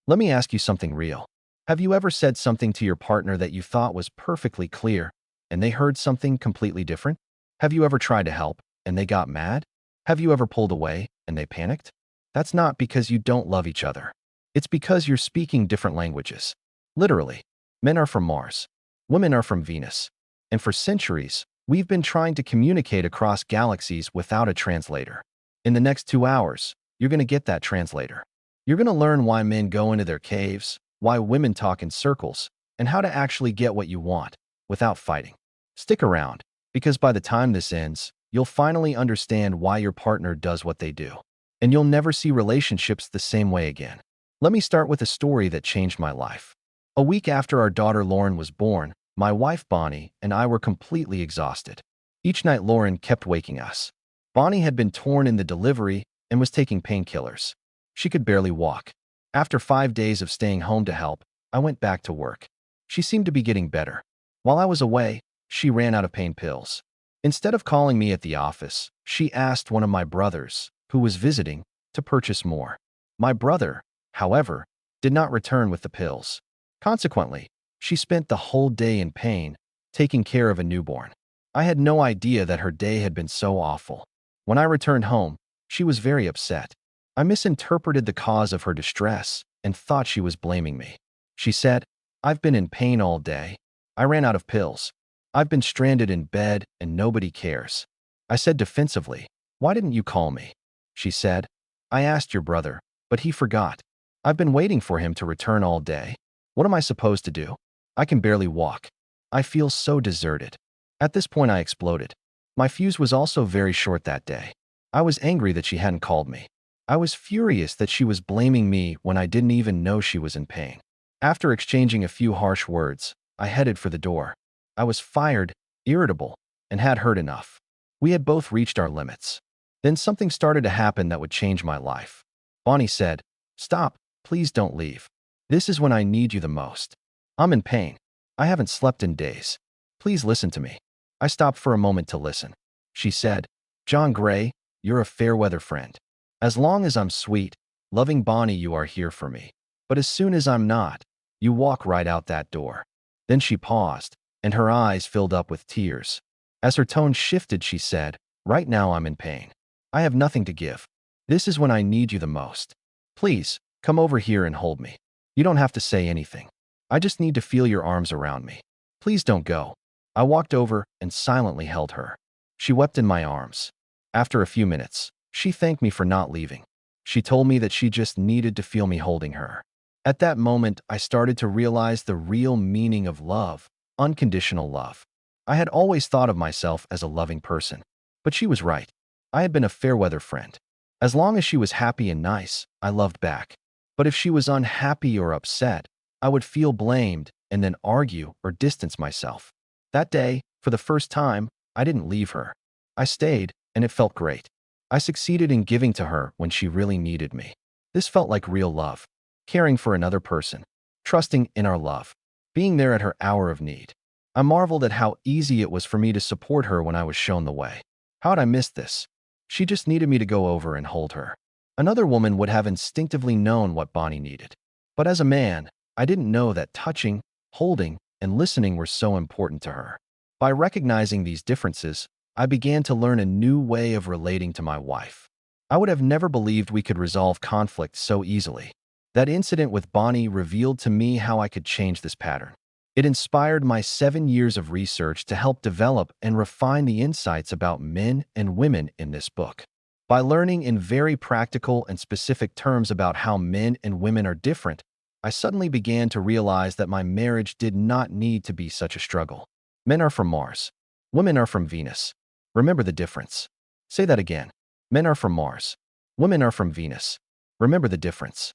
Let me ask you something real. Have you ever said something to your partner that you thought was perfectly clear and they heard something completely different? Have you ever tried to help and they got mad? Have you ever pulled away and they panicked? That's not because you don't love each other. It's because you're speaking different languages. Literally, men are from Mars, women are from Venus. And for centuries, we've been trying to communicate across galaxies without a translator. In the next 2 hours, you're going to get that translator. You're going to learn why men go into their caves, why women talk in circles, and how to actually get what you want without fighting. Stick around, because by the time this ends, you'll finally understand why your partner does what they do. And you'll never see relationships the same way again. Let me start with a story that changed my life. A week after our daughter Lauren was born, my wife Bonnie and I were completely exhausted. Each night Lauren kept waking us. Bonnie had been torn in the delivery and was taking painkillers. She could barely walk. After 5 days of staying home to help, I went back to work. She seemed to be getting better. While I was away, she ran out of pain pills. Instead of calling me at the office, she asked one of my brothers, who was visiting, to purchase more. My brother, however, did not return with the pills. Consequently, she spent the whole day in pain, taking care of a newborn. I had no idea that her day had been so awful. When I returned home, she was very upset. I misinterpreted the cause of her distress and thought she was blaming me. She said, "I've been in pain all day. I ran out of pills. I've been stranded in bed and nobody cares." I said defensively, "Why didn't you call me?" She said, "I asked your brother, but he forgot. I've been waiting for him to return all day. What am I supposed to do? I can barely walk. I feel so deserted." At this point, I exploded. My fuse was also very short that day. I was angry that she hadn't called me. I was furious that she was blaming me when I didn't even know she was in pain. After exchanging a few harsh words, I headed for the door. I was fired, irritable, and had heard enough. We had both reached our limits. Then something started to happen that would change my life. Bonnie said, "Stop, please don't leave. This is when I need you the most. I'm in pain. I haven't slept in days. Please listen to me." I stopped for a moment to listen. She said, "John Gray, you're a fair-weather friend. As long as I'm sweet, loving Bonnie, you are here for me. But as soon as I'm not, you walk right out that door." Then she paused, and her eyes filled up with tears. As her tone shifted, she said, "Right now I'm in pain. I have nothing to give. This is when I need you the most. Please, come over here and hold me. You don't have to say anything. I just need to feel your arms around me. Please don't go." I walked over and silently held her. She wept in my arms. After a few minutes, she thanked me for not leaving. She told me that she just needed to feel me holding her. At that moment, I started to realize the real meaning of love, unconditional love. I had always thought of myself as a loving person, but she was right. I had been a fair-weather friend. As long as she was happy and nice, I loved back. But if she was unhappy or upset, I would feel blamed and then argue or distance myself. That day, for the first time, I didn't leave her. I stayed, and it felt great. I succeeded in giving to her when she really needed me. This felt like real love, caring for another person, trusting in our love, being there at her hour of need. I marveled at how easy it was for me to support her when I was shown the way. How had I missed this? She just needed me to go over and hold her. Another woman would have instinctively known what Bonnie needed. But as a man, I didn't know that touching, holding, and listening were so important to her. By recognizing these differences, I began to learn a new way of relating to my wife. I would have never believed we could resolve conflict so easily. That incident with Bonnie revealed to me how I could change this pattern. It inspired my 7 years of research to help develop and refine the insights about men and women in this book. By learning in very practical and specific terms about how men and women are different, I suddenly began to realize that my marriage did not need to be such a struggle. Men are from Mars. Women are from Venus. Remember the difference. Say that again. Men are from Mars. Women are from Venus. Remember the difference.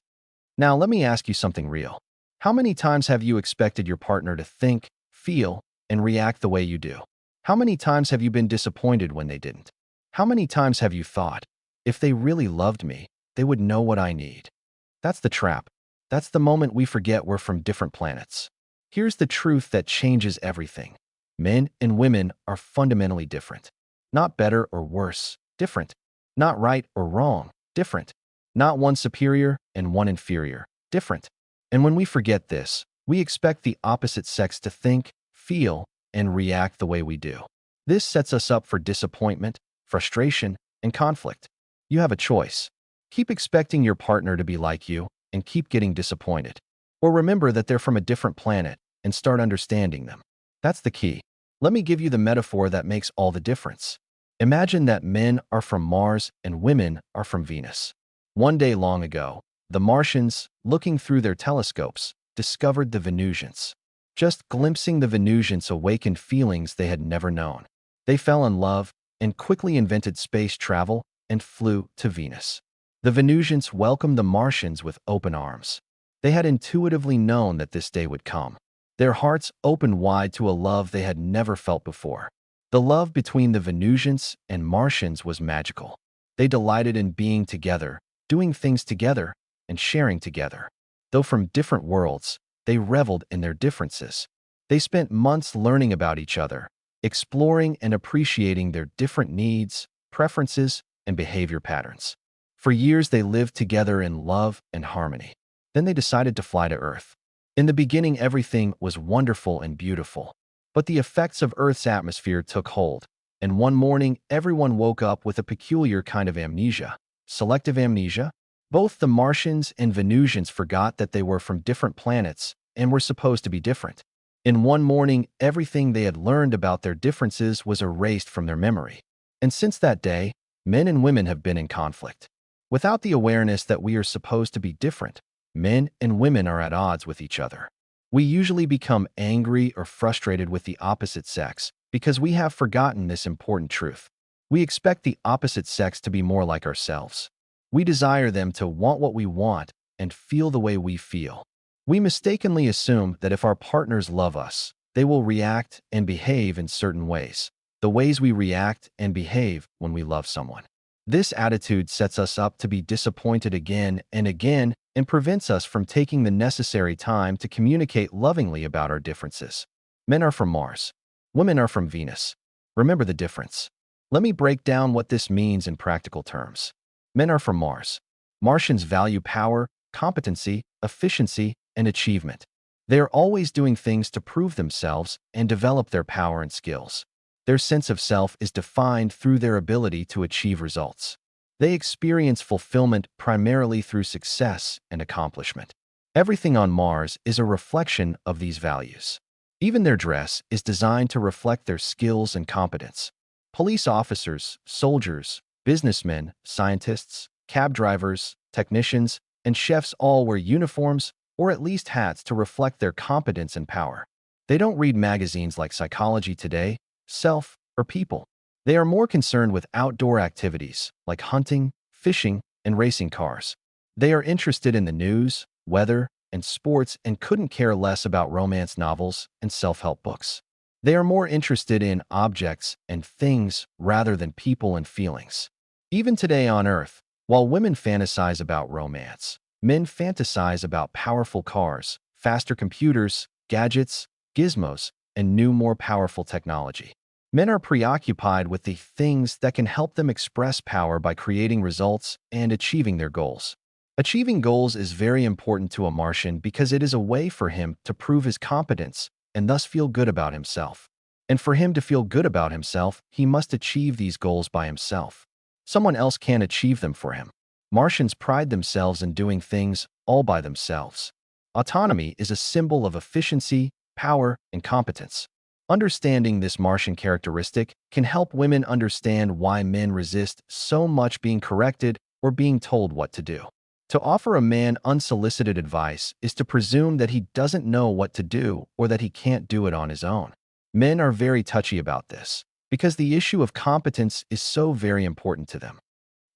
Now let me ask you something real. How many times have you expected your partner to think, feel, and react the way you do? How many times have you been disappointed when they didn't? How many times have you thought, if they really loved me, they would know what I need? That's the trap. That's the moment we forget we're from different planets. Here's the truth that changes everything. Men and women are fundamentally different. Not better or worse, different. Not right or wrong, different. Not one superior and one inferior, different. And when we forget this, we expect the opposite sex to think, feel, and react the way we do. This sets us up for disappointment, frustration, and conflict. You have a choice. Keep expecting your partner to be like you and keep getting disappointed. Or remember that they're from a different planet and start understanding them. That's the key. Let me give you the metaphor that makes all the difference. Imagine that men are from Mars and women are from Venus. One day long ago, the Martians, looking through their telescopes, discovered the Venusians. Just glimpsing the Venusians awakened feelings they had never known. They fell in love and quickly invented space travel and flew to Venus. The Venusians welcomed the Martians with open arms. They had intuitively known that this day would come. Their hearts opened wide to a love they had never felt before. The love between the Venusians and Martians was magical. They delighted in being together, doing things together, and sharing together. Though from different worlds, they reveled in their differences. They spent months learning about each other, exploring and appreciating their different needs, preferences, and behavior patterns. For years, they lived together in love and harmony. Then they decided to fly to Earth. In the beginning, everything was wonderful and beautiful. But the effects of Earth's atmosphere took hold, and one morning, everyone woke up with a peculiar kind of amnesia. Selective amnesia? Both the Martians and Venusians forgot that they were from different planets and were supposed to be different. In one morning, everything they had learned about their differences was erased from their memory. And since that day, men and women have been in conflict. Without the awareness that we are supposed to be different, men and women are at odds with each other. We usually become angry or frustrated with the opposite sex because we have forgotten this important truth. We expect the opposite sex to be more like ourselves. We desire them to want what we want and feel the way we feel. We mistakenly assume that if our partners love us, they will react and behave in certain ways, the ways we react and behave when we love someone. This attitude sets us up to be disappointed again and again and prevents us from taking the necessary time to communicate lovingly about our differences. Men are from Mars. Women are from Venus. Remember the difference. Let me break down what this means in practical terms. Men are from Mars. Martians value power, competency, efficiency, and achievement. They are always doing things to prove themselves and develop their power and skills. Their sense of self is defined through their ability to achieve results. They experience fulfillment primarily through success and accomplishment. Everything on Mars is a reflection of these values. Even their dress is designed to reflect their skills and competence. Police officers, soldiers, businessmen, scientists, cab drivers, technicians, and chefs all wear uniforms or at least hats to reflect their competence and power. They don't read magazines like Psychology Today, Self, or People. They are more concerned with outdoor activities like hunting, fishing, and racing cars. They are interested in the news, weather, and sports and couldn't care less about romance novels and self-help books. They are more interested in objects and things rather than people and feelings. Even today on Earth, while women fantasize about romance, men fantasize about powerful cars, faster computers, gadgets, gizmos, and new, more powerful technology. Men are preoccupied with the things that can help them express power by creating results and achieving their goals. Achieving goals is very important to a Martian because it is a way for him to prove his competence and thus feel good about himself. And for him to feel good about himself, he must achieve these goals by himself. Someone else can't achieve them for him. Martians pride themselves in doing things all by themselves. Autonomy is a symbol of efficiency, power, and competence. Understanding this Martian characteristic can help women understand why men resist so much being corrected or being told what to do. To offer a man unsolicited advice is to presume that he doesn't know what to do or that he can't do it on his own. Men are very touchy about this because the issue of competence is so very important to them.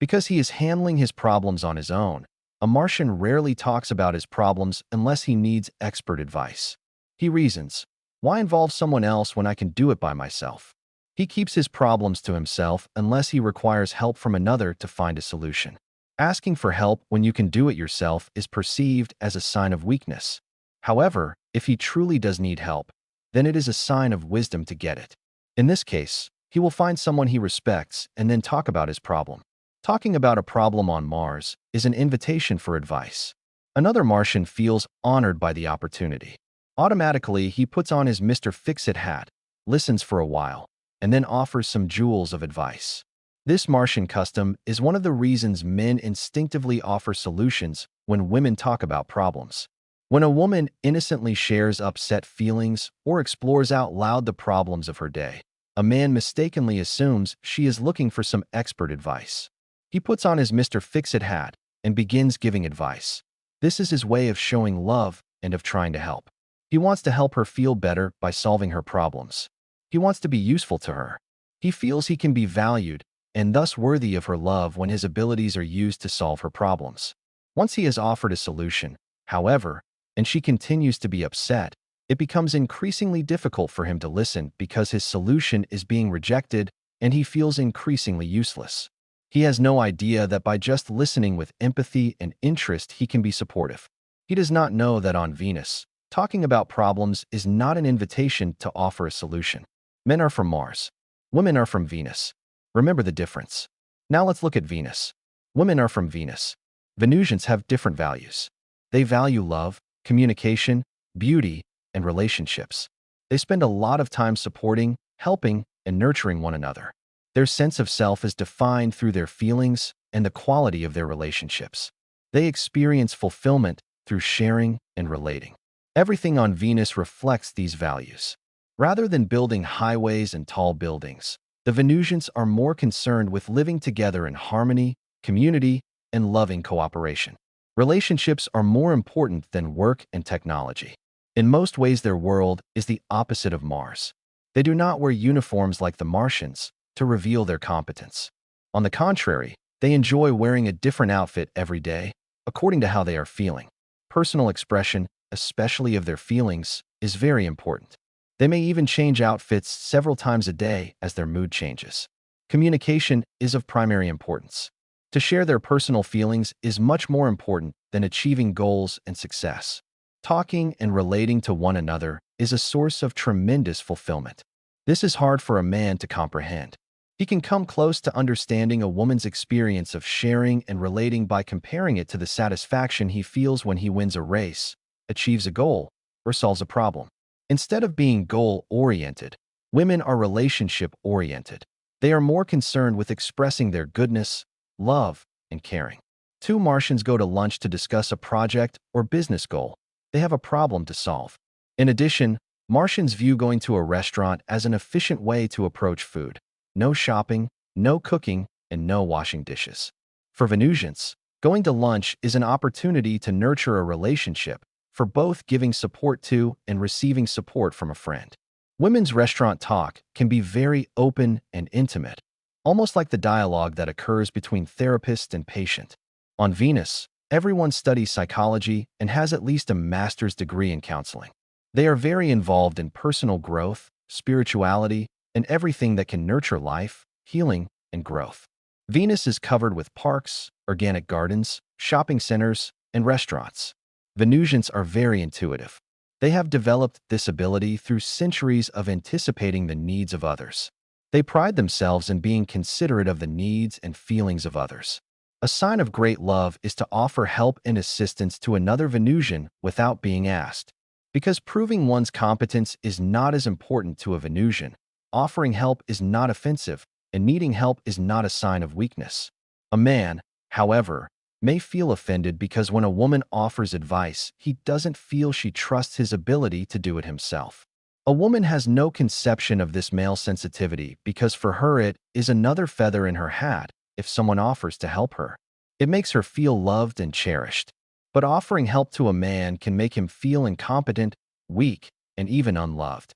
Because he is handling his problems on his own, a Martian rarely talks about his problems unless he needs expert advice. He reasons, "Why involve someone else when I can do it by myself?" He keeps his problems to himself unless he requires help from another to find a solution. Asking for help when you can do it yourself is perceived as a sign of weakness. However, if he truly does need help, then it is a sign of wisdom to get it. In this case, he will find someone he respects and then talk about his problem. Talking about a problem on Mars is an invitation for advice. Another Martian feels honored by the opportunity. Automatically, he puts on his Mr. Fix-It hat, listens for a while, and then offers some jewels of advice. This Martian custom is one of the reasons men instinctively offer solutions when women talk about problems. When a woman innocently shares upset feelings or explores out loud the problems of her day, a man mistakenly assumes she is looking for some expert advice. He puts on his Mr. Fix-It hat and begins giving advice. This is his way of showing love and of trying to help. He wants to help her feel better by solving her problems. He wants to be useful to her. He feels he can be valued and thus worthy of her love when his abilities are used to solve her problems. Once he has offered a solution, however, and she continues to be upset, it becomes increasingly difficult for him to listen because his solution is being rejected and he feels increasingly useless. He has no idea that by just listening with empathy and interest he can be supportive. He does not know that on Venus, talking about problems is not an invitation to offer a solution. Men are from Mars. Women are from Venus. Remember the difference. Now let's look at Venus. Women are from Venus. Venusians have different values. They value love, communication, beauty, and relationships. They spend a lot of time supporting, helping, and nurturing one another. Their sense of self is defined through their feelings and the quality of their relationships. They experience fulfillment through sharing and relating. Everything on Venus reflects these values. Rather than building highways and tall buildings, the Venusians are more concerned with living together in harmony, community, and loving cooperation. Relationships are more important than work and technology. In most ways, their world is the opposite of Mars. They do not wear uniforms like the Martians to reveal their competence. On the contrary, they enjoy wearing a different outfit every day, according to how they are feeling. Personal expression, especially of their feelings, is very important. They may even change outfits several times a day as their mood changes. Communication is of primary importance. To share their personal feelings is much more important than achieving goals and success. Talking and relating to one another is a source of tremendous fulfillment. This is hard for a man to comprehend. He can come close to understanding a woman's experience of sharing and relating by comparing it to the satisfaction he feels when he wins a race, achieves a goal, or solves a problem. Instead of being goal-oriented, women are relationship-oriented. They are more concerned with expressing their goodness, love, and caring. Two Martians go to lunch to discuss a project or business goal. They have a problem to solve. In addition, Martians view going to a restaurant as an efficient way to approach food. No shopping, no cooking, and no washing dishes. For Venusians, going to lunch is an opportunity to nurture a relationship, for both giving support to and receiving support from a friend. Women's restaurant talk can be very open and intimate, almost like the dialogue that occurs between therapist and patient. On Venus, everyone studies psychology and has at least a master's degree in counseling. They are very involved in personal growth, spirituality, and everything that can nurture life, healing, and growth. Venus is covered with parks, organic gardens, shopping centers, and restaurants. Venusians are very intuitive. They have developed this ability through centuries of anticipating the needs of others. They pride themselves in being considerate of the needs and feelings of others. A sign of great love is to offer help and assistance to another Venusian without being asked. Because proving one's competence is not as important to a Venusian, offering help is not offensive, and needing help is not a sign of weakness. A man, however, may feel offended because when a woman offers advice, he doesn't feel she trusts his ability to do it himself. A woman has no conception of this male sensitivity because for her it is another feather in her hat if someone offers to help her. It makes her feel loved and cherished. But offering help to a man can make him feel incompetent, weak, and even unloved.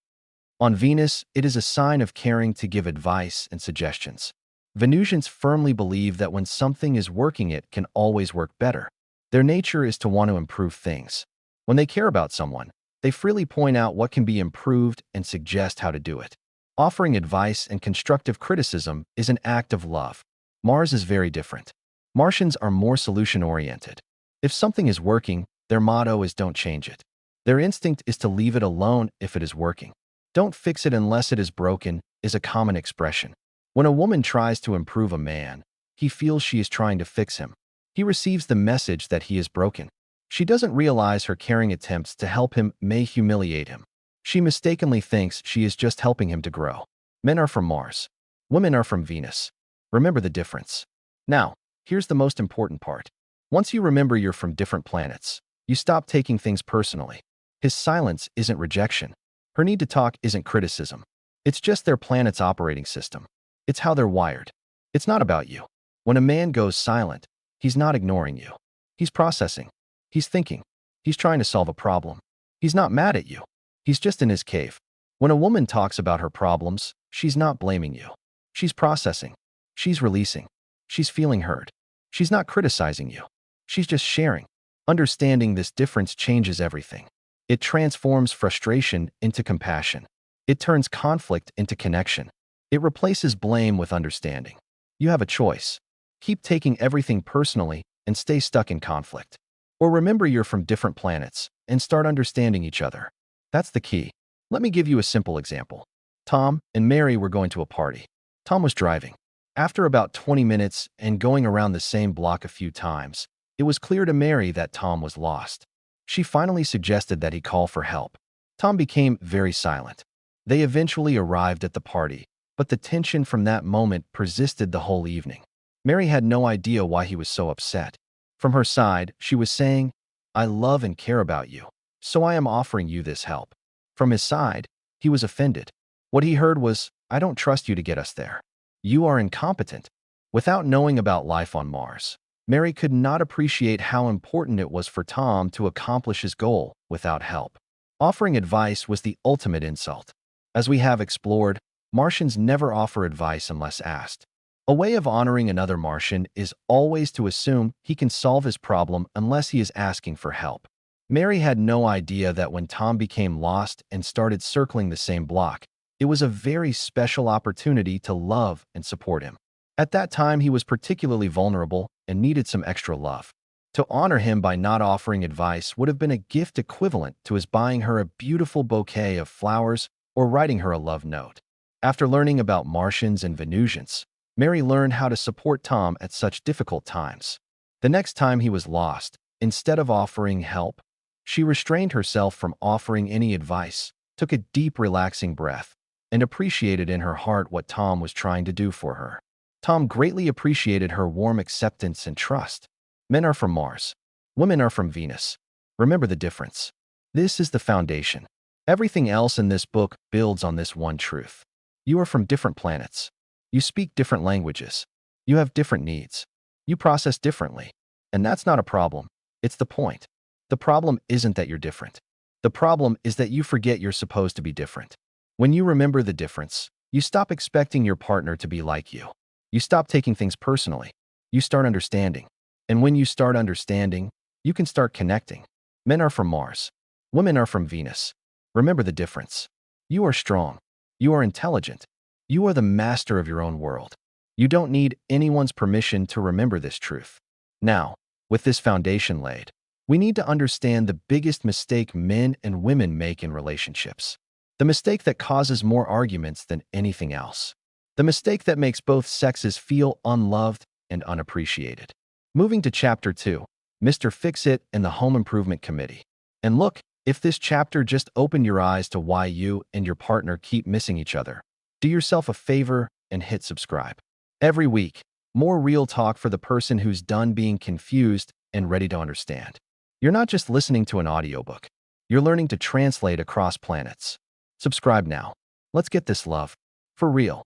On Venus, it is a sign of caring to give advice and suggestions. Venusians firmly believe that when something is working, it can always work better. Their nature is to want to improve things. When they care about someone, they freely point out what can be improved and suggest how to do it. Offering advice and constructive criticism is an act of love. Mars is very different. Martians are more solution-oriented. If something is working, their motto is don't change it. Their instinct is to leave it alone if it is working. Don't fix it unless it is broken is a common expression. When a woman tries to improve a man, he feels she is trying to fix him. He receives the message that he is broken. She doesn't realize her caring attempts to help him may humiliate him. She mistakenly thinks she is just helping him to grow. Men are from Mars. Women are from Venus. Remember the difference. Now, here's the most important part. Once you remember you're from different planets, you stop taking things personally. His silence isn't rejection. Her need to talk isn't criticism. It's just their planet's operating system. It's how they're wired. It's not about you. When a man goes silent, he's not ignoring you. He's processing. He's thinking. He's trying to solve a problem. He's not mad at you. He's just in his cave. When a woman talks about her problems, she's not blaming you. She's processing. She's releasing. She's feeling heard. She's not criticizing you. She's just sharing. Understanding this difference changes everything. It transforms frustration into compassion. It turns conflict into connection. It replaces blame with understanding. You have a choice. Keep taking everything personally and stay stuck in conflict. Or remember you're from different planets and start understanding each other. That's the key. Let me give you a simple example. Tom and Mary were going to a party. Tom was driving. After about 20 minutes and going around the same block a few times, it was clear to Mary that Tom was lost. She finally suggested that he call for help. Tom became very silent. They eventually arrived at the party, but the tension from that moment persisted the whole evening. Mary had no idea why he was so upset. From her side, she was saying, "I love and care about you, so I am offering you this help." From his side, he was offended. What he heard was, "I don't trust you to get us there. You are incompetent." Without knowing about life on Mars, Mary could not appreciate how important it was for Tom to accomplish his goal without help. Offering advice was the ultimate insult. As we have explored, Martians never offer advice unless asked. A way of honoring another Martian is always to assume he can solve his problem unless he is asking for help. Mary had no idea that when Tom became lost and started circling the same block, it was a very special opportunity to love and support him. At that time, he was particularly vulnerable and needed some extra love. To honor him by not offering advice would have been a gift equivalent to his buying her a beautiful bouquet of flowers or writing her a love note. After learning about Martians and Venusians, Mary learned how to support Tom at such difficult times. The next time he was lost, instead of offering help, she restrained herself from offering any advice, took a deep, relaxing breath, and appreciated in her heart what Tom was trying to do for her. Tom greatly appreciated her warm acceptance and trust. Men are from Mars. Women are from Venus. Remember the difference. This is the foundation. Everything else in this book builds on this one truth. You are from different planets. You speak different languages. You have different needs. You process differently. And that's not a problem. It's the point. The problem isn't that you're different. The problem is that you forget you're supposed to be different. When you remember the difference, you stop expecting your partner to be like you. You stop taking things personally. You start understanding. And when you start understanding, you can start connecting. Men are from Mars. Women are from Venus. Remember the difference. You are strong. You are intelligent. You are the master of your own world. You don't need anyone's permission to remember this truth. Now, with this foundation laid, we need to understand the biggest mistake men and women make in relationships. The mistake that causes more arguments than anything else. The mistake that makes both sexes feel unloved and unappreciated. Moving to Chapter 2, Mr. Fix-It and the Home Improvement Committee. And look, if this chapter just opened your eyes to why you and your partner keep missing each other, do yourself a favor and hit subscribe. Every week, more real talk for the person who's done being confused and ready to understand. You're not just listening to an audiobook. You're learning to translate across planets. Subscribe now. Let's get this love. For real.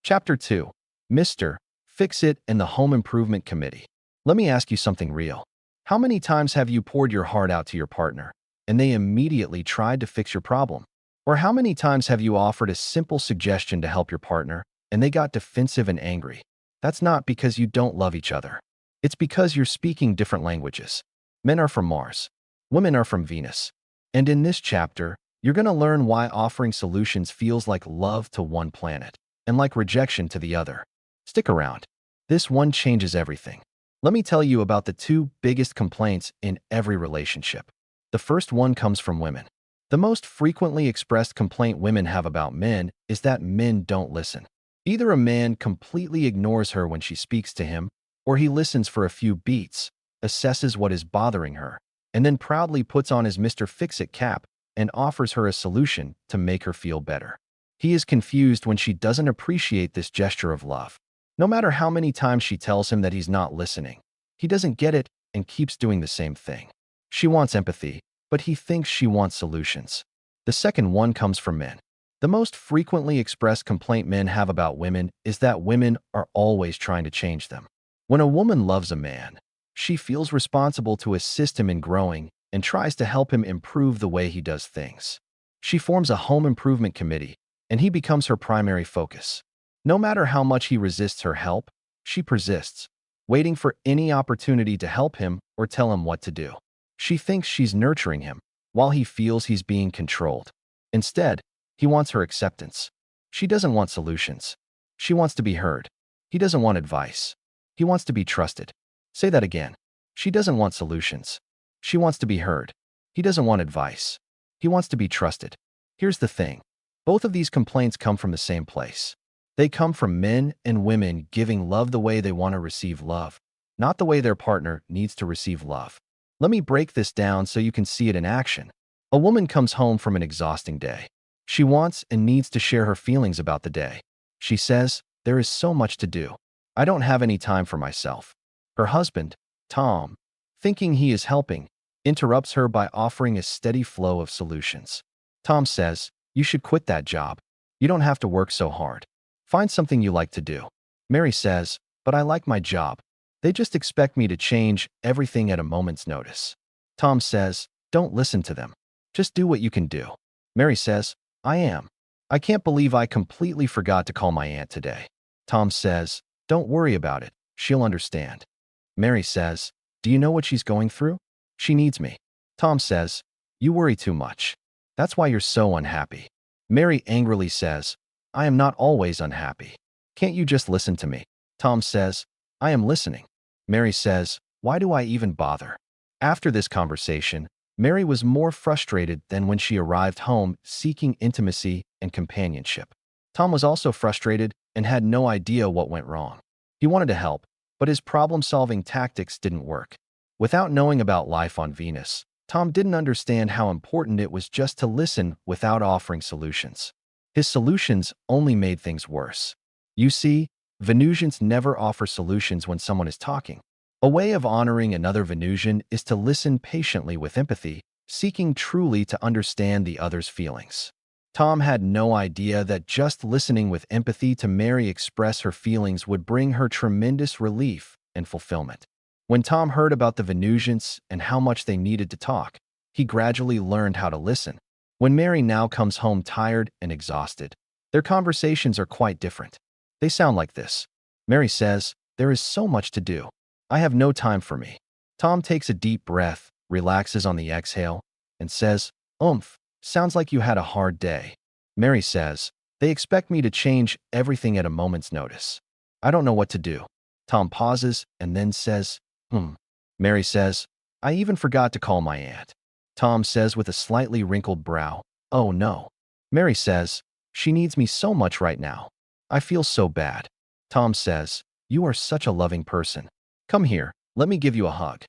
Chapter 2, Mr. Fix-It and the Home Improvement Committee. Let me ask you something real. How many times have you poured your heart out to your partner, and they immediately tried to fix your problem? Or how many times have you offered a simple suggestion to help your partner, and they got defensive and angry? That's not because you don't love each other. It's because you're speaking different languages. Men are from Mars. Women are from Venus. And in this chapter, you're going to learn why offering solutions feels like love to one planet and like rejection to the other. Stick around. This one changes everything. Let me tell you about the two biggest complaints in every relationship. The first one comes from women. The most frequently expressed complaint women have about men is that men don't listen. Either a man completely ignores her when she speaks to him, or he listens for a few beats, assesses what is bothering her, and then proudly puts on his Mr. Fix-It cap and offers her a solution to make her feel better. He is confused when she doesn't appreciate this gesture of love. No matter how many times she tells him that he's not listening, he doesn't get it and keeps doing the same thing. She wants empathy, but he thinks she wants solutions. The second one comes from men. The most frequently expressed complaint men have about women is that women are always trying to change them. When a woman loves a man, she feels responsible to assist him in growing and tries to help him improve the way he does things. She forms a home improvement committee, and he becomes her primary focus. No matter how much he resists her help, she persists, waiting for any opportunity to help him or tell him what to do. She thinks she's nurturing him, while he feels he's being controlled. Instead, he wants her acceptance. She doesn't want solutions. She wants to be heard. He doesn't want advice. He wants to be trusted. Say that again. She doesn't want solutions. She wants to be heard. He doesn't want advice. He wants to be trusted. Here's the thing. Both of these complaints come from the same place. They come from men and women giving love the way they want to receive love, not the way their partner needs to receive love. Let me break this down so you can see it in action. A woman comes home from an exhausting day. She wants and needs to share her feelings about the day. She says, "There is so much to do. I don't have any time for myself." Her husband, Tom, thinking he is helping, interrupts her by offering a steady flow of solutions. Tom says, "You should quit that job. You don't have to work so hard. Find something you like to do." Mary says, "But I like my job. They just expect me to change everything at a moment's notice." Tom says, "Don't listen to them. Just do what you can do." Mary says, "I am. I can't believe I completely forgot to call my aunt today." Tom says, "Don't worry about it. She'll understand." Mary says, "Do you know what she's going through? She needs me." Tom says, "You worry too much. That's why you're so unhappy." Mary angrily says, "I am not always unhappy. Can't you just listen to me?" Tom says, "I am listening." Mary says, "Why do I even bother?" After this conversation, Mary was more frustrated than when she arrived home seeking intimacy and companionship. Tom was also frustrated and had no idea what went wrong. He wanted to help, but his problem-solving tactics didn't work. Without knowing about life on Venus, Tom didn't understand how important it was just to listen without offering solutions. His solutions only made things worse. You see, Venusians never offer solutions when someone is talking. A way of honoring another Venusian is to listen patiently with empathy, seeking truly to understand the other's feelings. Tom had no idea that just listening with empathy to Mary express her feelings would bring her tremendous relief and fulfillment. When Tom heard about the Venusians and how much they needed to talk, he gradually learned how to listen. When Mary now comes home tired and exhausted, their conversations are quite different. They sound like this. Mary says, "There is so much to do. I have no time for me." Tom takes a deep breath, relaxes on the exhale, and says, "Sounds like you had a hard day." Mary says, "They expect me to change everything at a moment's notice. I don't know what to do." Tom pauses and then says, Mary says, "I even forgot to call my aunt." Tom says with a slightly wrinkled brow, "Oh no." Mary says, "She needs me so much right now. I feel so bad." Tom says, "You are such a loving person. Come here, let me give you a hug."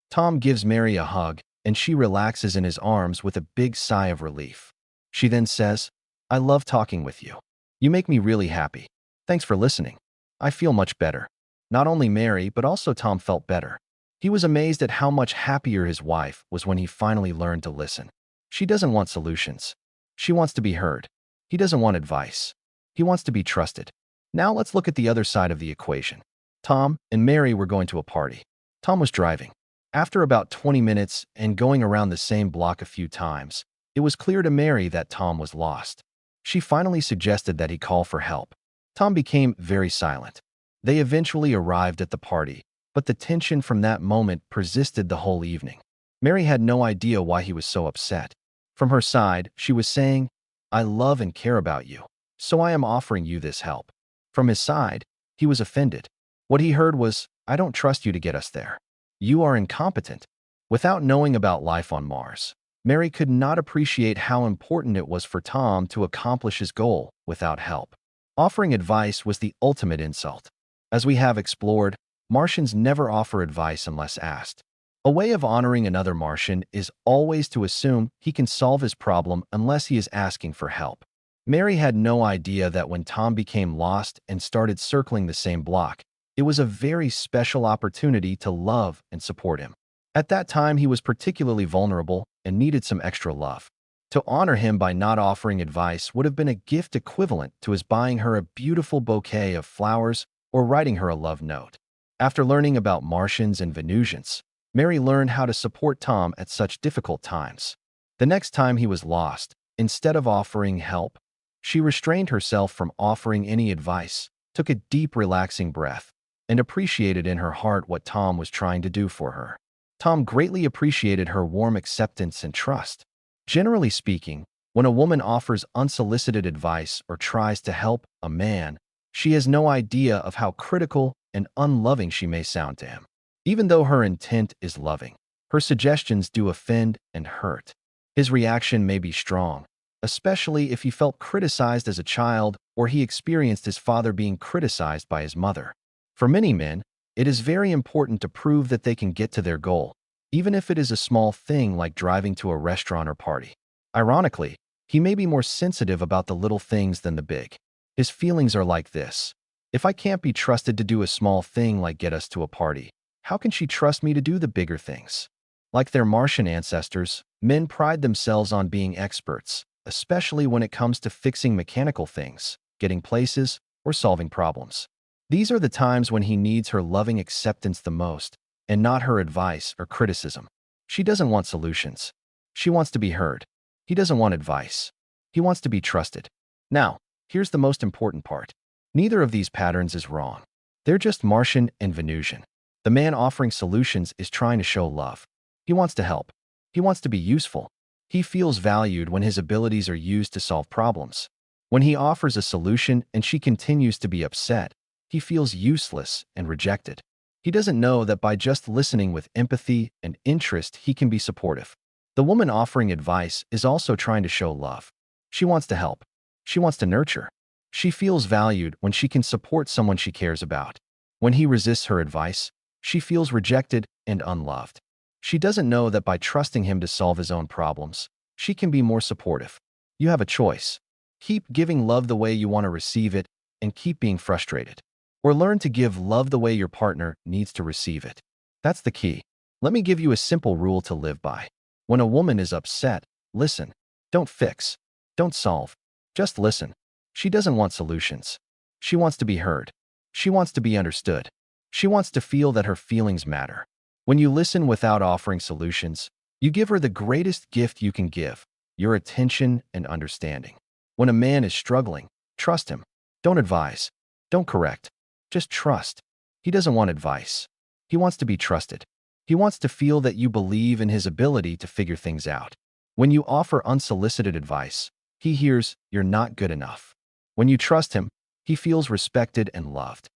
Tom gives Mary a hug, and she relaxes in his arms with a big sigh of relief. She then says, "I love talking with you. You make me really happy. Thanks for listening. I feel much better." Not only Mary, but also Tom felt better. He was amazed at how much happier his wife was when he finally learned to listen. She doesn't want solutions. She wants to be heard. He doesn't want advice. He wants to be trusted. Now let's look at the other side of the equation. Tom and Mary were going to a party. Tom was driving. After about 20 minutes and going around the same block a few times, it was clear to Mary that Tom was lost. She finally suggested that he call for help. Tom became very silent. They eventually arrived at the party, but the tension from that moment persisted the whole evening. Mary had no idea why he was so upset. From her side, she was saying, "I love and care about you, so I am offering you this help." From his side, he was offended. What he heard was, "I don't trust you to get us there. You are incompetent." Without knowing about life on Mars, Mary could not appreciate how important it was for Tom to accomplish his goal without help. Offering advice was the ultimate insult. As we have explored, Martians never offer advice unless asked. A way of honoring another Martian is always to assume he can solve his problem unless he is asking for help. Mary had no idea that when Tom became lost and started circling the same block, it was a very special opportunity to love and support him. At that time, he was particularly vulnerable and needed some extra love. To honor him by not offering advice would have been a gift equivalent to his buying her a beautiful bouquet of flowers or writing her a love note. After learning about Martians and Venusians, Mary learned how to support Tom at such difficult times. The next time he was lost, instead of offering help, she restrained herself from offering any advice, took a deep, relaxing breath, and appreciated in her heart what Tom was trying to do for her. Tom greatly appreciated her warm acceptance and trust. Generally speaking, when a woman offers unsolicited advice or tries to help a man, she has no idea of how critical and unloving she may sound to him. Even though her intent is loving, her suggestions do offend and hurt. His reaction may be strong, especially if he felt criticized as a child or he experienced his father being criticized by his mother. For many men, it is very important to prove that they can get to their goal, even if it is a small thing like driving to a restaurant or party. Ironically, he may be more sensitive about the little things than the big. His feelings are like this: if I can't be trusted to do a small thing like get us to a party, how can she trust me to do the bigger things? Like their Martian ancestors, men pride themselves on being experts, especially when it comes to fixing mechanical things, getting places, or solving problems. These are the times when he needs her loving acceptance the most, and not her advice or criticism. She doesn't want solutions. She wants to be heard. He doesn't want advice. He wants to be trusted. Now, here's the most important part. Neither of these patterns is wrong. They're just Martian and Venusian. The man offering solutions is trying to show love. He wants to help. He wants to be useful. He feels valued when his abilities are used to solve problems. When he offers a solution and she continues to be upset, he feels useless and rejected. He doesn't know that by just listening with empathy and interest, he can be supportive. The woman offering advice is also trying to show love. She wants to help. She wants to nurture. She feels valued when she can support someone she cares about. When he resists her advice, she feels rejected and unloved. She doesn't know that by trusting him to solve his own problems, she can be more supportive. You have a choice. Keep giving love the way you want to receive it and keep being frustrated. Or learn to give love the way your partner needs to receive it. That's the key. Let me give you a simple rule to live by. When a woman is upset, listen. Don't fix. Don't solve. Just listen. She doesn't want solutions. She wants to be heard. She wants to be understood. She wants to feel that her feelings matter. When you listen without offering solutions, you give her the greatest gift you can give, your attention and understanding. When a man is struggling, trust him. Don't advise. Don't correct. Just trust. He doesn't want advice. He wants to be trusted. He wants to feel that you believe in his ability to figure things out. When you offer unsolicited advice, he hears you're not good enough. When you trust him, he feels respected and loved.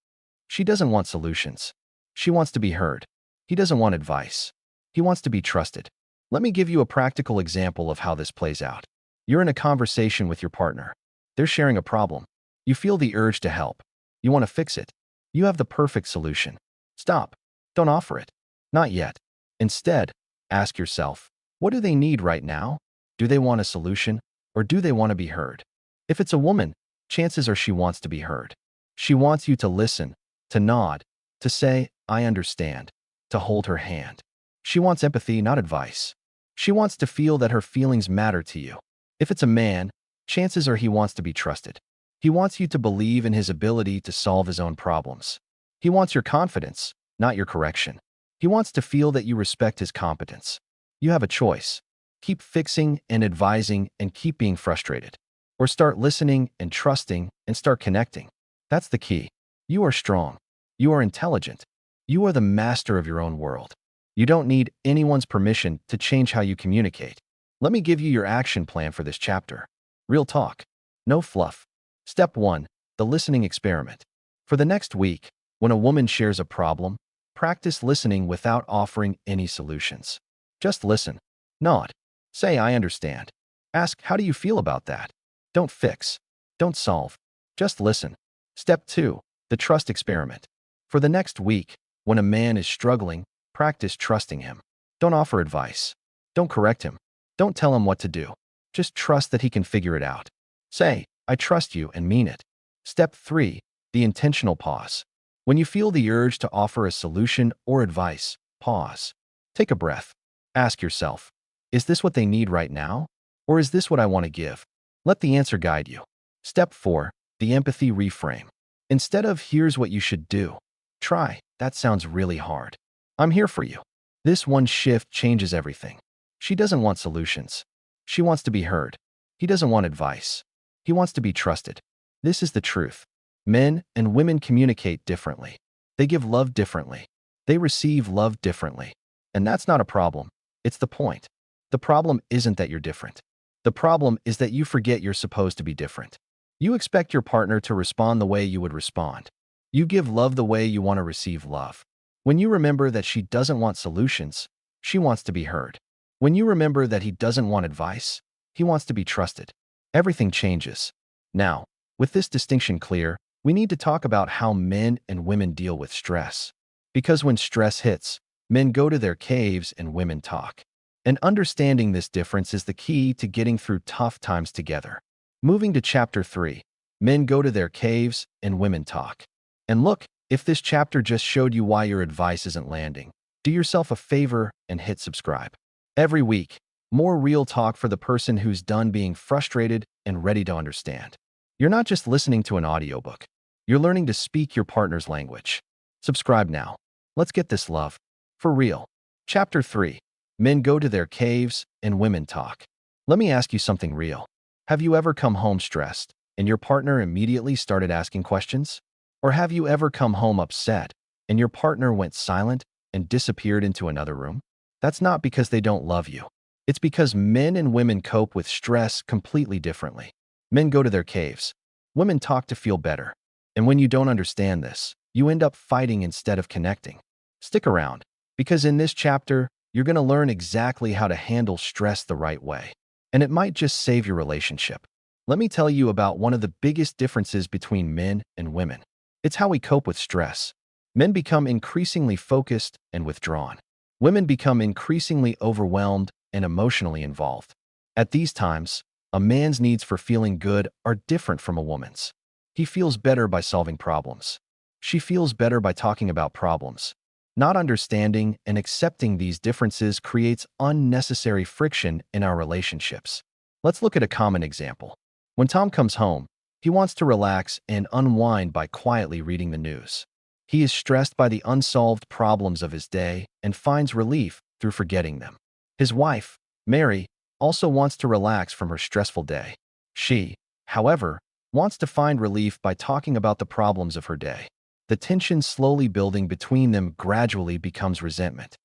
She doesn't want solutions. She wants to be heard. He doesn't want advice. He wants to be trusted. Let me give you a practical example of how this plays out. You're in a conversation with your partner. They're sharing a problem. You feel the urge to help. You want to fix it. You have the perfect solution. Stop. Don't offer it. Not yet. Instead, ask yourself, what do they need right now? Do they want a solution, or do they want to be heard? If it's a woman, chances are she wants to be heard. She wants you to listen, to nod, to say, I understand, to hold her hand. She wants empathy, not advice. She wants to feel that her feelings matter to you. If it's a man, chances are he wants to be trusted. He wants you to believe in his ability to solve his own problems. He wants your confidence, not your correction. He wants to feel that you respect his competence. You have a choice. Keep fixing and advising and keep being frustrated. Or start listening and trusting and start connecting. That's the key. You are strong. You are intelligent. You are the master of your own world. You don't need anyone's permission to change how you communicate. Let me give you your action plan for this chapter. Real talk. No fluff. Step 1. The listening experiment. For the next week, when a woman shares a problem, practice listening without offering any solutions. Just listen. Nod. Say, I understand. Ask, how do you feel about that? Don't fix. Don't solve. Just listen. Step 2. The trust experiment. For the next week, when a man is struggling, practice trusting him. Don't offer advice. Don't correct him. Don't tell him what to do. Just trust that he can figure it out. Say, I trust you, and mean it. Step 3. The intentional pause. When you feel the urge to offer a solution or advice, pause. Take a breath. Ask yourself, is this what they need right now? Or is this what I want to give? Let the answer guide you. Step 4. The empathy reframe. Instead of here's what you should do, try, that sounds really hard. I'm here for you. This one shift changes everything. She doesn't want solutions. She wants to be heard. He doesn't want advice. He wants to be trusted. This is the truth. Men and women communicate differently. They give love differently. They receive love differently. And that's not a problem. It's the point. The problem isn't that you're different. The problem is that you forget you're supposed to be different. You expect your partner to respond the way you would respond. You give love the way you want to receive love. When you remember that she doesn't want solutions, she wants to be heard. When you remember that he doesn't want advice, he wants to be trusted. Everything changes. Now, with this distinction clear, we need to talk about how men and women deal with stress. Because when stress hits, men go to their caves and women talk. And understanding this difference is the key to getting through tough times together. Moving to chapter 3, men go to their caves and women talk. And look, if this chapter just showed you why your advice isn't landing, do yourself a favor and hit subscribe. Every week, more real talk for the person who's done being frustrated and ready to understand. You're not just listening to an audiobook. You're learning to speak your partner's language. Subscribe now. Let's get this love. For real. Chapter 3. Men go to their caves and women talk. Let me ask you something real. Have you ever come home stressed and your partner immediately started asking questions? Or have you ever come home upset and your partner went silent and disappeared into another room? That's not because they don't love you. It's because men and women cope with stress completely differently. Men go to their caves. Women talk to feel better. And when you don't understand this, you end up fighting instead of connecting. Stick around, because in this chapter, you're going to learn exactly how to handle stress the right way. And it might just save your relationship. Let me tell you about one of the biggest differences between men and women. It's how we cope with stress. Men become increasingly focused and withdrawn. Women become increasingly overwhelmed and emotionally involved. At these times, a man's needs for feeling good are different from a woman's. He feels better by solving problems. She feels better by talking about problems. Not understanding and accepting these differences creates unnecessary friction in our relationships. Let's look at a common example. When Tom comes home, he wants to relax and unwind by quietly reading the news. He is stressed by the unsolved problems of his day and finds relief through forgetting them. His wife, Mary, also wants to relax from her stressful day. She, however, wants to find relief by talking about the problems of her day. The tension slowly building between them gradually becomes resentment.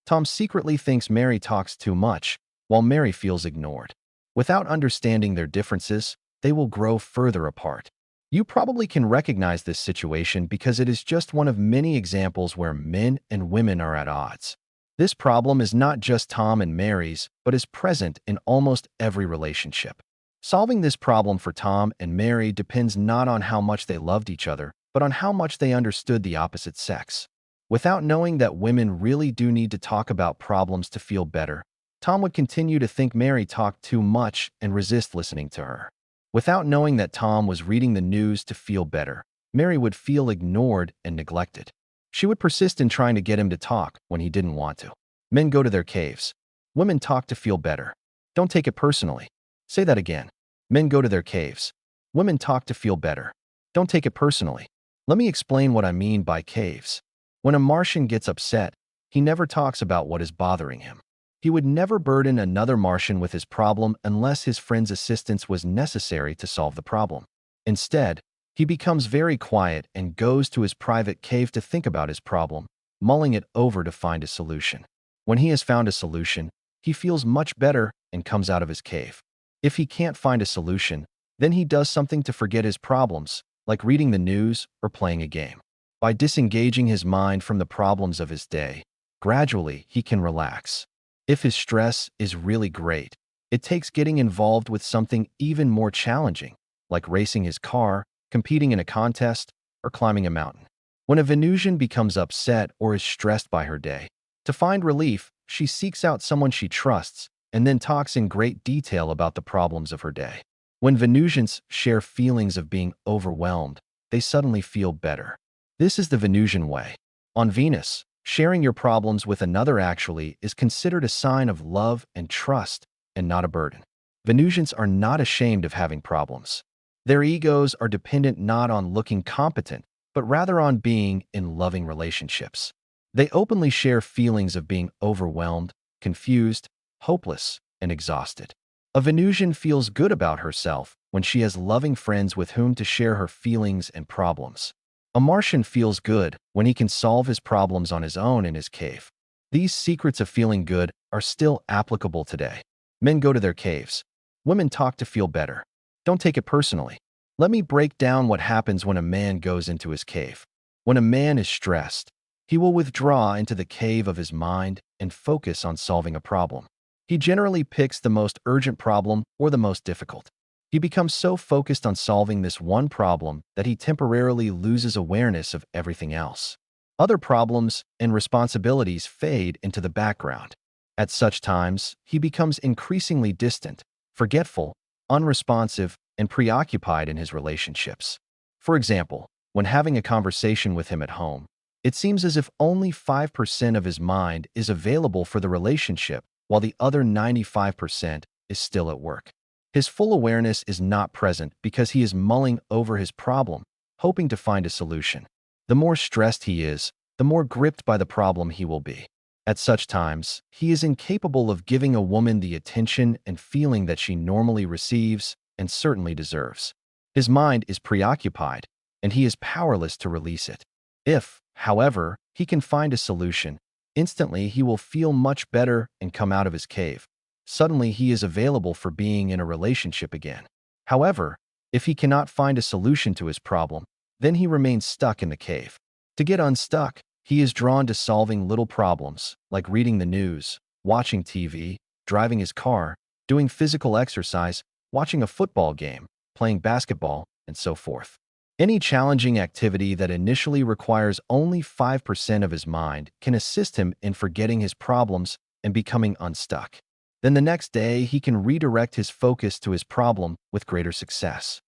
Tom secretly thinks Mary talks too much, while Mary feels ignored. Without understanding their differences, they will grow further apart. You probably can recognize this situation because it is just one of many examples where men and women are at odds. This problem is not just Tom and Mary's, but is present in almost every relationship. Solving this problem for Tom and Mary depends not on how much they loved each other, but on how much they understood the opposite sex. Without knowing that women really do need to talk about problems to feel better, Tom would continue to think Mary talked too much and resist listening to her. Without knowing that Tom was reading the news to feel better, Mary would feel ignored and neglected. She would persist in trying to get him to talk when he didn't want to. Men go to their caves. Women talk to feel better. Don't take it personally. Say that again. Men go to their caves. Women talk to feel better. Don't take it personally. Let me explain what I mean by caves. When a Martian gets upset, he never talks about what is bothering him. He would never burden another Martian with his problem unless his friend's assistance was necessary to solve the problem. Instead, he becomes very quiet and goes to his private cave to think about his problem, mulling it over to find a solution. When he has found a solution, he feels much better and comes out of his cave. If he can't find a solution, then he does something to forget his problems, like reading the news or playing a game. By disengaging his mind from the problems of his day, gradually he can relax. If his stress is really great, it takes getting involved with something even more challenging, like racing his car, competing in a contest, or climbing a mountain. When a Venusian becomes upset or is stressed by her day, to find relief, she seeks out someone she trusts and then talks in great detail about the problems of her day. When Venusians share feelings of being overwhelmed, they suddenly feel better. This is the Venusian way. On Venus, sharing your problems with another actually is considered a sign of love and trust and not a burden. Venusians are not ashamed of having problems. Their egos are dependent not on looking competent, but rather on being in loving relationships. They openly share feelings of being overwhelmed, confused, hopeless, and exhausted. A Venusian feels good about herself when she has loving friends with whom to share her feelings and problems. A Martian feels good when he can solve his problems on his own in his cave. These secrets of feeling good are still applicable today. Men go to their caves. Women talk to feel better. Don't take it personally. Let me break down what happens when a man goes into his cave. When a man is stressed, he will withdraw into the cave of his mind and focus on solving a problem. He generally picks the most urgent problem or the most difficult. He becomes so focused on solving this one problem that he temporarily loses awareness of everything else. Other problems and responsibilities fade into the background. At such times, he becomes increasingly distant, forgetful, unresponsive, and preoccupied in his relationships. For example, when having a conversation with him at home, it seems as if only 5% of his mind is available for the relationship, while the other 95% is still at work. His full awareness is not present because he is mulling over his problem, hoping to find a solution. The more stressed he is, the more gripped by the problem he will be. At such times, he is incapable of giving a woman the attention and feeling that she normally receives and certainly deserves. His mind is preoccupied, and he is powerless to release it. If, however, he can find a solution, instantly he will feel much better and come out of his cave. Suddenly he is available for being in a relationship again. However, if he cannot find a solution to his problem, then he remains stuck in the cave. To get unstuck, he is drawn to solving little problems, like reading the news, watching TV, driving his car, doing physical exercise, watching a football game, playing basketball, and so forth. Any challenging activity that initially requires only 5% of his mind can assist him in forgetting his problems and becoming unstuck. Then the next day, he can redirect his focus to his problem with greater success.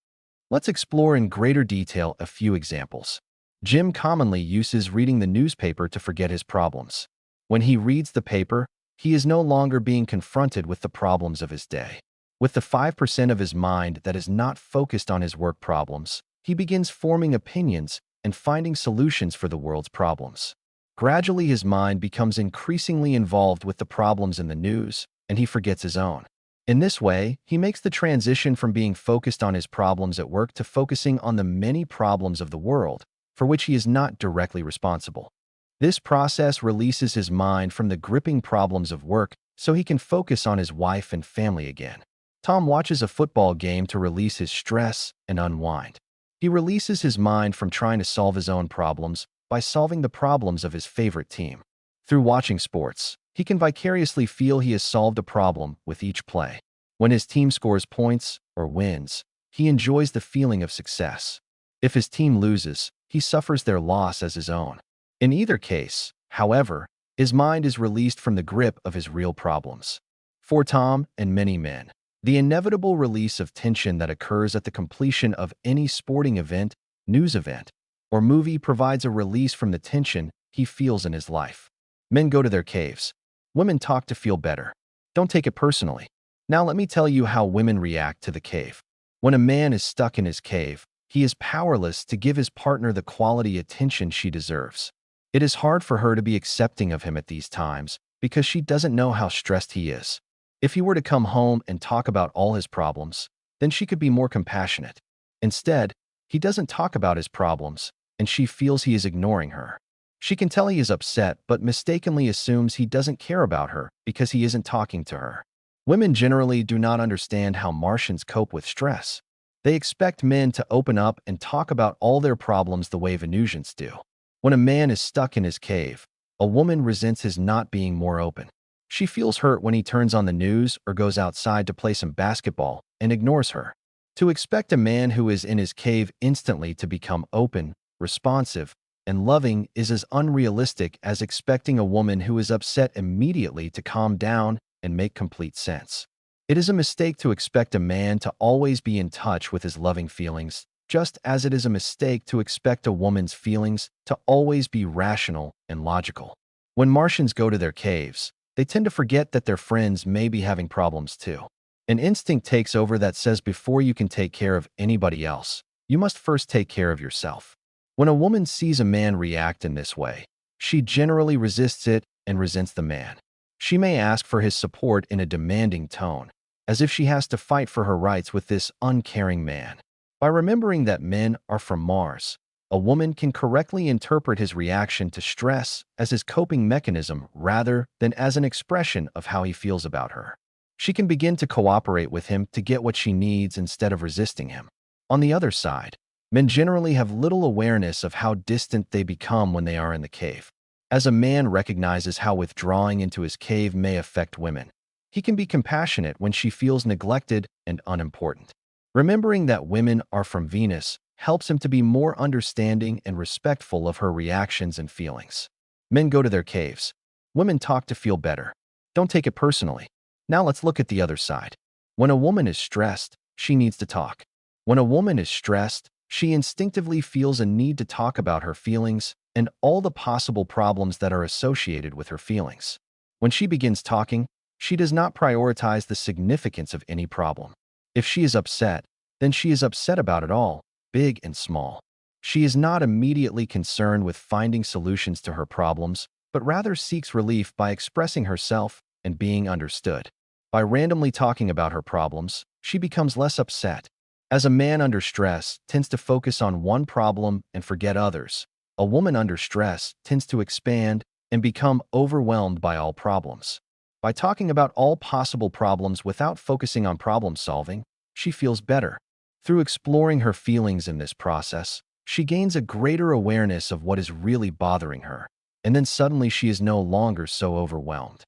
Let's explore in greater detail a few examples. Jim commonly uses reading the newspaper to forget his problems. When he reads the paper, he is no longer being confronted with the problems of his day. With the 5% of his mind that is not focused on his work problems, he begins forming opinions and finding solutions for the world's problems. Gradually, his mind becomes increasingly involved with the problems in the news, and he forgets his own. In this way, he makes the transition from being focused on his problems at work to focusing on the many problems of the world, for which he is not directly responsible. This process releases his mind from the gripping problems of work so he can focus on his wife and family again. Tom watches a football game to release his stress and unwind. He releases his mind from trying to solve his own problems by solving the problems of his favorite team. Through watching sports, he can vicariously feel he has solved a problem with each play. When his team scores points or wins, he enjoys the feeling of success. If his team loses, he suffers their loss as his own. In either case, however, his mind is released from the grip of his real problems. For Tom and many men, the inevitable release of tension that occurs at the completion of any sporting event, news event, or movie provides a release from the tension he feels in his life. Men go to their caves. Women talk to feel better. Don't take it personally. Now let me tell you how women react to the cave. When a man is stuck in his cave, he is powerless to give his partner the quality attention she deserves. It is hard for her to be accepting of him at these times because she doesn't know how stressed he is. If he were to come home and talk about all his problems, then she could be more compassionate. Instead, he doesn't talk about his problems, and she feels he is ignoring her. She can tell he is upset, but mistakenly assumes he doesn't care about her because he isn't talking to her. Women generally do not understand how Martians cope with stress. They expect men to open up and talk about all their problems the way Venusians do. When a man is stuck in his cave, a woman resents his not being more open. She feels hurt when he turns on the news or goes outside to play some basketball and ignores her. To expect a man who is in his cave instantly to become open, responsive, and loving is as unrealistic as expecting a woman who is upset immediately to calm down and make complete sense. It is a mistake to expect a man to always be in touch with his loving feelings, just as it is a mistake to expect a woman's feelings to always be rational and logical. When Martians go to their caves, they tend to forget that their friends may be having problems too. An instinct takes over that says before you can take care of anybody else, you must first take care of yourself. When a woman sees a man react in this way, she generally resists it and resents the man. She may ask for his support in a demanding tone, as if she has to fight for her rights with this uncaring man. By remembering that men are from Mars, a woman can correctly interpret his reaction to stress as his coping mechanism rather than as an expression of how he feels about her. She can begin to cooperate with him to get what she needs instead of resisting him. On the other side, men generally have little awareness of how distant they become when they are in the cave. As a man recognizes how withdrawing into his cave may affect women, he can be compassionate when she feels neglected and unimportant. Remembering that women are from Venus helps him to be more understanding and respectful of her reactions and feelings. Men go to their caves. Women talk to feel better. Don't take it personally. Now let's look at the other side. When a woman is stressed, she needs to talk. When a woman is stressed, she instinctively feels a need to talk about her feelings and all the possible problems that are associated with her feelings. When she begins talking, she does not prioritize the significance of any problem. If she is upset, then she is upset about it all, big and small. She is not immediately concerned with finding solutions to her problems, but rather seeks relief by expressing herself and being understood. By randomly talking about her problems, she becomes less upset. As a man under stress tends to focus on one problem and forget others, a woman under stress tends to expand and become overwhelmed by all problems. By talking about all possible problems without focusing on problem solving, she feels better. Through exploring her feelings in this process, she gains a greater awareness of what is really bothering her, and then suddenly she is no longer so overwhelmed.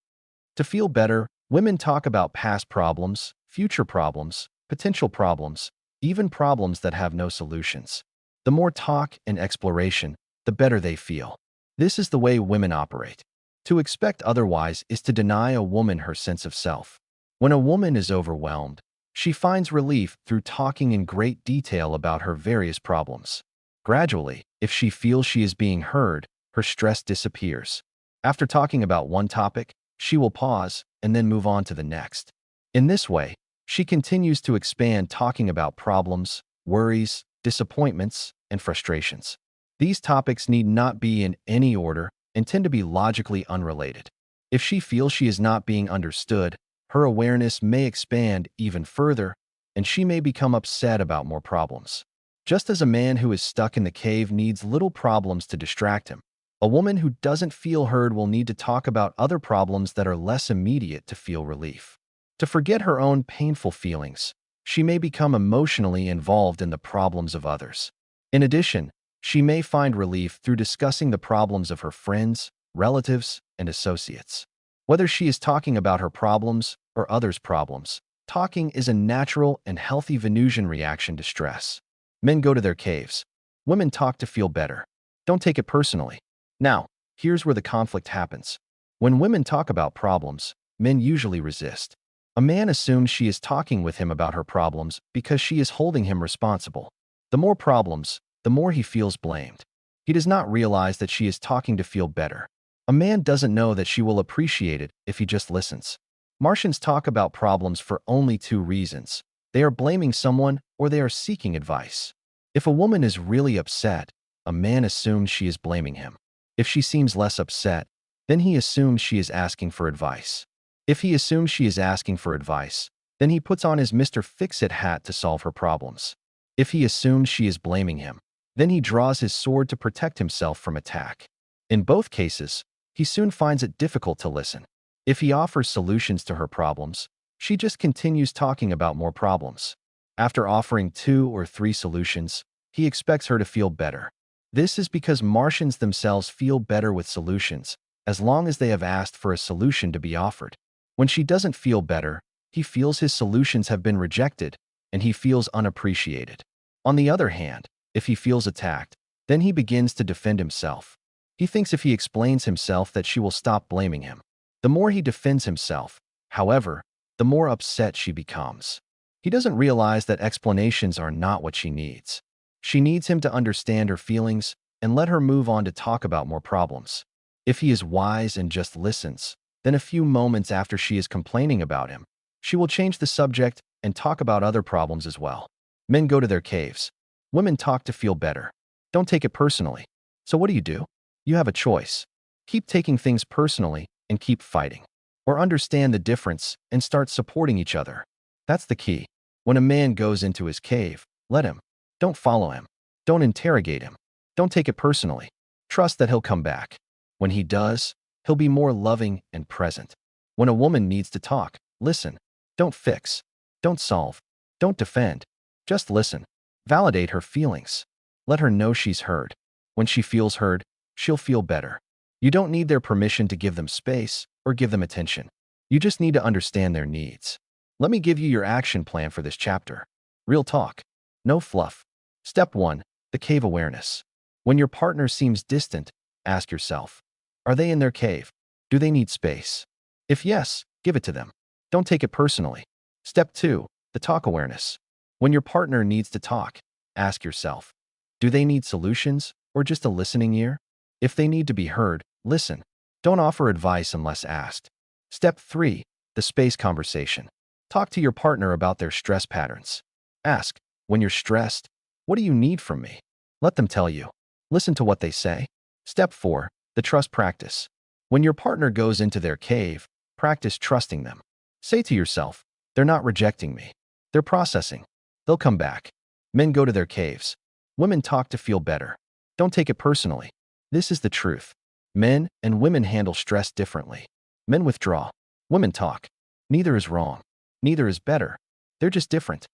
To feel better, women talk about past problems, future problems, potential problems, even problems that have no solutions. The more talk and exploration, the better they feel. This is the way women operate. To expect otherwise is to deny a woman her sense of self. When a woman is overwhelmed, she finds relief through talking in great detail about her various problems. Gradually, if she feels she is being heard, her stress disappears. After talking about one topic, she will pause and then move on to the next. In this way, she continues to expand talking about problems, worries, disappointments, and frustrations. These topics need not be in any order and tend to be logically unrelated. If she feels she is not being understood, her awareness may expand even further, and she may become upset about more problems. Just as a man who is stuck in the cave needs little problems to distract him, a woman who doesn't feel heard will need to talk about other problems that are less immediate to feel relief. To forget her own painful feelings, she may become emotionally involved in the problems of others. In addition, she may find relief through discussing the problems of her friends, relatives, and associates. Whether she is talking about her problems or others' problems, talking is a natural and healthy Venusian reaction to stress. Men go to their caves. Women talk to feel better. Don't take it personally. Now, here's where the conflict happens. When women talk about problems, men usually resist. A man assumes she is talking with him about her problems because she is holding him responsible. The more problems, the more he feels blamed. He does not realize that she is talking to feel better. A man doesn't know that she will appreciate it if he just listens. Martians talk about problems for only two reasons. They are blaming someone or they are seeking advice. If a woman is really upset, a man assumes she is blaming him. If she seems less upset, then he assumes she is asking for advice. If he assumes she is asking for advice, then he puts on his Mr. Fix-It hat to solve her problems. If he assumes she is blaming him, then he draws his sword to protect himself from attack. In both cases, he soon finds it difficult to listen. If he offers solutions to her problems, she just continues talking about more problems. After offering 2 or 3 solutions, he expects her to feel better. This is because Martians themselves feel better with solutions, as long as they have asked for a solution to be offered. When she doesn't feel better, he feels his solutions have been rejected, and he feels unappreciated. On the other hand, if he feels attacked, Then he begins to defend himself. He thinks if he explains himself that she will stop blaming him. The more he defends himself, however, the more upset she becomes. He doesn't realize that explanations are not what she needs. She needs him to understand her feelings and let her move on to talk about more problems. If he is wise and just listens, then a few moments after she is complaining about him, she will change the subject and talk about other problems as well. Men go to their caves. Women talk to feel better. Don't take it personally. So what do? You have a choice. Keep taking things personally and keep fighting. Or understand the difference and start supporting each other. That's the key. When a man goes into his cave, let him. Don't follow him. Don't interrogate him. Don't take it personally. Trust that he'll come back. When he does, he'll be more loving and present. When a woman needs to talk, listen. Don't fix. Don't solve. Don't defend. Just listen. Validate her feelings. Let her know she's heard. When she feels heard, she'll feel better. You don't need their permission to give them space or give them attention. You just need to understand their needs. Let me give you your action plan for this chapter. Real talk. No fluff. Step 1. The cave awareness. When your partner seems distant, ask yourself, are they in their cave? Do they need space? If yes, give it to them. Don't take it personally. Step 2. The talk awareness. When your partner needs to talk, ask yourself, do they need solutions or just a listening ear? If they need to be heard, listen. Don't offer advice unless asked. Step 3. The space conversation. Talk to your partner about their stress patterns. Ask, when you're stressed, what do you need from me? Let them tell you. Listen to what they say. Step 4. The trust practice. When your partner goes into their cave, practice trusting them. Say to yourself, they're not rejecting me. They're processing. They'll come back. Men go to their caves. Women talk to feel better. Don't take it personally. This is the truth. Men and women handle stress differently. Men withdraw. Women talk. Neither is wrong. Neither is better. They're just different.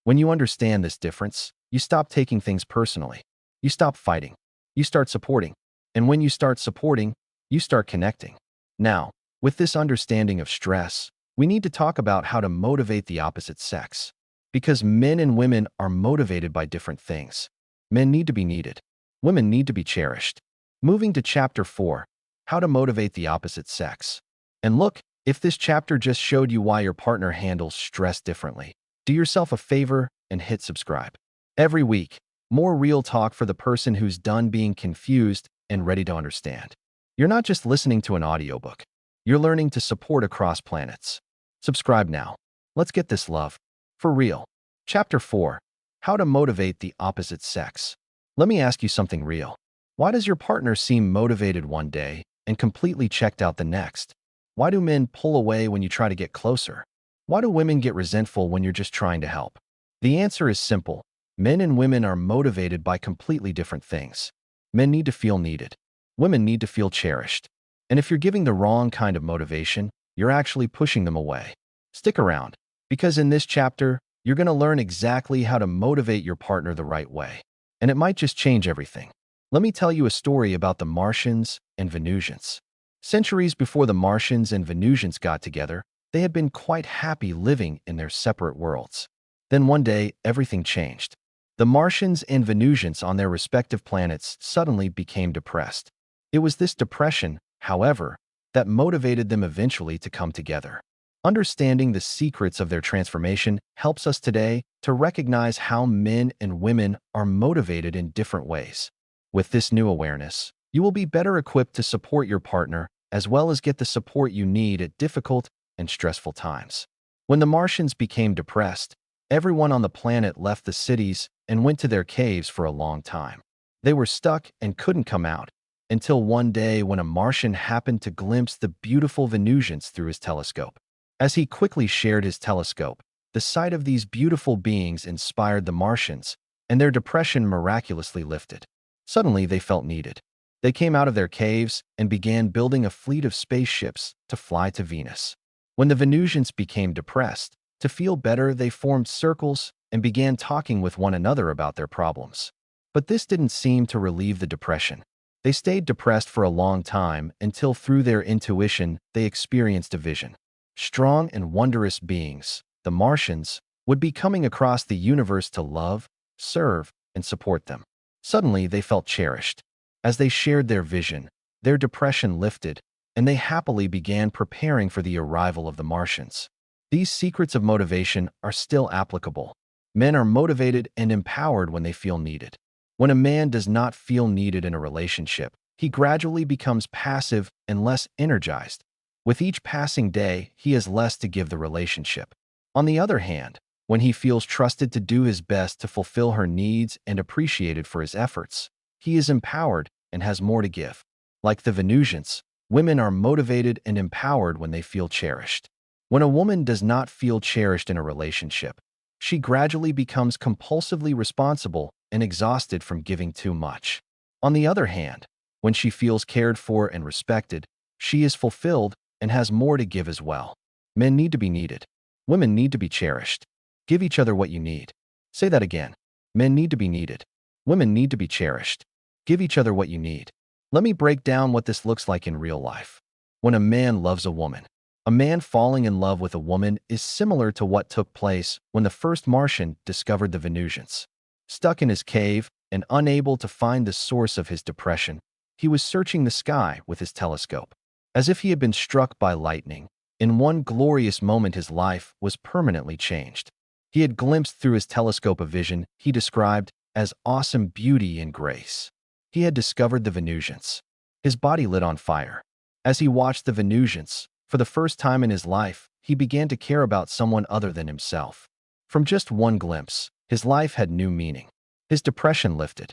When you understand this difference, you stop taking things personally. You stop fighting. You start supporting. And when you start supporting, you start connecting. Now, with this understanding of stress, we need to talk about how to motivate the opposite sex. Because men and women are motivated by different things. Men need to be needed. Women need to be cherished. Moving to chapter 4, how to motivate the opposite sex. And look, if this chapter just showed you why your partner handles stress differently, do yourself a favor and hit subscribe. Every week, more real talk for the person who's done being confused and ready to understand. You're not just listening to an audiobook. You're learning to support across planets. Subscribe now. Let's get this love. For real. Chapter 4. How to motivate the opposite sex. Let me ask you something real. Why does your partner seem motivated one day and completely checked out the next? Why do men pull away when you try to get closer? Why do women get resentful when you're just trying to help? The answer is simple. Men and women are motivated by completely different things. Men need to feel needed. Women need to feel cherished. And if you're giving the wrong kind of motivation, you're actually pushing them away. Stick around, because in this chapter, you're going to learn exactly how to motivate your partner the right way. And it might just change everything. Let me tell you a story about the Martians and Venusians. Centuries before the Martians and Venusians got together, they had been quite happy living in their separate worlds. Then one day, everything changed. The Martians and Venusians on their respective planets suddenly became depressed. It was this depression, however, that motivated them eventually to come together. Understanding the secrets of their transformation helps us today to recognize how men and women are motivated in different ways. With this new awareness, you will be better equipped to support your partner as well as get the support you need at difficult and stressful times. When the Martians became depressed, everyone on the planet left the cities and went to their caves for a long time. They were stuck and couldn't come out until one day when a Martian happened to glimpse the beautiful Venusians through his telescope. As he quickly shared his telescope, the sight of these beautiful beings inspired the Martians, and their depression miraculously lifted. Suddenly, they felt needed. They came out of their caves and began building a fleet of spaceships to fly to Venus. When the Venusians became depressed, to feel better, they formed circles and began talking with one another about their problems. But this didn't seem to relieve the depression. They stayed depressed for a long time until through their intuition, they experienced a vision. Strong and wondrous beings, the Martians, would be coming across the universe to love, serve, and support them. Suddenly, they felt cherished. As they shared their vision, their depression lifted, and they happily began preparing for the arrival of the Martians. These secrets of motivation are still applicable. Men are motivated and empowered when they feel needed. When a man does not feel needed in a relationship, he gradually becomes passive and less energized. With each passing day, he has less to give the relationship. On the other hand, when he feels trusted to do his best to fulfill her needs and appreciated for his efforts, he is empowered and has more to give. Like the Venusians, women are motivated and empowered when they feel cherished. When a woman does not feel cherished in a relationship, she gradually becomes compulsively responsible and exhausted from giving too much. On the other hand, when she feels cared for and respected, she is fulfilled and has more to give as well. Men need to be needed. Women need to be cherished. Give each other what you need. Say that again. Men need to be needed. Women need to be cherished. Give each other what you need. Let me break down what this looks like in real life. When a man loves a woman, a man falling in love with a woman is similar to what took place when the first Martian discovered the Venusians. Stuck in his cave and unable to find the source of his depression, he was searching the sky with his telescope. As if he had been struck by lightning, in one glorious moment his life was permanently changed. He had glimpsed through his telescope a vision he described as awesome beauty and grace. He had discovered the Venusians. His body lit on fire. As he watched the Venusians, for the first time in his life, he began to care about someone other than himself. From just one glimpse, his life had new meaning. His depression lifted.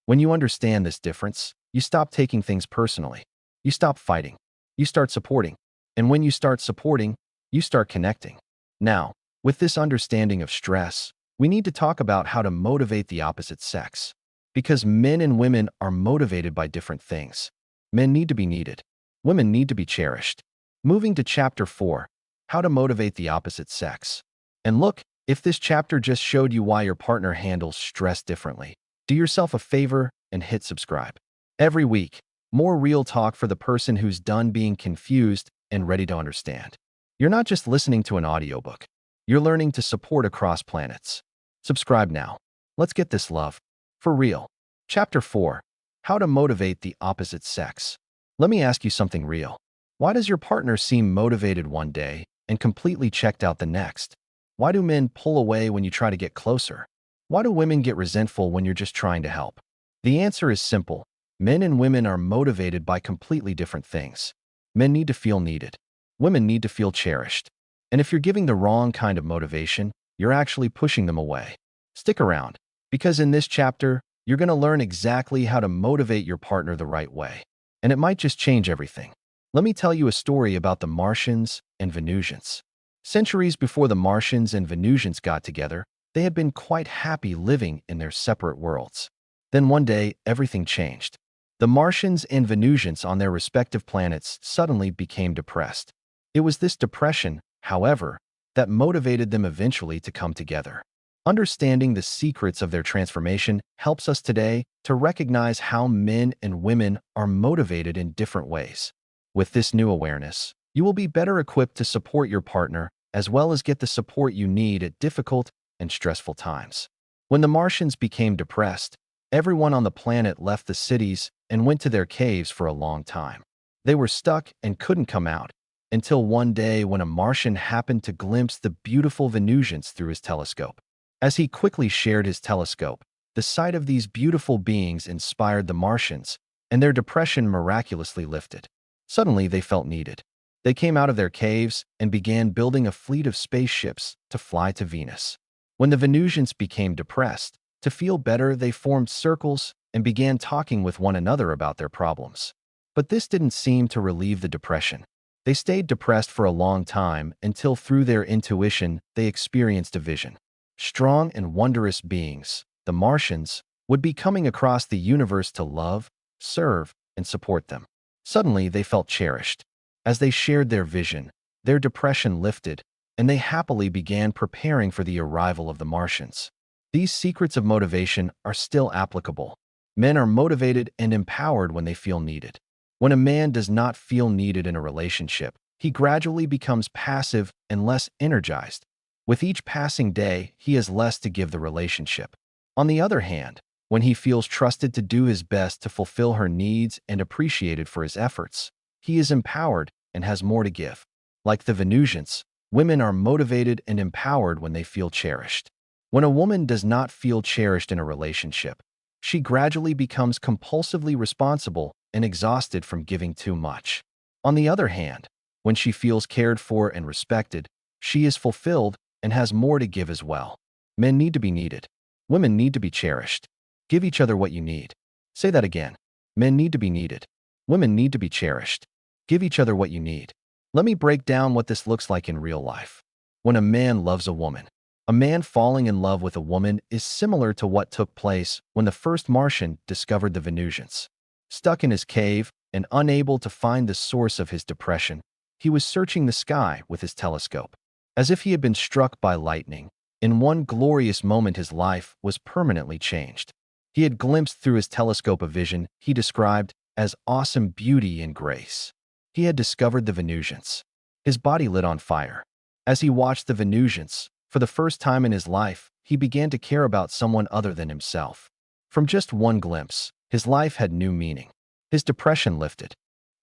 When you understand this difference, you stop taking things personally. You stop fighting. You start supporting. And when you start supporting, you start connecting. Now, with this understanding of stress, we need to talk about how to motivate the opposite sex. Because men and women are motivated by different things. Men need to be needed. Women need to be cherished. Moving to Chapter 4, How to Motivate the Opposite Sex. And look, if this chapter just showed you why your partner handles stress differently, do yourself a favor and hit subscribe. Every week, more real talk for the person who's done being confused and ready to understand. You're not just listening to an audiobook. You're learning to support across planets. Subscribe now. Let's get this love. For real. Chapter 4, How to Motivate the Opposite Sex. Let me ask you something real. Why does your partner seem motivated one day and completely checked out the next? Why do men pull away when you try to get closer? Why do women get resentful when you're just trying to help? The answer is simple. Men and women are motivated by completely different things. Men need to feel needed. Women need to feel cherished. And if you're giving the wrong kind of motivation, you're actually pushing them away. Stick around, because in this chapter, you're going to learn exactly how to motivate your partner the right way. And it might just change everything. Let me tell you a story about the Martians and Venusians. Centuries before the Martians and Venusians got together, they had been quite happy living in their separate worlds. Then one day, everything changed. The Martians and Venusians on their respective planets suddenly became depressed. It was this depression, however, that motivated them eventually to come together. Understanding the secrets of their transformation helps us today to recognize how men and women are motivated in different ways. With this new awareness, you will be better equipped to support your partner as well as get the support you need at difficult and stressful times. When the Martians became depressed, everyone on the planet left the cities and went to their caves for a long time. They were stuck and couldn't come out until one day when a Martian happened to glimpse the beautiful Venusians through his telescope. As he quickly shared his telescope, the sight of these beautiful beings inspired the Martians, and their depression miraculously lifted. Suddenly, they felt needed. They came out of their caves and began building a fleet of spaceships to fly to Venus. When the Venusians became depressed, to feel better, they formed circles and began talking with one another about their problems. But this didn't seem to relieve the depression. They stayed depressed for a long time until through their intuition, they experienced a vision. Strong and wondrous beings, the Martians, would be coming across the universe to love, serve, and support them. Suddenly, they felt cherished. As they shared their vision, their depression lifted, and they happily began preparing for the arrival of the Martians. These secrets of motivation are still applicable. Men are motivated and empowered when they feel needed. When a man does not feel needed in a relationship, he gradually becomes passive and less energized. With each passing day, he has less to give the relationship. On the other hand, when he feels trusted to do his best to fulfill her needs and appreciated for his efforts. He is empowered and has more to give. Like the Venusians, women are motivated and empowered when they feel cherished. When a woman does not feel cherished in a relationship, she gradually becomes compulsively responsible and exhausted from giving too much. On the other hand, when she feels cared for and respected, she is fulfilled and has more to give as well. Men need to be needed. Women need to be cherished. Give each other what you need. Say that again. Men need to be needed. Women need to be cherished. Give each other what you need. Let me break down what this looks like in real life. When a man loves a woman, a man falling in love with a woman is similar to what took place when the first Martian discovered the Venusians. Stuck in his cave and unable to find the source of his depression, he was searching the sky with his telescope. As if he had been struck by lightning, in one glorious moment his life was permanently changed. He had glimpsed through his telescope a vision he described as awesome beauty and grace. He had discovered the Venusians. His body lit on fire. As he watched the Venusians, for the first time in his life, he began to care about someone other than himself. From just one glimpse, his life had new meaning. His depression lifted.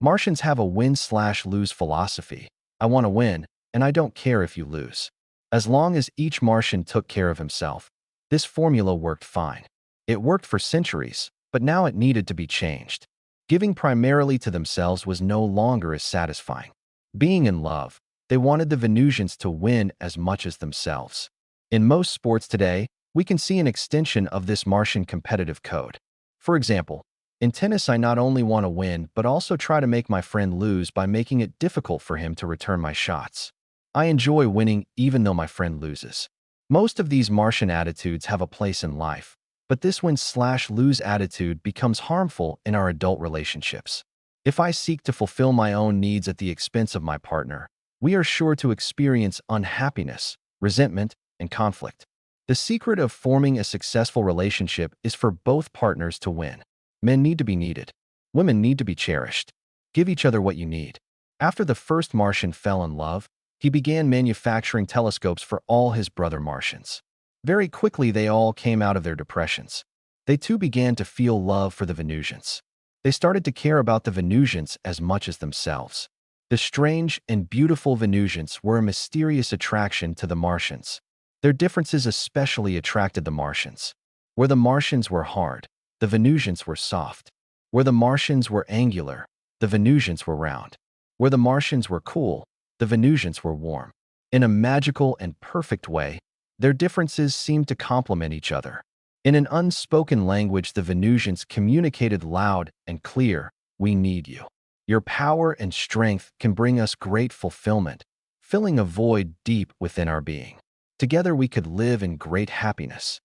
Martians have a win-slash-lose philosophy. I want to win, and I don't care if you lose. As long as each Martian took care of himself, this formula worked fine. It worked for centuries, but now it needed to be changed. Giving primarily to themselves was no longer as satisfying. Being in love, they wanted the Venusians to win as much as themselves. In most sports today, we can see an extension of this Martian competitive code. For example, in tennis, I not only want to win, but also try to make my friend lose by making it difficult for him to return my shots. I enjoy winning even though my friend loses. Most of these Martian attitudes have a place in life, but this win-slash-lose attitude becomes harmful in our adult relationships. If I seek to fulfill my own needs at the expense of my partner, we are sure to experience unhappiness, resentment, and conflict. The secret of forming a successful relationship is for both partners to win. Men need to be needed. Women need to be cherished. Give each other what you need. After the first Martian fell in love, he began manufacturing telescopes for all his brother Martians. Very quickly, they all came out of their depressions. They too began to feel love for the Venusians. They started to care about the Venusians as much as themselves. The strange and beautiful Venusians were a mysterious attraction to the Martians. Their differences especially attracted the Martians. Where the Martians were hard, the Venusians were soft. Where the Martians were angular, the Venusians were round. Where the Martians were cool, the Venusians were warm. In a magical and perfect way, their differences seemed to complement each other. In an unspoken language, the Venusians communicated loud and clear, "We need you. Your power and strength can bring us great fulfillment, filling a void deep within our being. Together we could live in great happiness."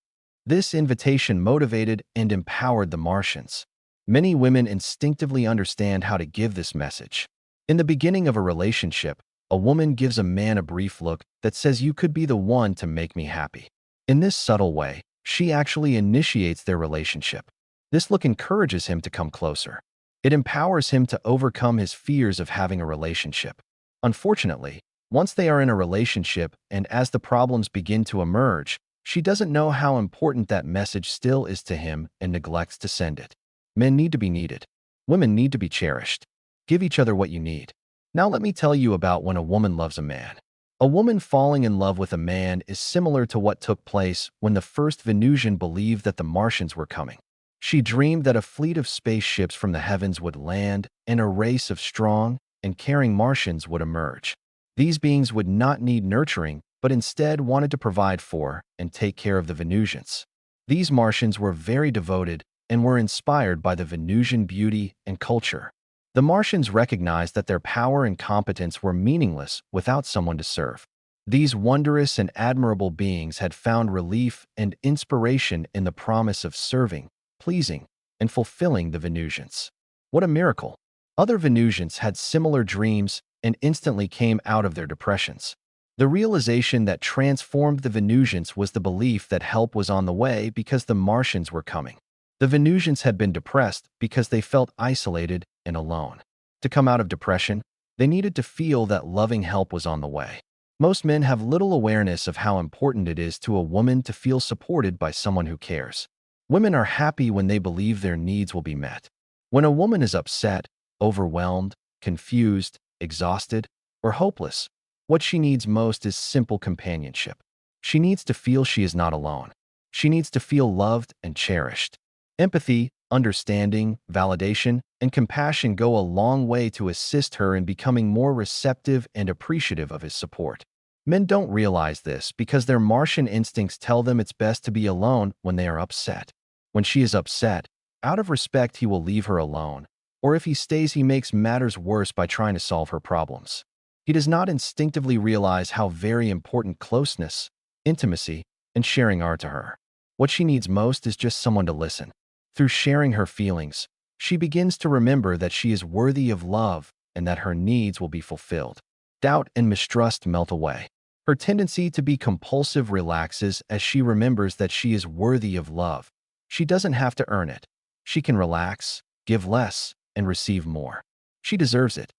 This invitation motivated and empowered the Martians. Many women instinctively understand how to give this message. In the beginning of a relationship, a woman gives a man a brief look that says, "You could be the one to make me happy." In this subtle way, she actually initiates their relationship. This look encourages him to come closer. It empowers him to overcome his fears of having a relationship. Unfortunately, once they are in a relationship and as the problems begin to emerge, she doesn't know how important that message still is to him and neglects to send it. Men need to be needed. Women need to be cherished. Give each other what you need. Now let me tell you about when a woman loves a man. A woman falling in love with a man is similar to what took place when the first Venusian believed that the Martians were coming. She dreamed that a fleet of spaceships from the heavens would land and a race of strong and caring Martians would emerge. These beings would not need nurturing, but instead wanted to provide for and take care of the Venusians. These Martians were very devoted and were inspired by the Venusian beauty and culture. The Martians recognized that their power and competence were meaningless without someone to serve. These wondrous and admirable beings had found relief and inspiration in the promise of serving, pleasing, and fulfilling the Venusians. What a miracle! Other Venusians had similar dreams and instantly came out of their depressions. The realization that transformed the Venusians was the belief that help was on the way because the Martians were coming. The Venusians had been depressed because they felt isolated and alone. To come out of depression, they needed to feel that loving help was on the way. Most men have little awareness of how important it is to a woman to feel supported by someone who cares. Women are happy when they believe their needs will be met. When a woman is upset, overwhelmed, confused, exhausted, or hopeless, what she needs most is simple companionship. She needs to feel she is not alone. She needs to feel loved and cherished. Empathy, understanding, validation, and compassion go a long way to assist her in becoming more receptive and appreciative of his support. Men don't realize this because their Martian instincts tell them it's best to be alone when they are upset. When she is upset, out of respect, he will leave her alone, or if he stays, he makes matters worse by trying to solve her problems. He does not instinctively realize how very important closeness, intimacy, and sharing are to her. What she needs most is just someone to listen. Through sharing her feelings, she begins to remember that she is worthy of love and that her needs will be fulfilled. Doubt and mistrust melt away. Her tendency to be compulsive relaxes as she remembers that she is worthy of love. She doesn't have to earn it. She can relax, give less, and receive more. She deserves it.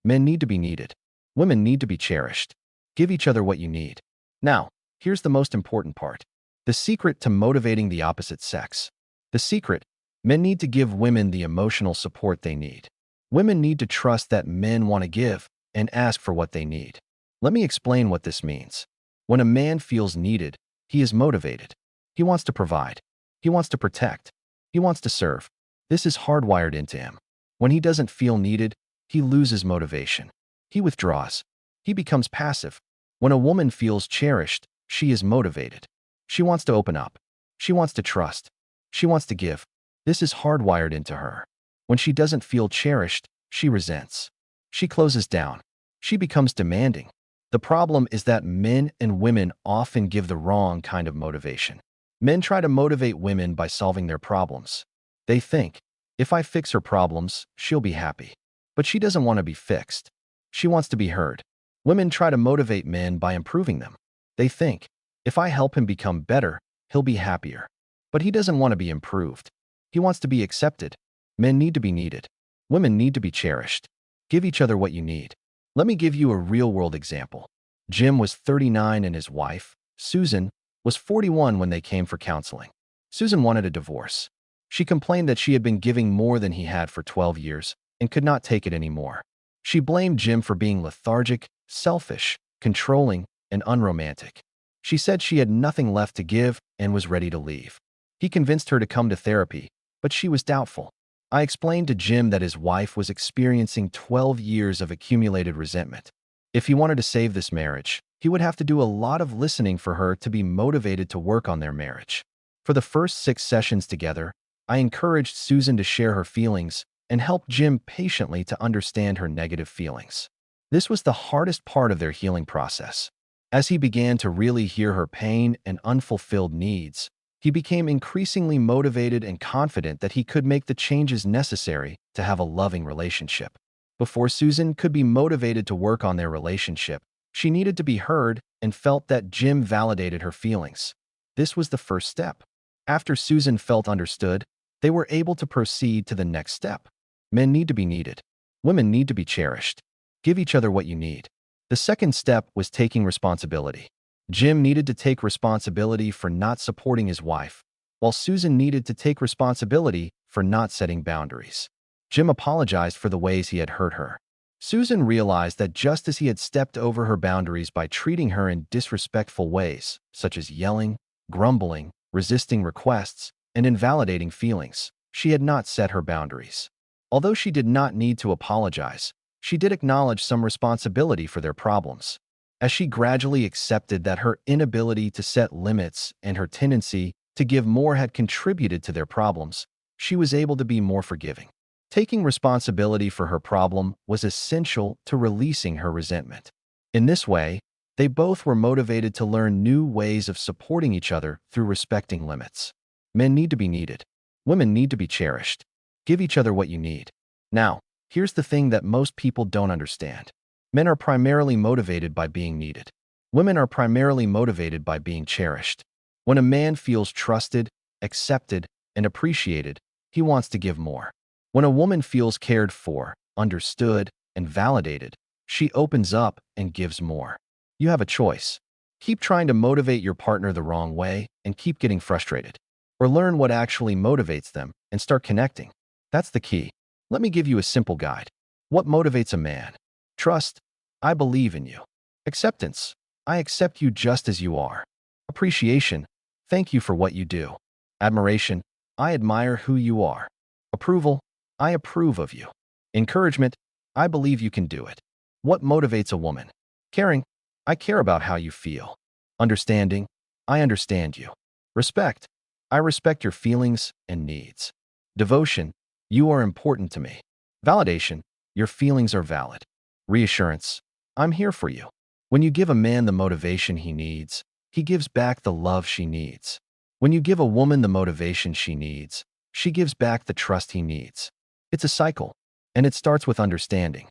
Men need to be needed. Women need to be cherished. Give each other what you need. Now, here's the most important part. The secret to motivating the opposite sex. The secret: men need to give women the emotional support they need. Women need to trust that men want to give and ask for what they need. Let me explain what this means. When a man feels needed, he is motivated. He wants to provide. He wants to protect. He wants to serve. This is hardwired into him. When he doesn't feel needed, he loses motivation. He withdraws. He becomes passive. When a woman feels cherished, she is motivated. She wants to open up. She wants to trust. She wants to give. This is hardwired into her. When she doesn't feel cherished, she resents. She closes down. She becomes demanding. The problem is that men and women often give the wrong kind of motivation. Men try to motivate women by solving their problems. They think, if I fix her problems, she'll be happy. But she doesn't want to be fixed. She wants to be heard. Women try to motivate men by improving them. They think, if I help him become better, he'll be happier. But he doesn't want to be improved. He wants to be accepted. Men need to be needed. Women need to be cherished. Give each other what you need. Let me give you a real-world example. Jim was 39 and his wife, Susan, was 41 when they came for counseling. Susan wanted a divorce. She complained that she had been giving more than he had for 12 years and could not take it anymore. She blamed Jim for being lethargic, selfish, controlling, and unromantic. She said she had nothing left to give and was ready to leave. He convinced her to come to therapy, but she was doubtful. I explained to Jim that his wife was experiencing 12 years of accumulated resentment. If he wanted to save this marriage, he would have to do a lot of listening for her to be motivated to work on their marriage. For the first 6 sessions together, I encouraged Susan to share her feelings and helped Jim patiently to understand her negative feelings. This was the hardest part of their healing process. As he began to really hear her pain and unfulfilled needs, he became increasingly motivated and confident that he could make the changes necessary to have a loving relationship. Before Susan could be motivated to work on their relationship, she needed to be heard and felt that Jim validated her feelings. This was the first step. After Susan felt understood, they were able to proceed to the next step. Men need to be needed. Women need to be cherished. Give each other what you need. The second step was taking responsibility. Jim needed to take responsibility for not supporting his wife, while Susan needed to take responsibility for not setting boundaries. Jim apologized for the ways he had hurt her. Susan realized that just as he had stepped over her boundaries by treating her in disrespectful ways, such as yelling, grumbling, resisting requests, and invalidating feelings, she had not set her boundaries. Although she did not need to apologize, she did acknowledge some responsibility for their problems. As she gradually accepted that her inability to set limits and her tendency to give more had contributed to their problems, she was able to be more forgiving. Taking responsibility for her problem was essential to releasing her resentment. In this way, they both were motivated to learn new ways of supporting each other through respecting limits. Men need to be needed. Women need to be cherished. Give each other what you need. Now, here's the thing that most people don't understand. Men are primarily motivated by being needed. Women are primarily motivated by being cherished. When a man feels trusted, accepted, and appreciated, he wants to give more. When a woman feels cared for, understood, and validated, she opens up and gives more. You have a choice. Keep trying to motivate your partner the wrong way and keep getting frustrated. or learn what actually motivates them and start connecting. That's the key. Let me give you a simple guide. What motivates a man? Trust. I believe in you. Acceptance. I accept you just as you are. Appreciation. Thank you for what you do. Admiration. I admire who you are. Approval. I approve of you. Encouragement. I believe you can do it. What motivates a woman? Caring. I care about how you feel. Understanding. I understand you. Respect. I respect your feelings and needs. Devotion. You are important to me. Validation. Your feelings are valid. Reassurance. I'm here for you. When you give a man the motivation he needs, he gives back the love she needs. When you give a woman the motivation she needs, she gives back the trust he needs. It's a cycle, and it starts with understanding.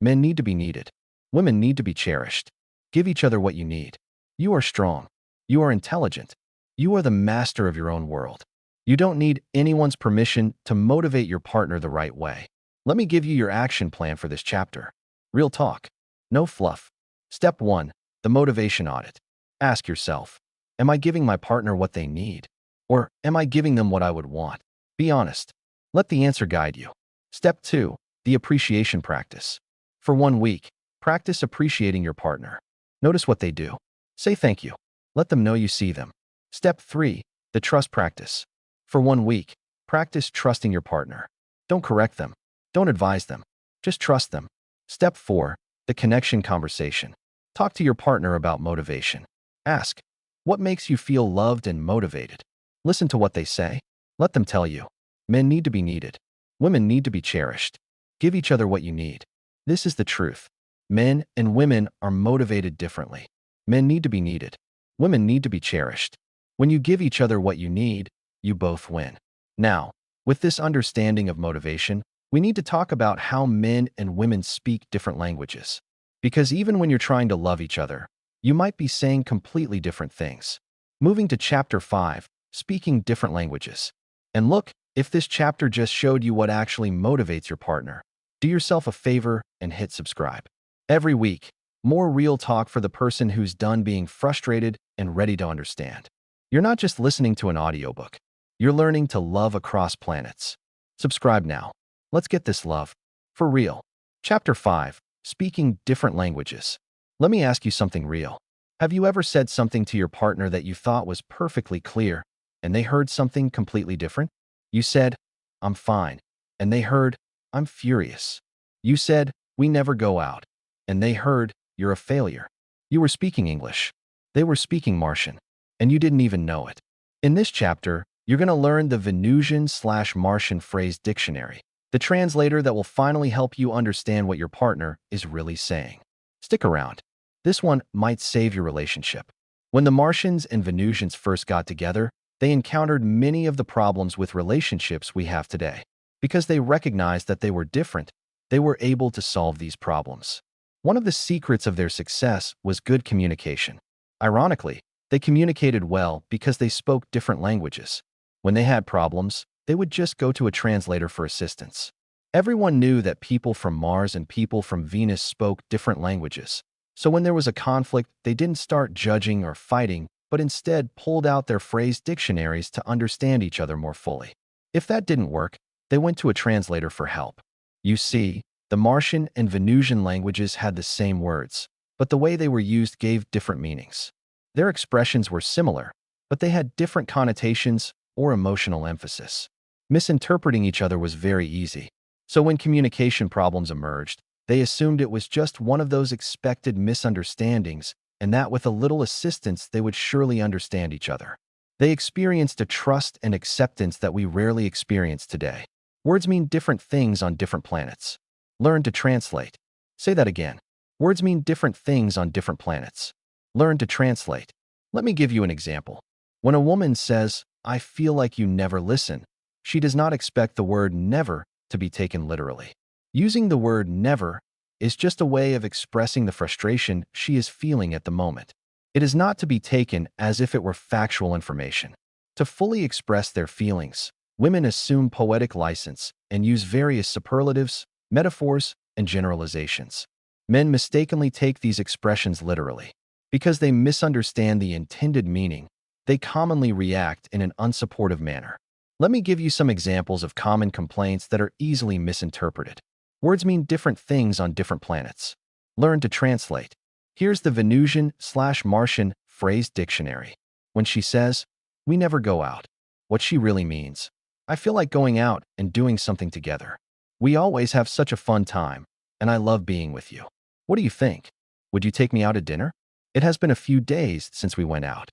Men need to be needed. Women need to be cherished. Give each other what you need. You are strong. You are intelligent. You are the master of your own world. You don't need anyone's permission to motivate your partner the right way. Let me give you your action plan for this chapter. Real talk. No fluff. Step 1. The motivation audit. Ask yourself, am I giving my partner what they need? Or am I giving them what I would want? Be honest. Let the answer guide you. Step 2. The appreciation practice. For 1 week, practice appreciating your partner. Notice what they do. Say thank you. Let them know you see them. Step 3. The trust practice. For 1 week, practice trusting your partner. Don't correct them. Don't advise them. Just trust them. Step 4. The connection conversation. Talk to your partner about motivation. Ask, what makes you feel loved and motivated? Listen to what they say. Let them tell you. Men need to be needed. Women need to be cherished. Give each other what you need. This is the truth. Men and women are motivated differently. Men need to be needed. Women need to be cherished. When you give each other what you need, you both win. Now, with this understanding of motivation, we need to talk about how men and women speak different languages. Because even when you're trying to love each other, you might be saying completely different things. Moving to Chapter 5, Speaking Different Languages. And look, if this chapter just showed you what actually motivates your partner, do yourself a favor and hit subscribe. Every week, more real talk for the person who's done being frustrated and ready to understand. You're not just listening to an audiobook. You're learning to love across planets. Subscribe now. Let's get this love. For real. Chapter 5. Speaking Different Languages. Let me ask you something real. Have you ever said something to your partner that you thought was perfectly clear, and they heard something completely different? You said, I'm fine, and they heard, I'm furious. You said, we never go out, and they heard, you're a failure. You were speaking English. They were speaking Martian, and you didn't even know it. In this chapter, you're going to learn the Venusian/Martian phrase dictionary, the translator that will finally help you understand what your partner is really saying. Stick around. This one might save your relationship. When the Martians and Venusians first got together, they encountered many of the problems with relationships we have today. Because they recognized that they were different, they were able to solve these problems. One of the secrets of their success was good communication. Ironically, they communicated well because they spoke different languages. When they had problems, they would just go to a translator for assistance. Everyone knew that people from Mars and people from Venus spoke different languages. So when there was a conflict, they didn't start judging or fighting, but instead pulled out their phrase dictionaries to understand each other more fully. If that didn't work, they went to a translator for help. You see, the Martian and Venusian languages had the same words, but the way they were used gave different meanings. Their expressions were similar, but they had different connotations or emotional emphasis. Misinterpreting each other was very easy. So when communication problems emerged, they assumed it was just one of those expected misunderstandings, and that with a little assistance they would surely understand each other. They experienced a trust and acceptance that we rarely experience today. Words mean different things on different planets. Learn to translate. Say that again. Words mean different things on different planets. Learn to translate. Let me give you an example. When a woman says, I feel like you never listen, she does not expect the word never to be taken literally. Using the word never is just a way of expressing the frustration she is feeling at the moment. It is not to be taken as if it were factual information. To fully express their feelings, women assume poetic license and use various superlatives, metaphors, and generalizations. Men mistakenly take these expressions literally. Because they misunderstand the intended meaning, They commonly react in an unsupportive manner. Let me give you some examples of common complaints that are easily misinterpreted. Words mean different things on different planets. Learn to translate. Here's the Venusian/Martian phrase dictionary. When she says, "We never go out," what she really means: "I feel like going out and doing something together. We always have such a fun time, and I love being with you. What do you think? Would you take me out to dinner? It has been a few days since we went out."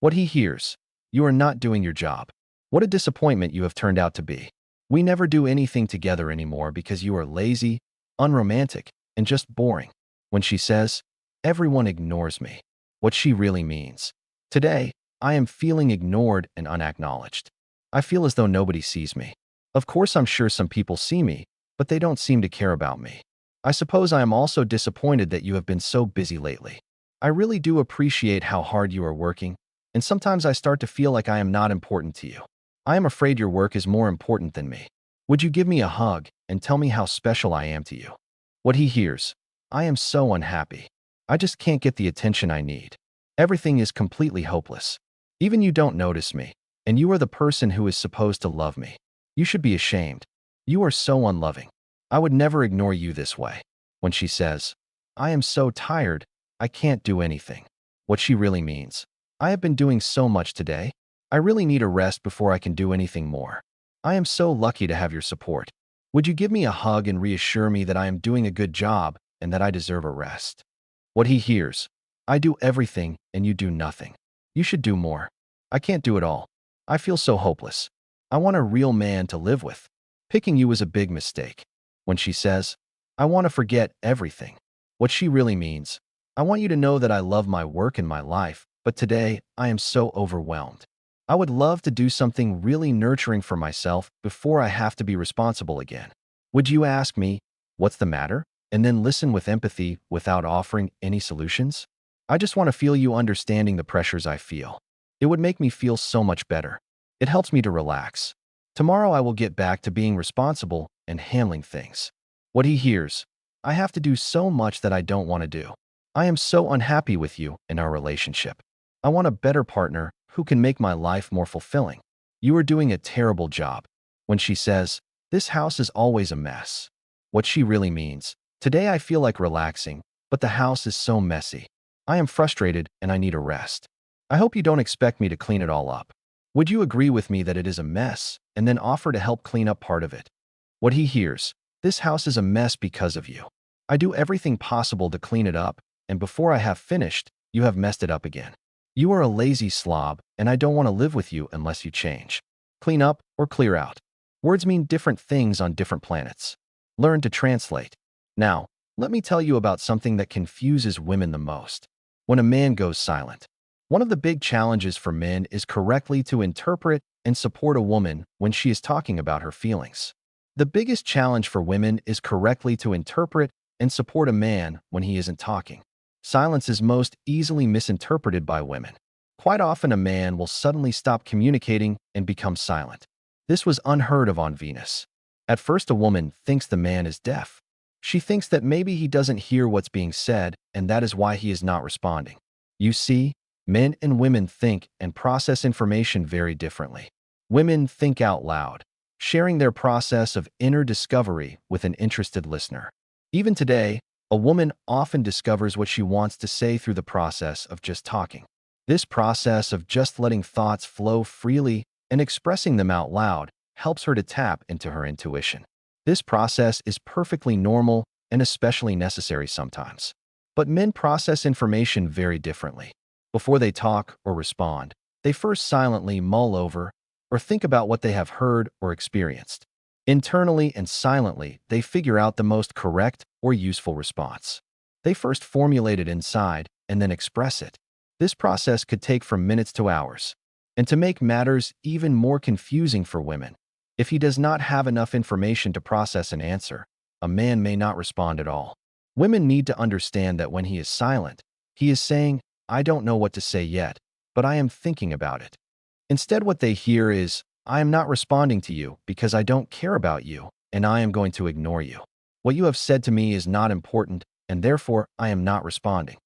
What he hears: "You are not doing your job. What a disappointment you have turned out to be. We never do anything together anymore because you are lazy, unromantic, and just boring." When she says, "Everyone ignores me," what she really means: "Today, I am feeling ignored and unacknowledged. I feel as though nobody sees me. Of course, I'm sure some people see me, but they don't seem to care about me. I suppose I am also disappointed that you have been so busy lately. I really do appreciate how hard you are working, and sometimes I start to feel like I am not important to you. I am afraid your work is more important than me. Would you give me a hug and tell me how special I am to you?" What he hears: "I am so unhappy. I just can't get the attention I need. Everything is completely hopeless. Even you don't notice me, and you are the person who is supposed to love me. You should be ashamed. You are so unloving. I would never ignore you this way." When she says, "I am so tired, I can't do anything," what she really means: "I have been doing so much today. I really need a rest before I can do anything more. I am so lucky to have your support. Would you give me a hug and reassure me that I am doing a good job and that I deserve a rest?" What he hears: "I do everything and you do nothing. You should do more. I can't do it all. I feel so hopeless. I want a real man to live with. Picking you was a big mistake." When she says, "I want to forget everything," what she really means: "I want you to know that I love my work and my life, but today I am so overwhelmed. I would love to do something really nurturing for myself before I have to be responsible again. Would you ask me, 'What's the matter?' and then listen with empathy without offering any solutions? I just want to feel you understanding the pressures I feel. It would make me feel so much better. It helps me to relax. Tomorrow I will get back to being responsible and handling things." What he hears: "I have to do so much that I don't want to do. I am so unhappy with you in our relationship. I want a better partner who can make my life more fulfilling. You are doing a terrible job." When she says, "This house is always a mess," what she really means: "Today I feel like relaxing, but the house is so messy. I am frustrated and I need a rest. I hope you don't expect me to clean it all up. Would you agree with me that it is a mess and then offer to help clean up part of it?" What he hears: "This house is a mess because of you. I do everything possible to clean it up, and before I have finished, you have messed it up again. You are a lazy slob, and I don't want to live with you unless you change. Clean up or clear out." Words mean different things on different planets. Learn to translate. Now, let me tell you about something that confuses women the most: when a man goes silent. One of the big challenges for men is correctly to interpret and support a woman when she is talking about her feelings. The biggest challenge for women is correctly to interpret and support a man when he isn't talking. Silence is most easily misinterpreted by women. Quite often, a man will suddenly stop communicating and become silent. This was unheard of on Venus. At first, a woman thinks the man is deaf. She thinks that maybe he doesn't hear what's being said, and that is why he is not responding. You see, men and women think and process information very differently. Women think out loud, sharing their process of inner discovery with an interested listener. Even today, a woman often discovers what she wants to say through the process of just talking. This process of just letting thoughts flow freely and expressing them out loud helps her to tap into her intuition. This process is perfectly normal and especially necessary sometimes. But men process information very differently. Before they talk or respond, they first silently mull over or think about what they have heard or experienced. Internally and silently, they figure out the most correct or useful response. They first formulate it inside and then express it. This process could take from minutes to hours. And to make matters even more confusing for women, if he does not have enough information to process an answer, a man may not respond at all. Women need to understand that when he is silent, he is saying, "I don't know what to say yet, but I am thinking about it." Instead, what they hear is, "I am not responding to you because I don't care about you, and I am going to ignore you. What you have said to me is not important, and therefore I am not responding."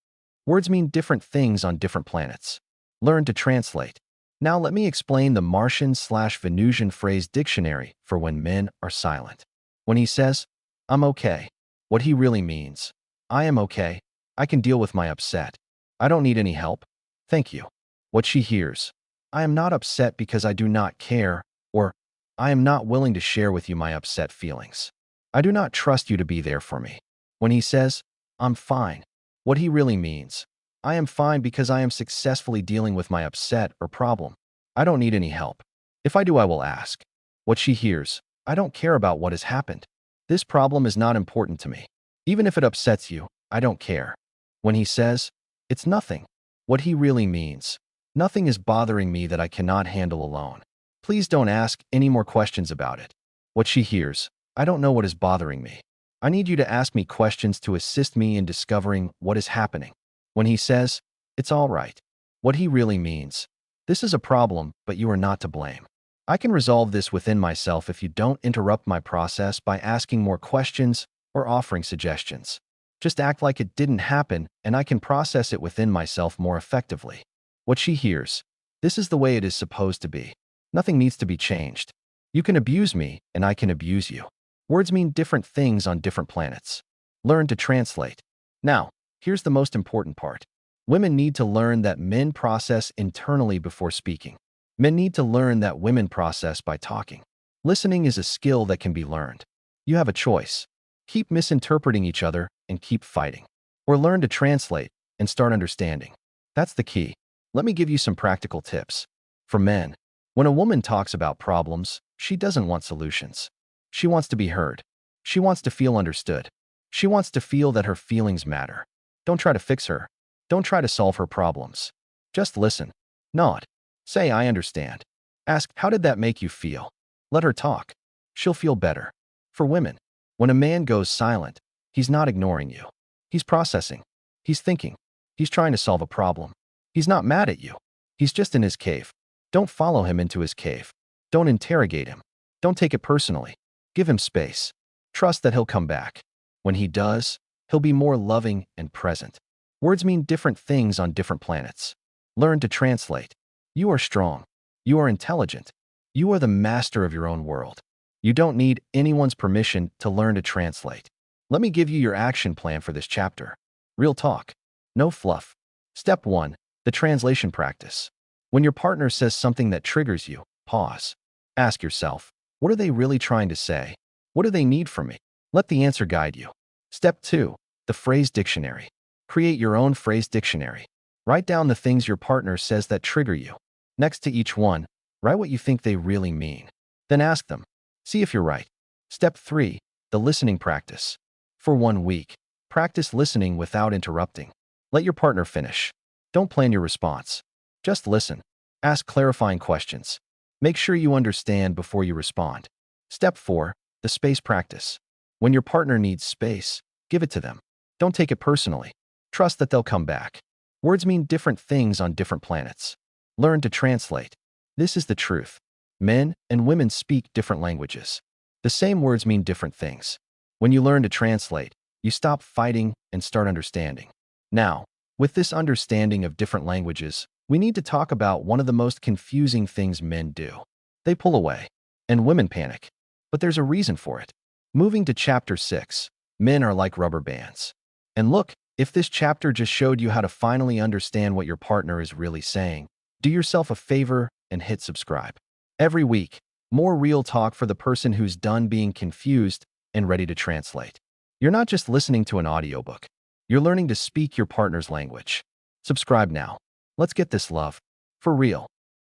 Words mean different things on different planets. Learn to translate. Now let me explain the Martian/Venusian phrase dictionary for when men are silent. When he says, I'm okay, what he really means, I am okay, I can deal with my upset, I don't need any help, thank you. What she hears, I am not upset because I do not care, or I am not willing to share with you my upset feelings. I do not trust you to be there for me. When he says, I'm fine, what he really means, I am fine because I am successfully dealing with my upset or problem. I don't need any help. If I do, I will ask. What she hears, I don't care about what has happened. This problem is not important to me. Even if it upsets you, I don't care. When he says, it's nothing, what he really means, nothing is bothering me that I cannot handle alone. Please don't ask any more questions about it. What she hears, I don't know what is bothering me. I need you to ask me questions to assist me in discovering what is happening. When he says, it's all right, what he really means, this is a problem, but you are not to blame. I can resolve this within myself if you don't interrupt my process by asking more questions or offering suggestions. Just act like it didn't happen and I can process it within myself more effectively. What she hears, this is the way it is supposed to be. Nothing needs to be changed. You can abuse me and I can abuse you. Words mean different things on different planets. Learn to translate. Now, here's the most important part. Women need to learn that men process internally before speaking. Men need to learn that women process by talking. Listening is a skill that can be learned. You have a choice. Keep misinterpreting each other and keep fighting. Or learn to translate and start understanding. That's the key. Let me give you some practical tips. For men, when a woman talks about problems, she doesn't want solutions. She wants to be heard. She wants to feel understood. She wants to feel that her feelings matter. Don't try to fix her. Don't try to solve her problems. Just listen. Nod. Say, I understand. Ask, how did that make you feel? Let her talk. She'll feel better. For women, when a man goes silent, he's not ignoring you. He's processing. He's thinking. He's trying to solve a problem. He's not mad at you. He's just in his cave. Don't follow him into his cave. Don't interrogate him. Don't take it personally. Give him space. Trust that he'll come back. When he does, he'll be more loving and present. Words mean different things on different planets. Learn to translate. You are strong. You are intelligent. You are the master of your own world. You don't need anyone's permission to learn to translate. Let me give you your action plan for this chapter. Real talk. No fluff. Step 1. The translation practice. When your partner says something that triggers you, pause. Ask yourself, what are they really trying to say? What do they need from me? Let the answer guide you. Step 2. The phrase dictionary. Create your own phrase dictionary. Write down the things your partner says that trigger you. Next to each one, write what you think they really mean. Then ask them. See if you're right. Step 3. The listening practice. For 1 week, practice listening without interrupting. Let your partner finish. Don't plan your response. Just listen. Ask clarifying questions. Make sure you understand before you respond. Step 4. The space practice. When your partner needs space, give it to them. Don't take it personally. Trust that they'll come back. Words mean different things on different planets. Learn to translate. This is the truth. Men and women speak different languages. The same words mean different things. When you learn to translate, you stop fighting and start understanding. Now, with this understanding of different languages, we need to talk about one of the most confusing things men do. They pull away, and women panic. But there's a reason for it. Moving to chapter 6, men are like rubber bands. And look, if this chapter just showed you how to finally understand what your partner is really saying, do yourself a favor and hit subscribe. Every week, more real talk for the person who's done being confused and ready to translate. You're not just listening to an audiobook. You're learning to speak your partner's language. Subscribe now. Let's get this love. For real.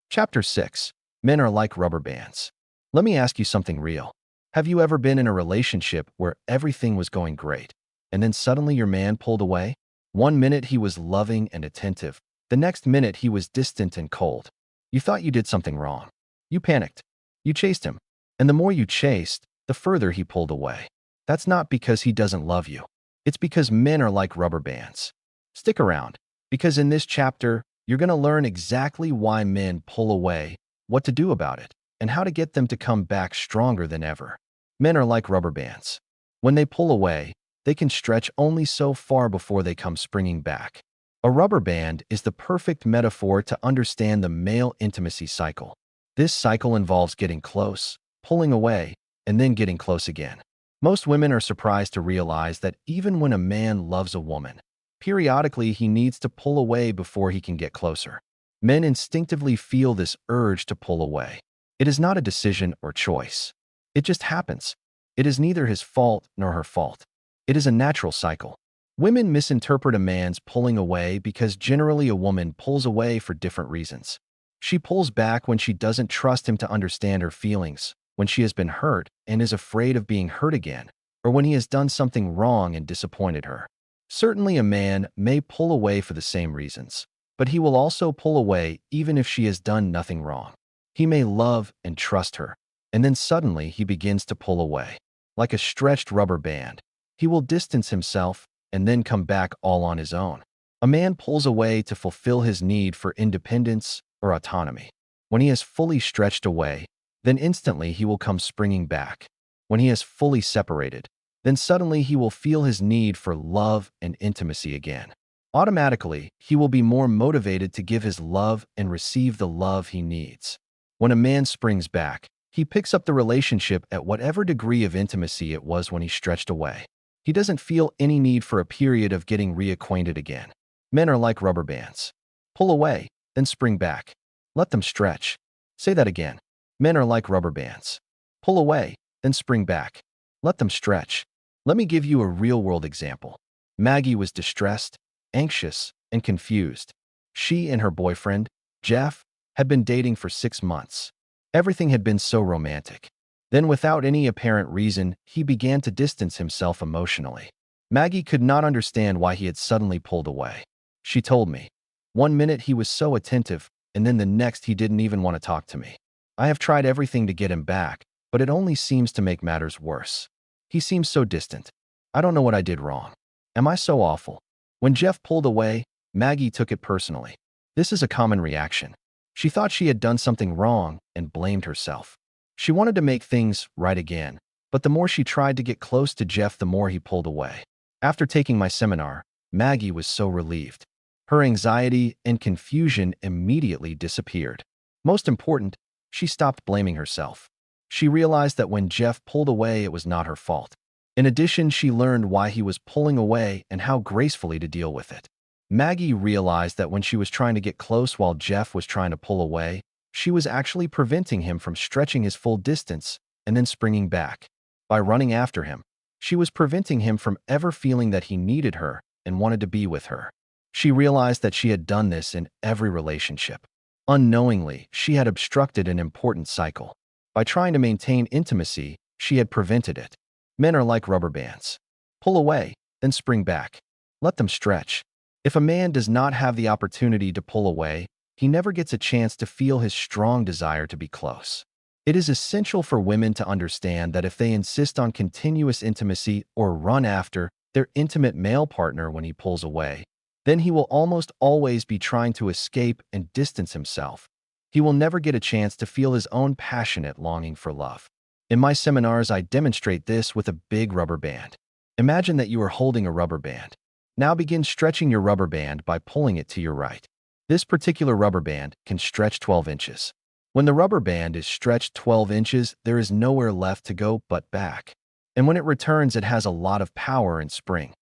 Chapter 6. Men are like rubber bands. Let me ask you something real. Have you ever been in a relationship where everything was going great, and then suddenly your man pulled away? 1 minute he was loving and attentive. The next minute he was distant and cold. You thought you did something wrong. You panicked. You chased him. And the more you chased, the further he pulled away. That's not because he doesn't love you. It's because men are like rubber bands. Stick around, because in this chapter, you're going to learn exactly why men pull away, what to do about it, and how to get them to come back stronger than ever. Men are like rubber bands. When they pull away, they can stretch only so far before they come springing back. A rubber band is the perfect metaphor to understand the male intimacy cycle. This cycle involves getting close, pulling away, and then getting close again. Most women are surprised to realize that even when a man loves a woman, periodically he needs to pull away before he can get closer. Men instinctively feel this urge to pull away. It is not a decision or choice. It just happens. It is neither his fault nor her fault. It is a natural cycle. Women misinterpret a man's pulling away because generally a woman pulls away for different reasons. She pulls back when she doesn't trust him to understand her feelings, when she has been hurt and is afraid of being hurt again, or when he has done something wrong and disappointed her. Certainly a man may pull away for the same reasons, but he will also pull away even if she has done nothing wrong. He may love and trust her, and then suddenly he begins to pull away. Like a stretched rubber band, he will distance himself and then come back all on his own. A man pulls away to fulfill his need for independence or autonomy. When he has fully stretched away, then instantly he will come springing back. When he has fully separated, then suddenly he will feel his need for love and intimacy again. Automatically, he will be more motivated to give his love and receive the love he needs. When a man springs back, he picks up the relationship at whatever degree of intimacy it was when he stretched away. He doesn't feel any need for a period of getting reacquainted again. Men are like rubber bands. Pull away, then spring back. Let them stretch. Say that again. Men are like rubber bands. Pull away, then spring back. Let them stretch. Let me give you a real-world example. Maggie was distressed, anxious, and confused. She and her boyfriend, Jeff, had been dating for 6 months. Everything had been so romantic. Then, without any apparent reason, he began to distance himself emotionally. Maggie could not understand why he had suddenly pulled away. She told me, "One minute he was so attentive, and then the next he didn't even want to talk to me. I have tried everything to get him back, but it only seems to make matters worse. He seems so distant. I don't know what I did wrong. Am I so awful?" When Jeff pulled away, Maggie took it personally. This is a common reaction. She thought she had done something wrong and blamed herself. She wanted to make things right again, but the more she tried to get close to Jeff, the more he pulled away. After taking my seminar, Maggie was so relieved. Her anxiety and confusion immediately disappeared. Most important, she stopped blaming herself. She realized that when Jeff pulled away, it was not her fault. In addition, she learned why he was pulling away and how gracefully to deal with it. Maggie realized that when she was trying to get close while Jeff was trying to pull away, she was actually preventing him from stretching his full distance and then springing back. By running after him, she was preventing him from ever feeling that he needed her and wanted to be with her. She realized that she had done this in every relationship. Unknowingly, she had obstructed an important cycle. By trying to maintain intimacy, she had prevented it. Men are like rubber bands. Pull away, then spring back. Let them stretch. If a man does not have the opportunity to pull away, he never gets a chance to feel his strong desire to be close. It is essential for women to understand that if they insist on continuous intimacy or run after their intimate male partner when he pulls away, then he will almost always be trying to escape and distance himself. He will never get a chance to feel his own passionate longing for love. In my seminars, I demonstrate this with a big rubber band. Imagine that you are holding a rubber band. Now begin stretching your rubber band by pulling it to your right. This particular rubber band can stretch 12 inches. When the rubber band is stretched 12 inches, there is nowhere left to go but back. And when it returns, it has a lot of power and spring.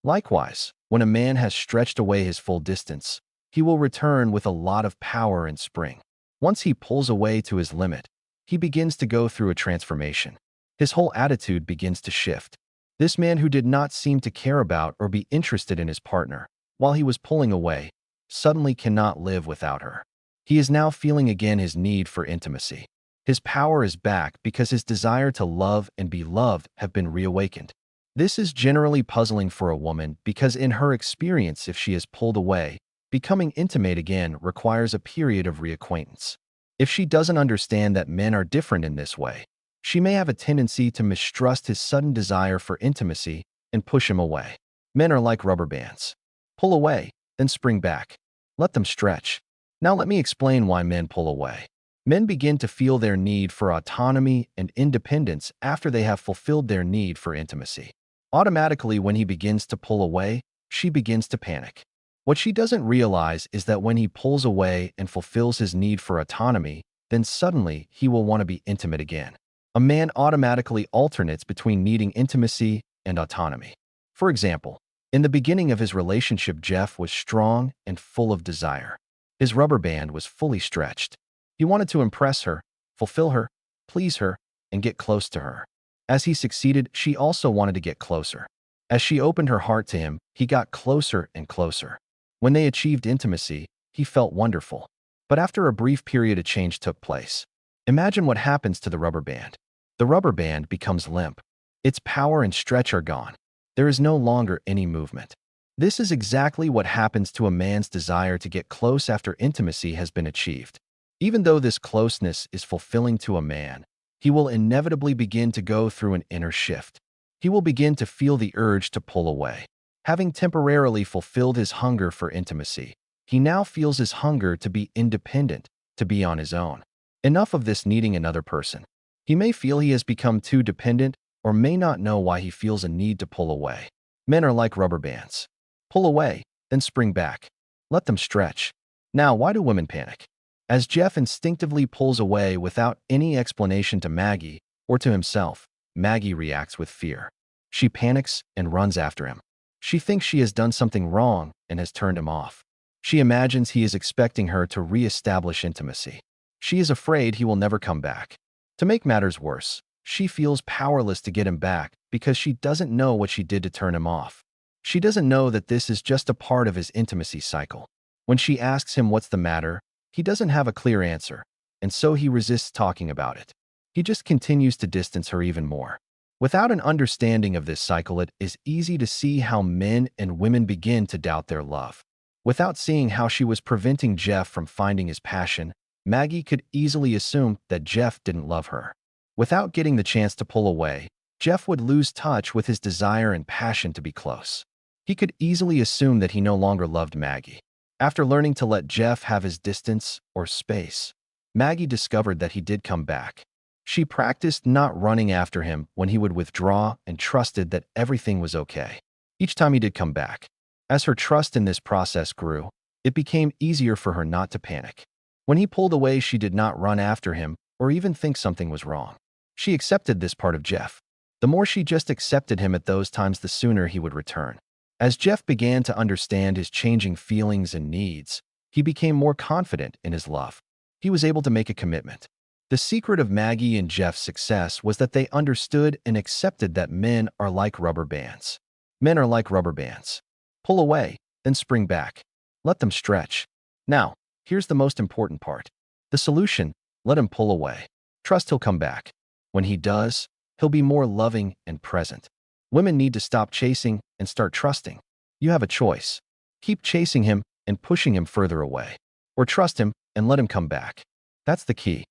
Likewise, when a man has stretched away his full distance, he will return with a lot of power and spring. Once he pulls away to his limit, he begins to go through a transformation. His whole attitude begins to shift. This man who did not seem to care about or be interested in his partner while he was pulling away suddenly cannot live without her. He is now feeling again his need for intimacy. His power is back because his desire to love and be loved have been reawakened. This is generally puzzling for a woman because in her experience, if she is pulled away, becoming intimate again requires a period of reacquaintance. If she doesn't understand that men are different in this way, she may have a tendency to mistrust his sudden desire for intimacy and push him away. Men are like rubber bands. Pull away, then spring back. Let them stretch. Now let me explain why men pull away. Men begin to feel their need for autonomy and independence after they have fulfilled their need for intimacy. Automatically, when he begins to pull away, she begins to panic. What she doesn't realize is that when he pulls away and fulfills his need for autonomy, then suddenly he will want to be intimate again. A man automatically alternates between needing intimacy and autonomy. For example, in the beginning of his relationship, Jeff was strong and full of desire. His rubber band was fully stretched. He wanted to impress her, fulfill her, please her, and get close to her. As he succeeded, she also wanted to get closer. As she opened her heart to him, he got closer and closer. When they achieved intimacy, he felt wonderful. But after a brief period, a change took place. Imagine what happens to the rubber band. The rubber band becomes limp. Its power and stretch are gone. There is no longer any movement. This is exactly what happens to a man's desire to get close after intimacy has been achieved. Even though this closeness is fulfilling to a man, he will inevitably begin to go through an inner shift. He will begin to feel the urge to pull away. Having temporarily fulfilled his hunger for intimacy, he now feels his hunger to be independent, to be on his own. Enough of this needing another person. He may feel he has become too dependent or may not know why he feels a need to pull away. Men are like rubber bands. Pull away, then spring back. Let them stretch. Now, why do women panic? As Jeff instinctively pulls away without any explanation to Maggie or to himself, Maggie reacts with fear. She panics and runs after him. She thinks she has done something wrong and has turned him off. She imagines he is expecting her to re-establish intimacy. She is afraid he will never come back. To make matters worse, she feels powerless to get him back because she doesn't know what she did to turn him off. She doesn't know that this is just a part of his intimacy cycle. When she asks him what's the matter, he doesn't have a clear answer, and so he resists talking about it. He just continues to distance her even more. Without an understanding of this cycle, it is easy to see how men and women begin to doubt their love. Without seeing how she was preventing Jeff from finding his passion, Maggie could easily assume that Jeff didn't love her. Without getting the chance to pull away, Jeff would lose touch with his desire and passion to be close. He could easily assume that he no longer loved Maggie. After learning to let Jeff have his distance or space, Maggie discovered that he did come back. She practiced not running after him when he would withdraw and trusted that everything was okay. Each time he did come back. As her trust in this process grew, it became easier for her not to panic. When he pulled away, she did not run after him or even think something was wrong. She accepted this part of Jeff. The more she just accepted him at those times, the sooner he would return. As Jeff began to understand his changing feelings and needs, he became more confident in his love. He was able to make a commitment. The secret of Maggie and Jeff's success was that they understood and accepted that men are like rubber bands. Men are like rubber bands. Pull away, then spring back. Let them stretch. Now, here's the most important part. The solution: let him pull away. Trust he'll come back. When he does, he'll be more loving and present. Women need to stop chasing and start trusting. You have a choice. Keep chasing him and pushing him further away, or trust him and let him come back. That's the key.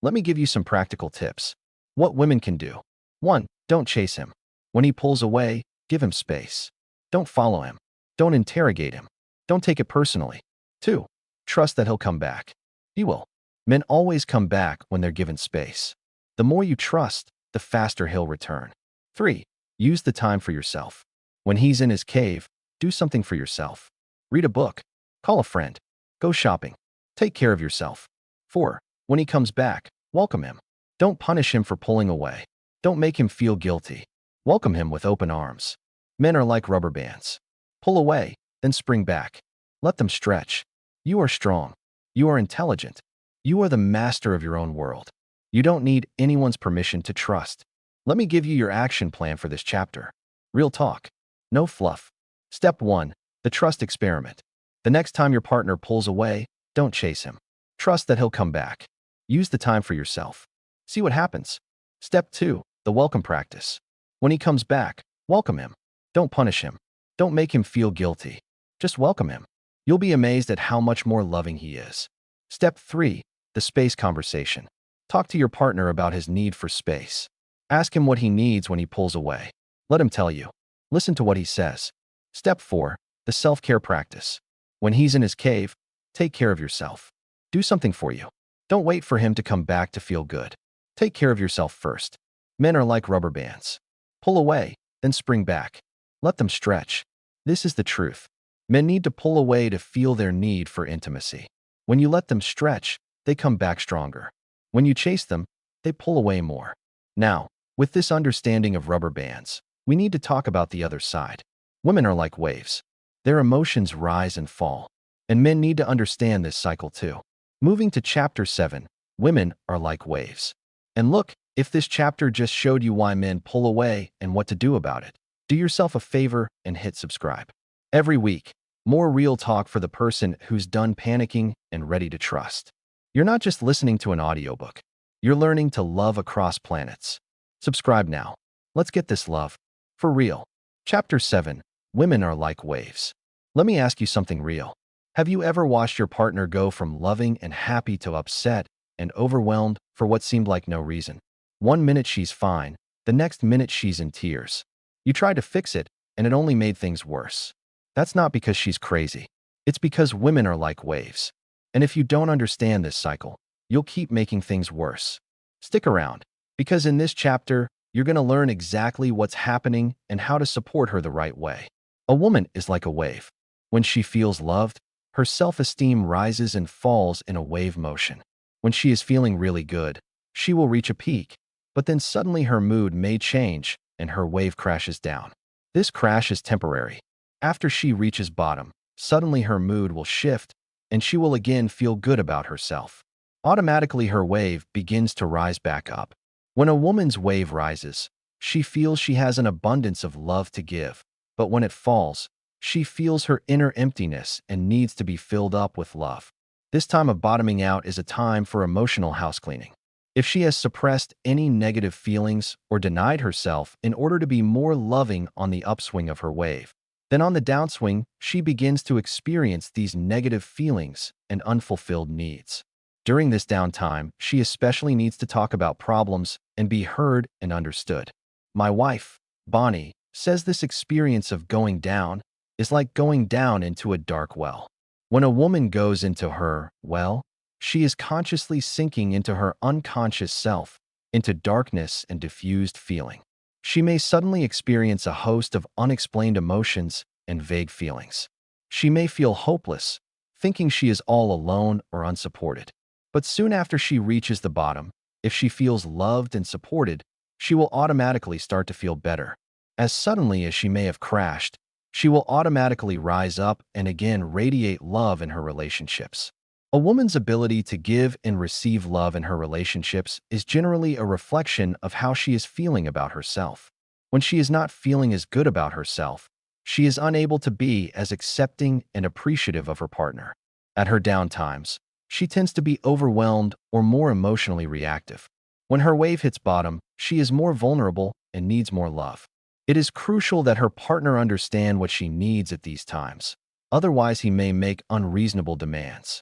Let me give you some practical tips. What women can do. 1. Don't chase him. When he pulls away, give him space. Don't follow him. Don't interrogate him. Don't take it personally. 2. Trust that he'll come back. He will. Men always come back when they're given space. The more you trust, the faster he'll return. 3. Use the time for yourself. When he's in his cave, do something for yourself. Read a book. Call a friend. Go shopping. Take care of yourself. 4. When he comes back, welcome him. Don't punish him for pulling away. Don't make him feel guilty. Welcome him with open arms. Men are like rubber bands. Pull away, then spring back. Let them stretch. You are strong. You are intelligent. You are the master of your own world. You don't need anyone's permission to trust. Let me give you your action plan for this chapter. Real talk. No fluff. Step 1. The trust experiment. The next time your partner pulls away, don't chase him. Trust that he'll come back. Use the time for yourself. See what happens. Step 2. The welcome practice. When he comes back, welcome him. Don't punish him. Don't make him feel guilty. Just welcome him. You'll be amazed at how much more loving he is. Step 3. The space conversation. Talk to your partner about his need for space. Ask him what he needs when he pulls away. Let him tell you. Listen to what he says. Step 4. The self-care practice. When he's in his cave, take care of yourself. Do something for you. Don't wait for him to come back to feel good. Take care of yourself first. Men are like rubber bands. Pull away, then spring back. Let them stretch. This is the truth. Men need to pull away to feel their need for intimacy. When you let them stretch, they come back stronger. When you chase them, they pull away more. Now, with this understanding of rubber bands, we need to talk about the other side. Women are like waves. Their emotions rise and fall, and men need to understand this cycle too. Moving to chapter 7, women are like waves. And look, if this chapter just showed you why men pull away and what to do about it, do yourself a favor and hit subscribe. Every week, more real talk for the person who's done panicking and ready to trust. You're not just listening to an audiobook. You're learning to love across planets. Subscribe now. Let's get this love. For real. Chapter 7. Women are like waves. Let me ask you something real. Have you ever watched your partner go from loving and happy to upset and overwhelmed for what seemed like no reason? One minute she's fine, the next minute she's in tears. You tried to fix it, and it only made things worse. That's not because she's crazy. It's because women are like waves. And if you don't understand this cycle, you'll keep making things worse. Stick around, because in this chapter, you're going to learn exactly what's happening and how to support her the right way. A woman is like a wave. When she feels loved, her self-esteem rises and falls in a wave motion. When she is feeling really good, she will reach a peak, but then suddenly her mood may change and her wave crashes down. This crash is temporary. After she reaches bottom, suddenly her mood will shift and she will again feel good about herself. Automatically her wave begins to rise back up. When a woman's wave rises, she feels she has an abundance of love to give, but when it falls, she feels her inner emptiness and needs to be filled up with love. This time of bottoming out is a time for emotional housecleaning. If she has suppressed any negative feelings or denied herself in order to be more loving on the upswing of her wave, then on the downswing, she begins to experience these negative feelings and unfulfilled needs. During this downtime, she especially needs to talk about problems and be heard and understood. My wife, Bonnie, says this experience of going down is like going down into a dark well. When a woman goes into her well, she is consciously sinking into her unconscious self, into darkness and diffused feeling. She may suddenly experience a host of unexplained emotions and vague feelings. She may feel hopeless, thinking she is all alone or unsupported. But soon after she reaches the bottom, if she feels loved and supported, she will automatically start to feel better. As suddenly as she may have crashed, she will automatically rise up and again radiate love in her relationships. A woman's ability to give and receive love in her relationships is generally a reflection of how she is feeling about herself. When she is not feeling as good about herself, she is unable to be as accepting and appreciative of her partner. At her down times, she tends to be overwhelmed or more emotionally reactive. When her wave hits bottom, she is more vulnerable and needs more love. It is crucial that her partner understand what she needs at these times. Otherwise, he may make unreasonable demands.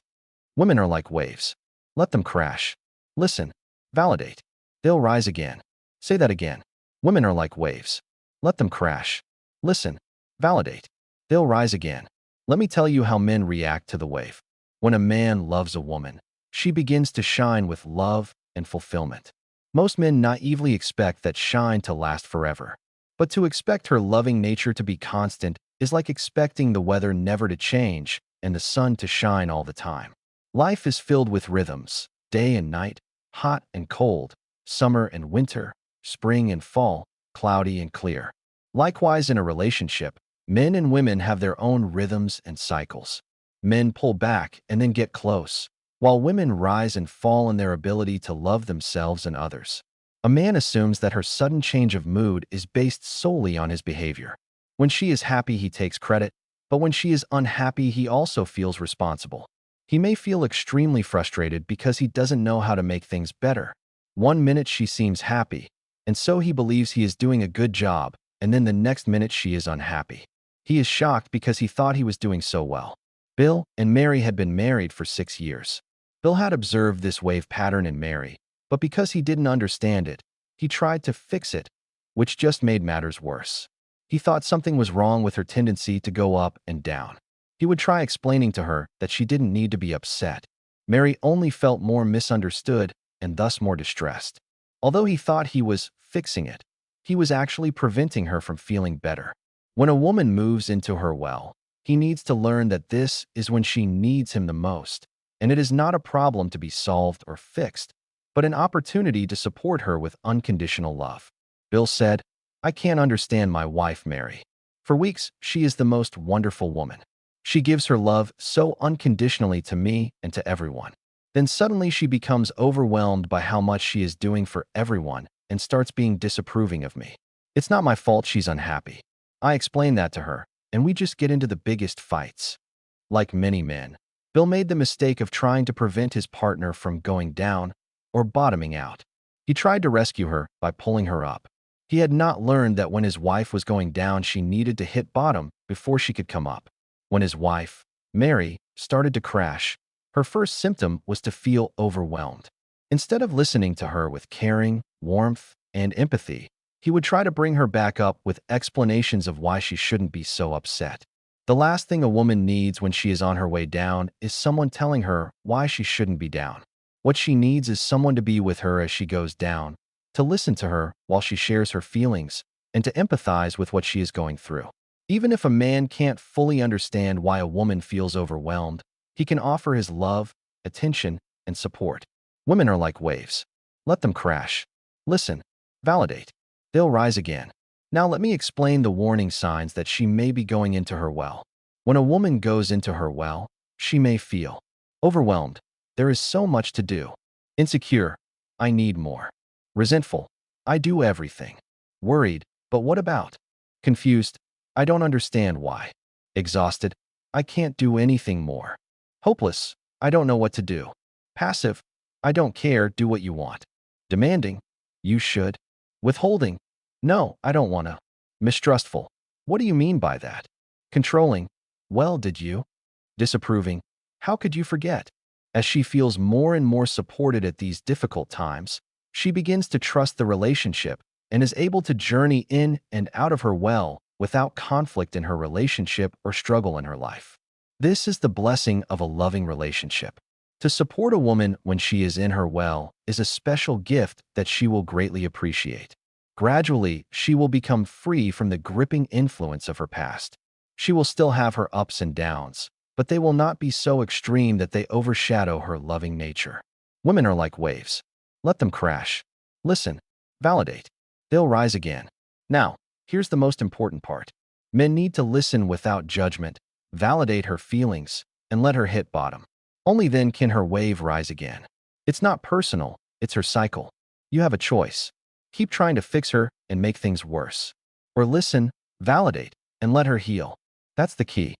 Women are like waves. Let them crash. Listen. Validate. They'll rise again. Say that again. Women are like waves. Let them crash. Listen. Validate. They'll rise again. Let me tell you how men react to the wave. When a man loves a woman, she begins to shine with love and fulfillment. Most men naively expect that shine to last forever. But to expect her loving nature to be constant is like expecting the weather never to change and the sun to shine all the time. Life is filled with rhythms, day and night, hot and cold, summer and winter, spring and fall, cloudy and clear. Likewise, in a relationship, men and women have their own rhythms and cycles. Men pull back and then get close, while women rise and fall in their ability to love themselves and others. A man assumes that her sudden change of mood is based solely on his behavior. When she is happy, he takes credit, but when she is unhappy, he also feels responsible. He may feel extremely frustrated because he doesn't know how to make things better. One minute she seems happy, and so he believes he is doing a good job, and then the next minute she is unhappy. He is shocked because he thought he was doing so well. Bill and Mary had been married for 6 years. Bill had observed this wave pattern in Mary, but because he didn't understand it, he tried to fix it, which just made matters worse. He thought something was wrong with her tendency to go up and down. He would try explaining to her that she didn't need to be upset. Mary only felt more misunderstood and thus more distressed. Although he thought he was fixing it, he was actually preventing her from feeling better. When a woman moves into her well, He needs to learn that this is when she needs him the most, and it is not a problem to be solved or fixed, but an opportunity to support her with unconditional love. Bill said, "I can't understand my wife, Mary. For weeks, she is the most wonderful woman. She gives her love so unconditionally to me and to everyone. Then suddenly she becomes overwhelmed by how much she is doing for everyone and starts being disapproving of me. It's not my fault she's unhappy. I explain that to her, and we just get into the biggest fights." Like many men, Bill made the mistake of trying to prevent his partner from going down or bottoming out. He tried to rescue her by pulling her up. He had not learned that when his wife was going down, she needed to hit bottom before she could come up. When his wife, Mary, started to crash, her first symptom was to feel overwhelmed. Instead of listening to her with caring, warmth, and empathy, he would try to bring her back up with explanations of why she shouldn't be so upset. The last thing a woman needs when she is on her way down is someone telling her why she shouldn't be down. What she needs is someone to be with her as she goes down, to listen to her while she shares her feelings, and to empathize with what she is going through. Even if a man can't fully understand why a woman feels overwhelmed, he can offer his love, attention, and support. Women are like waves. Let them crash. Listen. Validate. They'll rise again. Now let me explain the warning signs that she may be going into her well. When a woman goes into her well, she may feel overwhelmed. There is so much to do. Insecure. I need more. Resentful. I do everything. Worried. But what about? Confused. I don't understand why. Exhausted. I can't do anything more. Hopeless. I don't know what to do. Passive. I don't care, do what you want. Demanding. You should. Withholding. No, I don't wanna. Mistrustful. What do you mean by that? Controlling. Well, did you? Disapproving. How could you forget? As she feels more and more supported at these difficult times, she begins to trust the relationship and is able to journey in and out of her well without conflict in her relationship or struggle in her life. This is the blessing of a loving relationship. To support a woman when she is in her well is a special gift that she will greatly appreciate. Gradually, she will become free from the gripping influence of her past. She will still have her ups and downs, but they will not be so extreme that they overshadow her loving nature. Women are like waves. Let them crash. Listen. Validate. They'll rise again. Now, here's the most important part. Men need to listen without judgment, validate her feelings, and let her hit bottom. Only then can her wave rise again. It's not personal, it's her cycle. You have a choice. Keep trying to fix her and make things worse. Or listen, validate, and let her heal. That's the key.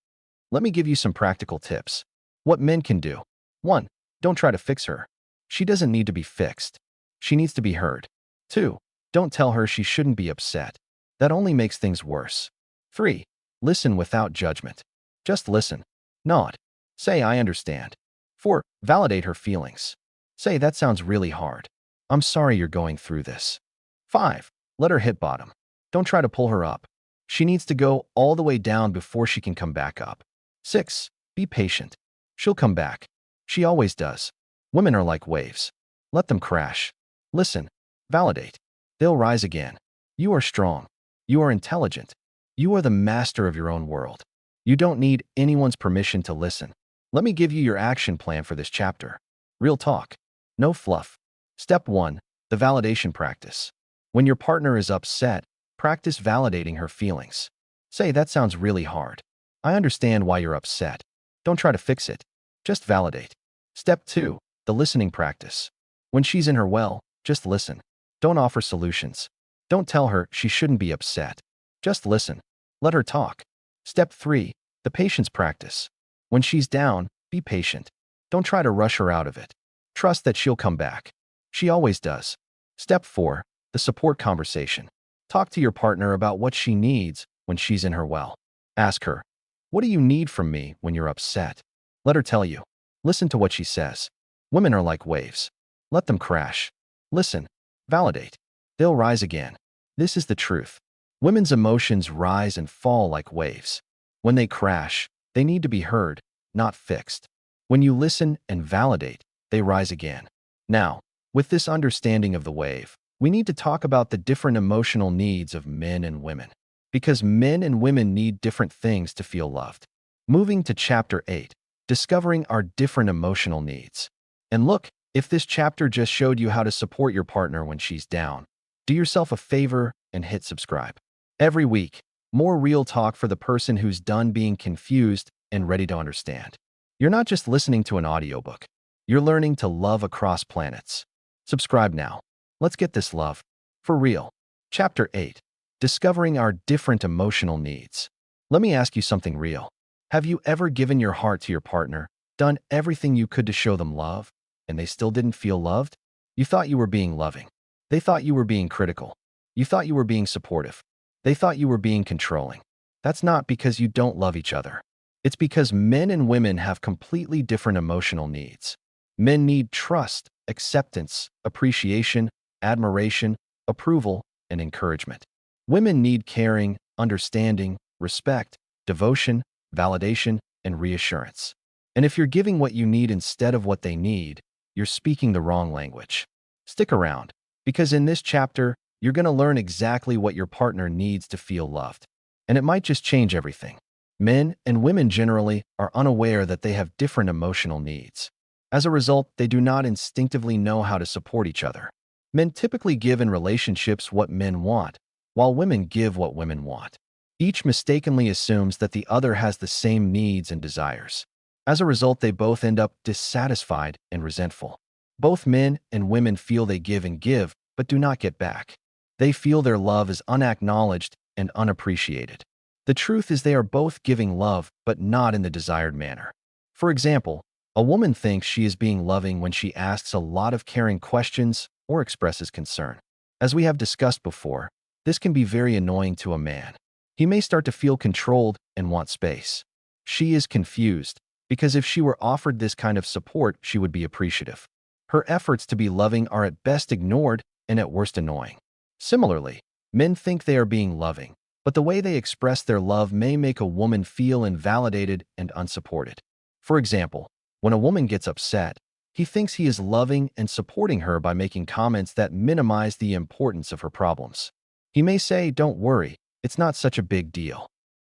Let me give you some practical tips. What men can do. 1. Don't try to fix her. She doesn't need to be fixed. She needs to be heard. 2. Don't tell her she shouldn't be upset. That only makes things worse. 3. Listen without judgment. Just listen. Nod. Say, I understand. 4. Validate her feelings. Say, that sounds really hard. I'm sorry you're going through this. 5. Let her hit bottom. Don't try to pull her up. She needs to go all the way down before she can come back up. 6. Be patient. She'll come back. She always does. Women are like waves. Let them crash. Listen. Validate. They'll rise again. You are strong. You are intelligent. You are the master of your own world. You don't need anyone's permission to listen. Let me give you your action plan for this chapter. Real talk. No fluff. Step 1. The validation practice. When your partner is upset, practice validating her feelings. Say, that sounds really hard. I understand why you're upset. Don't try to fix it. Just validate. Step 2. The listening practice. When she's in her well, just listen. Don't offer solutions. Don't tell her she shouldn't be upset. Just listen. Let her talk. Step 3. The patience practice. When she's down, be patient. Don't try to rush her out of it. Trust that she'll come back. She always does. Step 4. The support conversation. Talk to your partner about what she needs when she's in her well. Ask her, what do you need from me when you're upset? Let her tell you. Listen to what she says. Women are like waves. Let them crash. Listen. Validate. They'll rise again. This is the truth. Women's emotions rise and fall like waves. When they crash, they need to be heard, not fixed. When you listen and validate, they rise again. Now, with this understanding of the wave, we need to talk about the different emotional needs of men and women. Because men and women need different things to feel loved. Moving to Chapter 8, Discovering Our Different Emotional Needs. And look, if this chapter just showed you how to support your partner when she's down, do yourself a favor and hit subscribe. Every week, more real talk for the person who's done being confused and ready to understand. You're not just listening to an audiobook. You're learning to love across planets. Subscribe now. Let's get this love. For real. Chapter 8. Discovering Our Different Emotional Needs. Let me ask you something real. Have you ever given your heart to your partner, done everything you could to show them love, and they still didn't feel loved? You thought you were being loving. They thought you were being critical. You thought you were being supportive. They thought you were being controlling. That's not because you don't love each other. It's because men and women have completely different emotional needs. Men need trust, acceptance, appreciation, admiration, approval, and encouragement. Women need caring, understanding, respect, devotion, validation, and reassurance. And if you're giving what you need instead of what they need, you're speaking the wrong language. Stick around, because in this chapter, you're going to learn exactly what your partner needs to feel loved. And it might just change everything. Men and women generally are unaware that they have different emotional needs. As a result, they do not instinctively know how to support each other. Men typically give in relationships what men want, while women give what women want. Each mistakenly assumes that the other has the same needs and desires. As a result, they both end up dissatisfied and resentful. Both men and women feel they give and give, but do not get back. They feel their love is unacknowledged and unappreciated. The truth is they are both giving love, but not in the desired manner. For example, a woman thinks she is being loving when she asks a lot of caring questions or expresses concern. As we have discussed before, this can be very annoying to a man. He may start to feel controlled and want space. She is confused, because if she were offered this kind of support, she would be appreciative. Her efforts to be loving are at best ignored and at worst annoying. Similarly, men think they are being loving, but the way they express their love may make a woman feel invalidated and unsupported. For example, when a woman gets upset, he thinks he is loving and supporting her by making comments that minimize the importance of her problems. He may say, "Don't worry, it's not such a big deal."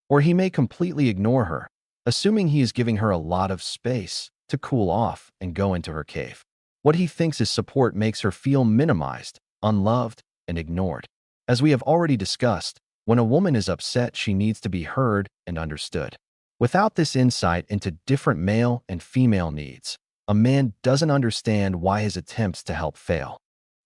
Or he may completely ignore her, assuming he is giving her a lot of space to cool off and go into her cave. What he thinks is support makes her feel minimized, unloved, and ignored. As we have already discussed, when a woman is upset, she needs to be heard and understood. Without this insight into different male and female needs, a man doesn't understand why his attempts to help fail.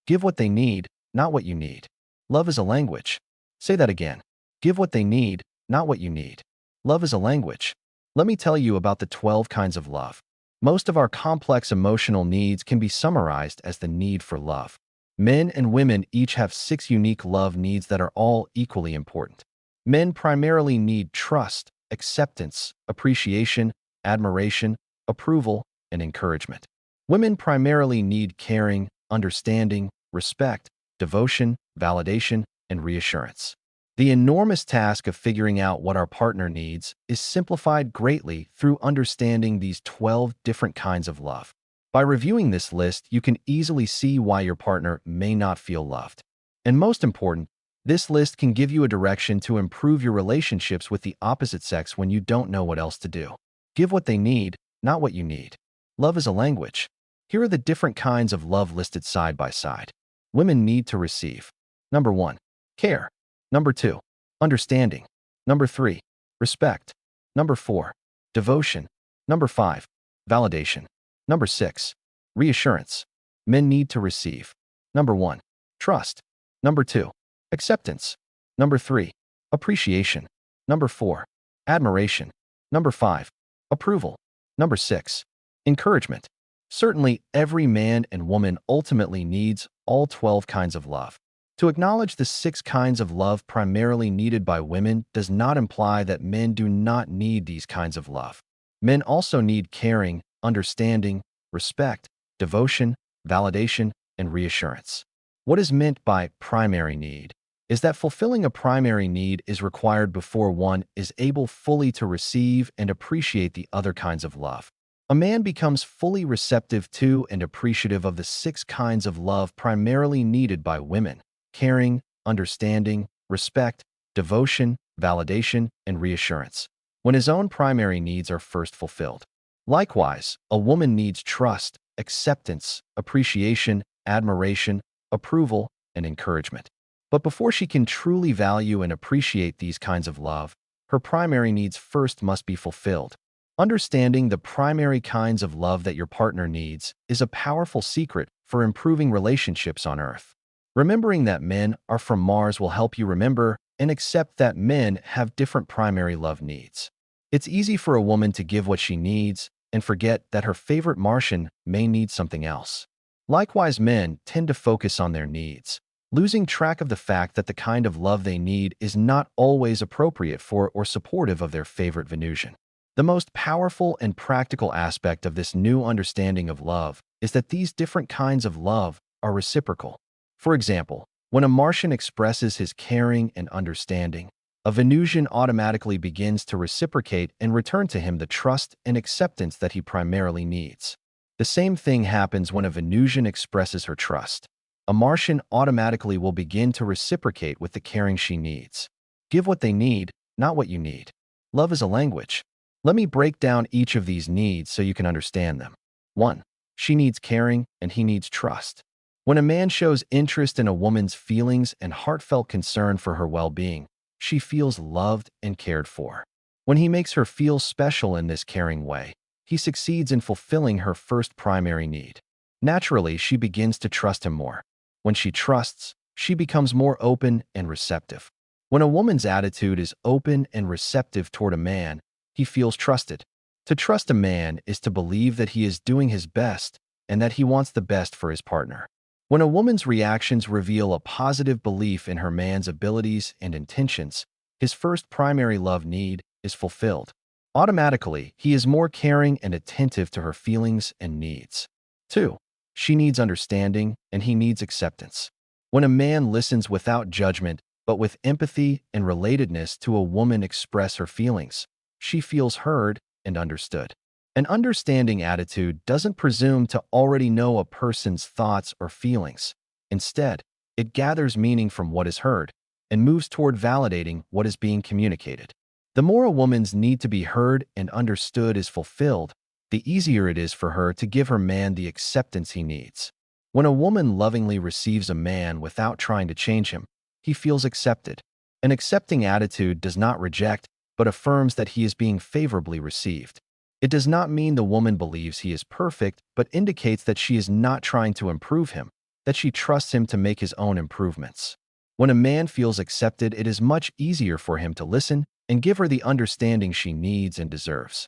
Give what they need, not what you need. Love is a language. Say that again. Give what they need, not what you need. Love is a language. Let me tell you about the 12 kinds of love. Most of our complex emotional needs can be summarized as the need for love. Men and women each have 6 unique love needs that are all equally important. Men primarily need trust, acceptance, appreciation, admiration, approval, and encouragement. Women primarily need caring, understanding, respect, devotion, validation, and reassurance. The enormous task of figuring out what our partner needs is simplified greatly through understanding these 12 different kinds of love. By reviewing this list, you can easily see why your partner may not feel loved. And most important, this list can give you a direction to improve your relationships with the opposite sex when you don't know what else to do. Give what they need, not what you need. Love is a language. Here are the different kinds of love listed side by side. Women need to receive. Number 1. Care. Number 2. Understanding. Number 3. Respect. Number 4. Devotion. Number 5. Validation. Number 6. Reassurance. Men need to receive. Number 1. Trust. Number 2. Acceptance. Number 3. Appreciation. Number 4. Admiration. Number 5. Approval. Number 6. Encouragement. Certainly, every man and woman ultimately needs all 12 kinds of love. To acknowledge the 6 kinds of love primarily needed by women does not imply that men do not need these kinds of love. Men also need caring, understanding, respect, devotion, validation, and reassurance. What is meant by primary need is that fulfilling a primary need is required before one is able fully to receive and appreciate the other kinds of love. A man becomes fully receptive to and appreciative of the 6 kinds of love primarily needed by women: caring, understanding, respect, devotion, validation, and reassurance. when his own primary needs are first fulfilled. Likewise, a woman needs trust, acceptance, appreciation, admiration, approval, and encouragement. But before she can truly value and appreciate these kinds of love, her primary needs first must be fulfilled. Understanding the primary kinds of love that your partner needs is a powerful secret for improving relationships on Earth. Remembering that men are from Mars will help you remember and accept that men have different primary love needs. It's easy for a woman to give what she needs and forget that her favorite Martian may need something else. Likewise, men tend to focus on their needs, losing track of the fact that the kind of love they need is not always appropriate for or supportive of their favorite Venusian. The most powerful and practical aspect of this new understanding of love is that these different kinds of love are reciprocal. For example, when a Martian expresses his caring and understanding, a Venusian automatically begins to reciprocate and return to him the trust and acceptance that he primarily needs. The same thing happens when a Venusian expresses her trust. A Martian automatically will begin to reciprocate with the caring she needs. Give what they need, not what you need. Love is a language. Let me break down each of these needs so you can understand them. 1. She needs caring and he needs trust. When a man shows interest in a woman's feelings and heartfelt concern for her well-being, she feels loved and cared for. When he makes her feel special in this caring way, he succeeds in fulfilling her first primary need. Naturally, she begins to trust him more. When she trusts, she becomes more open and receptive. When a woman's attitude is open and receptive toward a man, he feels trusted. To trust a man is to believe that he is doing his best and that he wants the best for his partner. When a woman's reactions reveal a positive belief in her man's abilities and intentions, his first primary love need is fulfilled. Automatically, he is more caring and attentive to her feelings and needs. 2. She needs understanding and he needs acceptance. When a man listens without judgment but with empathy and relatedness to a woman express her feelings, she feels heard and understood. An understanding attitude doesn't presume to already know a person's thoughts or feelings. Instead, it gathers meaning from what is heard and moves toward validating what is being communicated. The more a woman's need to be heard and understood is fulfilled, the easier it is for her to give her man the acceptance he needs. When a woman lovingly receives a man without trying to change him, he feels accepted. An accepting attitude does not reject, but affirms that he is being favorably received. It does not mean the woman believes he is perfect, but indicates that she is not trying to improve him, that she trusts him to make his own improvements. When a man feels accepted, it is much easier for him to listen and give her the understanding she needs and deserves.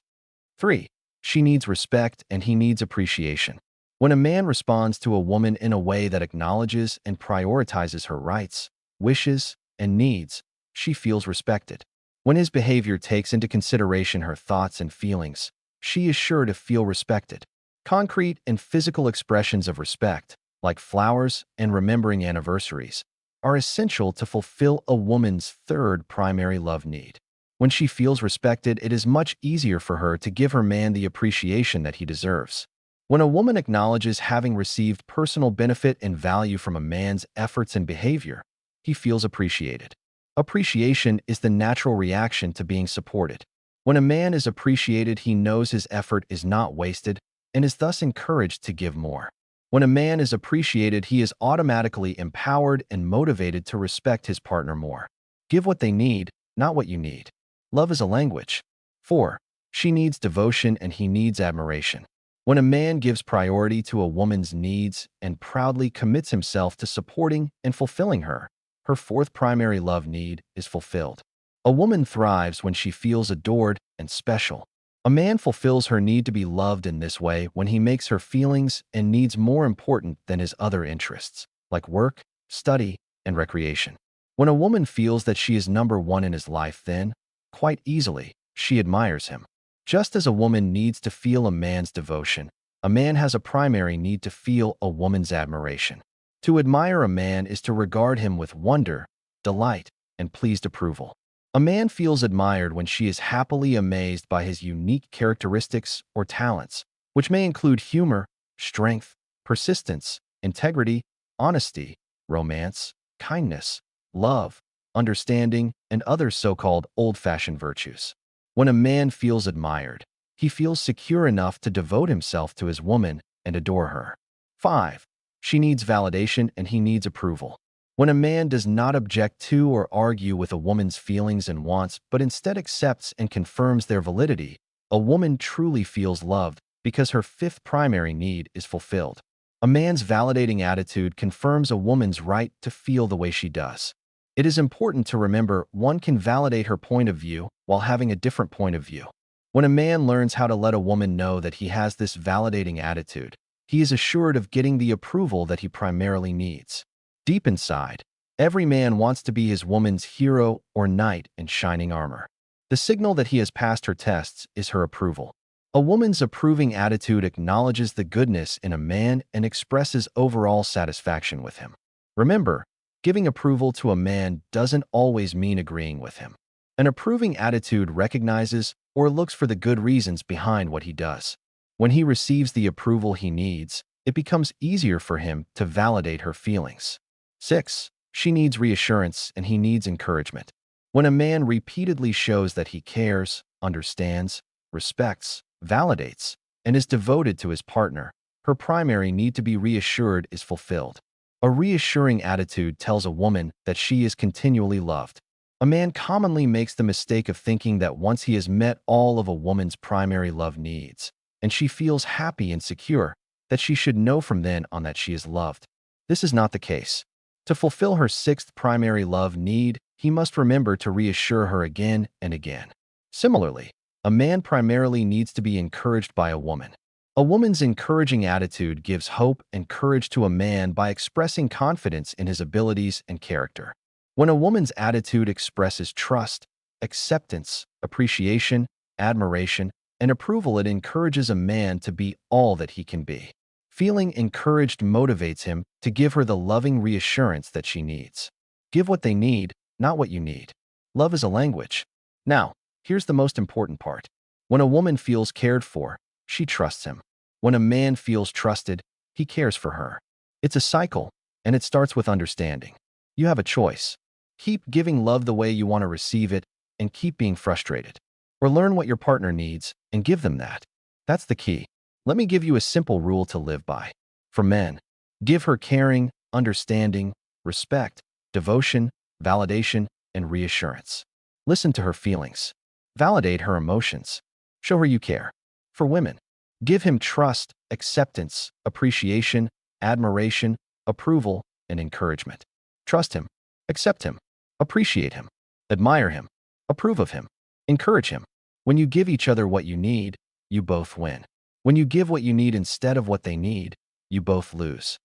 3. She needs respect and he needs appreciation. When a man responds to a woman in a way that acknowledges and prioritizes her rights, wishes, and needs, she feels respected. When his behavior takes into consideration her thoughts and feelings, she is sure to feel respected. Concrete and physical expressions of respect, like flowers and remembering anniversaries, are essential to fulfill a woman's third primary love need. When she feels respected, it is much easier for her to give her man the appreciation that he deserves. When a woman acknowledges having received personal benefit and value from a man's efforts and behavior, he feels appreciated. Appreciation is the natural reaction to being supported. When a man is appreciated, he knows his effort is not wasted and is thus encouraged to give more. When a man is appreciated, he is automatically empowered and motivated to respect his partner more. Give what they need, not what you need. Love is a language. 4. She needs devotion and he needs admiration. When a man gives priority to a woman's needs and proudly commits himself to supporting and fulfilling her, her fourth primary love need is fulfilled. A woman thrives when she feels adored and special. A man fulfills her need to be loved in this way when he makes her feelings and needs more important than his other interests, like work, study, and recreation. When a woman feels that she is number one in his life, then, quite easily, she admires him. Just as a woman needs to feel a man's devotion, a man has a primary need to feel a woman's admiration. To admire a man is to regard him with wonder, delight, and pleased approval. A man feels admired when she is happily amazed by his unique characteristics or talents, which may include humor, strength, persistence, integrity, honesty, romance, kindness, love, understanding, and other so-called old-fashioned virtues. When a man feels admired, he feels secure enough to devote himself to his woman and adore her. 5. She needs validation and he needs approval. When a man does not object to or argue with a woman's feelings and wants, but instead accepts and confirms their validity, a woman truly feels loved because her fifth primary need is fulfilled. A man's validating attitude confirms a woman's right to feel the way she does. It is important to remember one can validate her point of view while having a different point of view. When a man learns how to let a woman know that he has this validating attitude, he is assured of getting the approval that he primarily needs. Deep inside, every man wants to be his woman's hero or knight in shining armor. The signal that he has passed her tests is her approval. A woman's approving attitude acknowledges the goodness in a man and expresses overall satisfaction with him. Remember, giving approval to a man doesn't always mean agreeing with him. An approving attitude recognizes or looks for the good reasons behind what he does. When he receives the approval he needs, it becomes easier for him to validate her feelings. 6. She needs reassurance and he needs encouragement. When a man repeatedly shows that he cares, understands, respects, validates, and is devoted to his partner, her primary need to be reassured is fulfilled. A reassuring attitude tells a woman that she is continually loved. A man commonly makes the mistake of thinking that once he has met all of a woman's primary love needs, and she feels happy and secure, that she should know from then on that she is loved. This is not the case. To fulfill her sixth primary love need, he must remember to reassure her again and again. Similarly, a man primarily needs to be encouraged by a woman. A woman's encouraging attitude gives hope and courage to a man by expressing confidence in his abilities and character. When a woman's attitude expresses trust, acceptance, appreciation, admiration, and approval, it encourages a man to be all that he can be. Feeling encouraged motivates him to give her the loving reassurance that she needs. Give what they need, not what you need. Love is a language. Now, here's the most important part. When a woman feels cared for, she trusts him. When a man feels trusted, he cares for her. It's a cycle, and it starts with understanding. You have a choice. Keep giving love the way you want to receive it, and keep being frustrated. Or learn what your partner needs and give them that. That's the key. Let me give you a simple rule to live by. For men, give her caring, understanding, respect, devotion, validation, and reassurance. Listen to her feelings. Validate her emotions. Show her you care. For women, give him trust, acceptance, appreciation, admiration, approval, and encouragement. Trust him. Accept him. Appreciate him. Admire him. Approve of him. Encourage him. When you give each other what you need, you both win. When you give what you need instead of what they need, you both lose.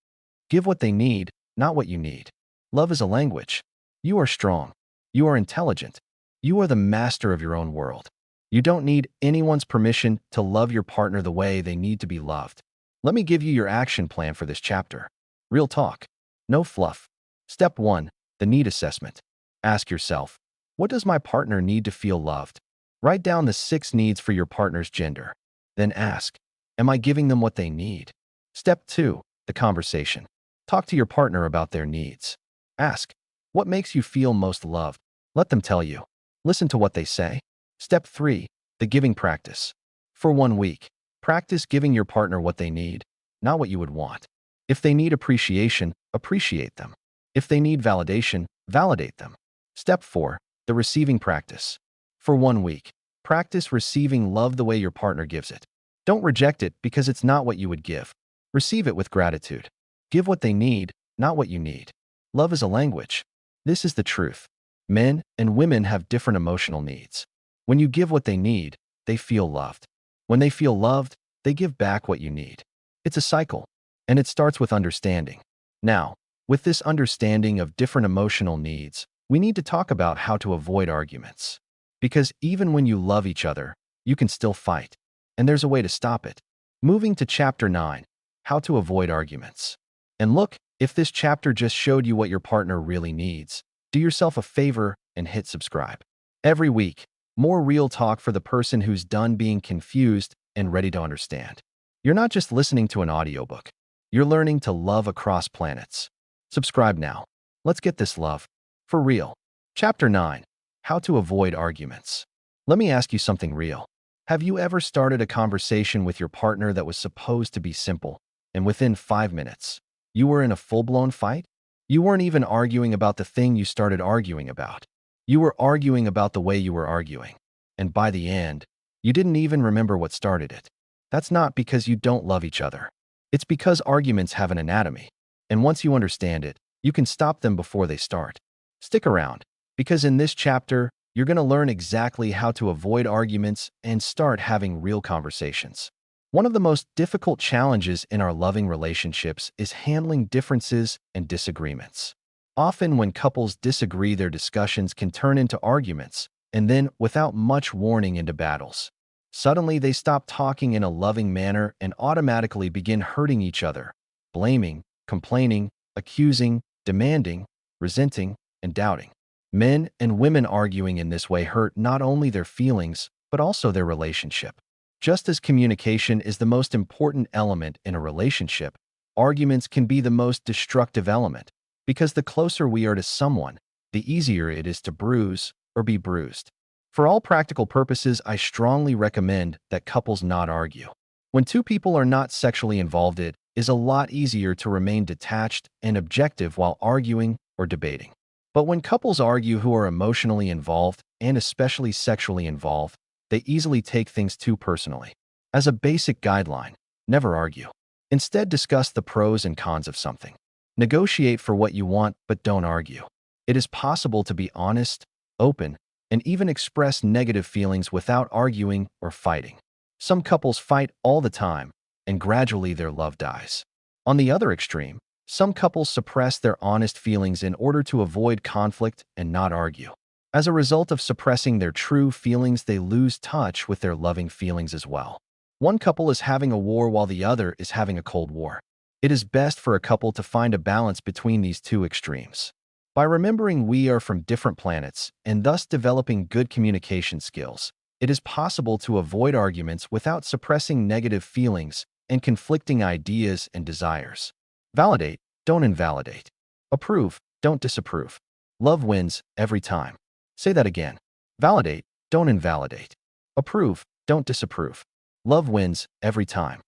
Give what they need, not what you need. Love is a language. You are strong. You are intelligent. You are the master of your own world. You don't need anyone's permission to love your partner the way they need to be loved. Let me give you your action plan for this chapter. Real talk. No fluff. Step 1. The need assessment. Ask yourself, what does my partner need to feel loved? Write down the 6 needs for your partner's gender. Then ask, am I giving them what they need? Step 2. The conversation. Talk to your partner about their needs. Ask, what makes you feel most loved? Let them tell you. Listen to what they say. Step 3. The giving practice. For 1 week, practice giving your partner what they need, not what you would want. If they need appreciation, appreciate them. If they need validation, validate them. Step 4. The receiving practice. For 1 week, practice receiving love the way your partner gives it. Don't reject it because it's not what you would give. Receive it with gratitude. Give what they need, not what you need. Love is a language. This is the truth. Men and women have different emotional needs. When you give what they need, they feel loved. When they feel loved, they give back what you need. It's a cycle, and it starts with understanding. Now, with this understanding of different emotional needs, we need to talk about how to avoid arguments. Because even when you love each other, you can still fight. And there's a way to stop it. Moving to Chapter 9, How to Avoid Arguments. And look, if this chapter just showed you what your partner really needs, do yourself a favor and hit subscribe. Every week, more real talk for the person who's done being confused and ready to understand. You're not just listening to an audiobook. You're learning to love across planets. Subscribe now. Let's get this love. For real. Chapter 9, How to Avoid Arguments. Let me ask you something real. Have you ever started a conversation with your partner that was supposed to be simple, and within 5 minutes, you were in a full-blown fight? You weren't even arguing about the thing you started arguing about. You were arguing about the way you were arguing. And by the end, you didn't even remember what started it. That's not because you don't love each other. It's because arguments have an anatomy. And once you understand it, you can stop them before they start. Stick around, because in this chapter, you're going to learn exactly how to avoid arguments and start having real conversations. One of the most difficult challenges in our loving relationships is handling differences and disagreements. Often when couples disagree, their discussions can turn into arguments, and then, without much warning, into battles. Suddenly, they stop talking in a loving manner and automatically begin hurting each other, blaming, complaining, accusing, demanding, resenting, and doubting. Men and women arguing in this way hurt not only their feelings, but also their relationship. Just as communication is the most important element in a relationship, arguments can be the most destructive element, because the closer we are to someone, the easier it is to bruise or be bruised. For all practical purposes, I strongly recommend that couples not argue. When two people are not sexually involved, it is a lot easier to remain detached and objective while arguing or debating. But when couples argue who are emotionally involved, and especially sexually involved, they easily take things too personally. As a basic guideline, never argue. Instead, discuss the pros and cons of something. Negotiate for what you want, but don't argue. It is possible to be honest, open, and even express negative feelings without arguing or fighting. Some couples fight all the time, and gradually their love dies. On the other extreme, some couples suppress their honest feelings in order to avoid conflict and not argue. As a result of suppressing their true feelings, they lose touch with their loving feelings as well. One couple is having a war while the other is having a cold war. It is best for a couple to find a balance between these two extremes. By remembering we are from different planets and thus developing good communication skills, it is possible to avoid arguments without suppressing negative feelings and conflicting ideas and desires. Validate, don't invalidate. Approve, don't disapprove. Love wins every time. Say that again. Validate, don't invalidate. Approve, don't disapprove. Love wins every time.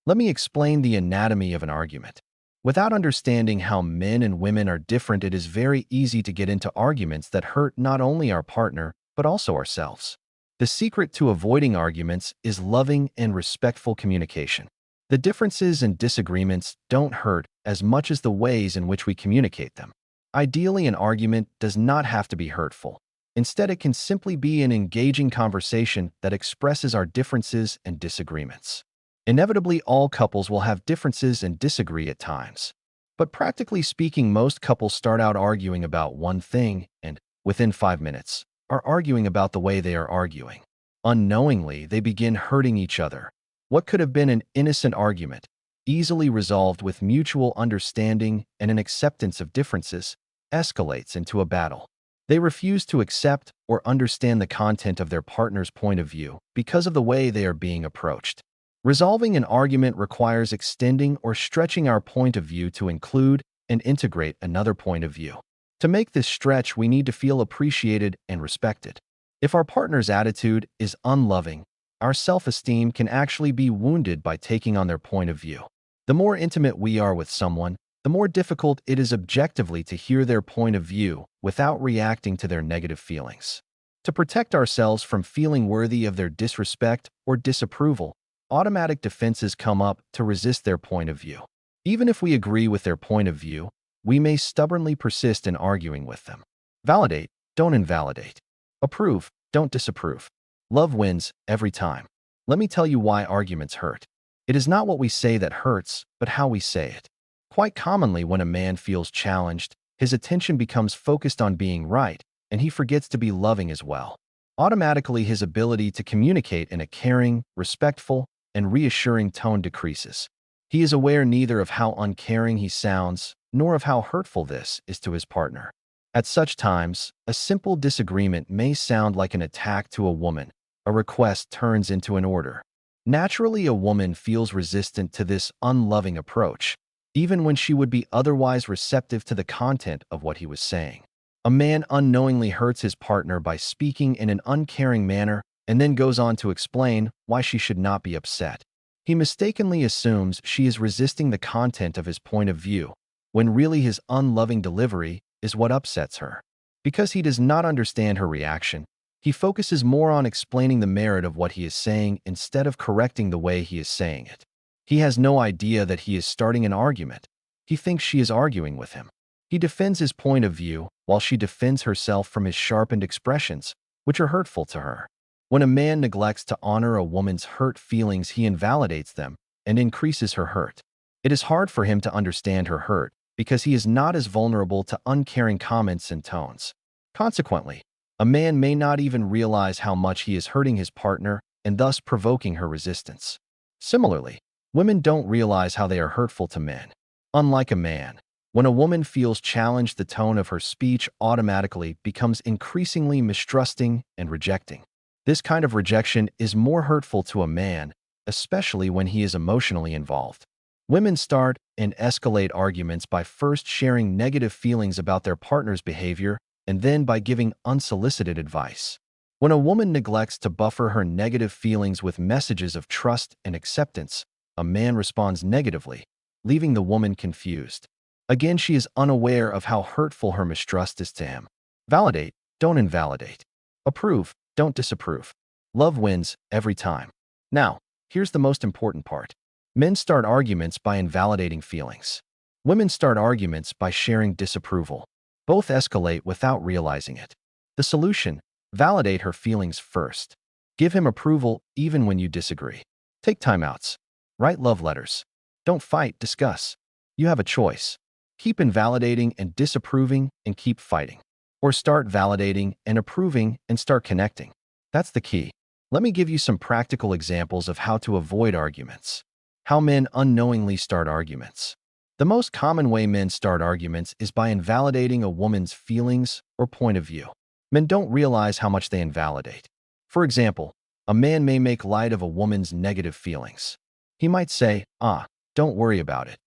Let me explain the anatomy of an argument. Without understanding how men and women are different, it is very easy to get into arguments that hurt not only our partner, but also ourselves. The secret to avoiding arguments is loving and respectful communication. The differences and disagreements don't hurt as much as the ways in which we communicate them. Ideally, an argument does not have to be hurtful. Instead, it can simply be an engaging conversation that expresses our differences and disagreements. Inevitably, all couples will have differences and disagree at times. But practically speaking, most couples start out arguing about one thing and, within 5 minutes, are arguing about the way they are arguing. Unknowingly, they begin hurting each other. What could have been an innocent argument, easily resolved with mutual understanding and an acceptance of differences, escalates into a battle. They refuse to accept or understand the content of their partner's point of view because of the way they are being approached. Resolving an argument requires extending or stretching our point of view to include and integrate another point of view. To make this stretch, we need to feel appreciated and respected. If our partner's attitude is unloving, our self-esteem can actually be wounded by taking on their point of view. The more intimate we are with someone, the more difficult it is objectively to hear their point of view without reacting to their negative feelings. To protect ourselves from feeling worthy of their disrespect or disapproval, automatic defenses come up to resist their point of view. Even if we agree with their point of view, we may stubbornly persist in arguing with them. Validate, don't invalidate. Approve, don't disapprove. Love wins every time. Let me tell you why arguments hurt. It is not what we say that hurts, but how we say it. Quite commonly, when a man feels challenged, his attention becomes focused on being right, and he forgets to be loving as well. Automatically, his ability to communicate in a caring, respectful, and reassuring tone decreases. He is aware neither of how uncaring he sounds, nor of how hurtful this is to his partner. At such times, a simple disagreement may sound like an attack to a woman. A request turns into an order. Naturally, a woman feels resistant to this unloving approach, even when she would be otherwise receptive to the content of what he was saying. A man unknowingly hurts his partner by speaking in an uncaring manner and then goes on to explain why she should not be upset. He mistakenly assumes she is resisting the content of his point of view, when really his unloving delivery is what upsets her. Because he does not understand her reaction, he focuses more on explaining the merit of what he is saying instead of correcting the way he is saying it. He has no idea that he is starting an argument. He thinks she is arguing with him. He defends his point of view while she defends herself from his sharpened expressions, which are hurtful to her. When a man neglects to honor a woman's hurt feelings, he invalidates them and increases her hurt. It is hard for him to understand her hurt because he is not as vulnerable to uncaring comments and tones. Consequently, a man may not even realize how much he is hurting his partner and thus provoking her resistance. Similarly, women don't realize how they are hurtful to men. Unlike a man, when a woman feels challenged, the tone of her speech automatically becomes increasingly mistrusting and rejecting. This kind of rejection is more hurtful to a man, especially when he is emotionally involved. Women start and escalate arguments by first sharing negative feelings about their partner's behavior and then by giving unsolicited advice. When a woman neglects to buffer her negative feelings with messages of trust and acceptance, a man responds negatively, leaving the woman confused. Again, she is unaware of how hurtful her mistrust is to him. Validate, don't invalidate. Approve, don't disapprove. Love wins every time. Now, here's the most important part. Men start arguments by invalidating feelings. Women start arguments by sharing disapproval. Both escalate without realizing it. The solution: validate her feelings first. Give him approval even when you disagree. Take timeouts. Write love letters. Don't fight, discuss. You have a choice. Keep invalidating and disapproving and keep fighting. Or start validating and approving and start connecting. That's the key. Let me give you some practical examples of how to avoid arguments. How men unknowingly start arguments. The most common way men start arguments is by invalidating a woman's feelings or point of view. Men don't realize how much they invalidate. For example, a man may make light of a woman's negative feelings. He might say, don't worry about it.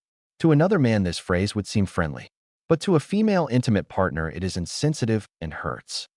To another man, this phrase would seem friendly. But to a female intimate partner, it is insensitive and hurts.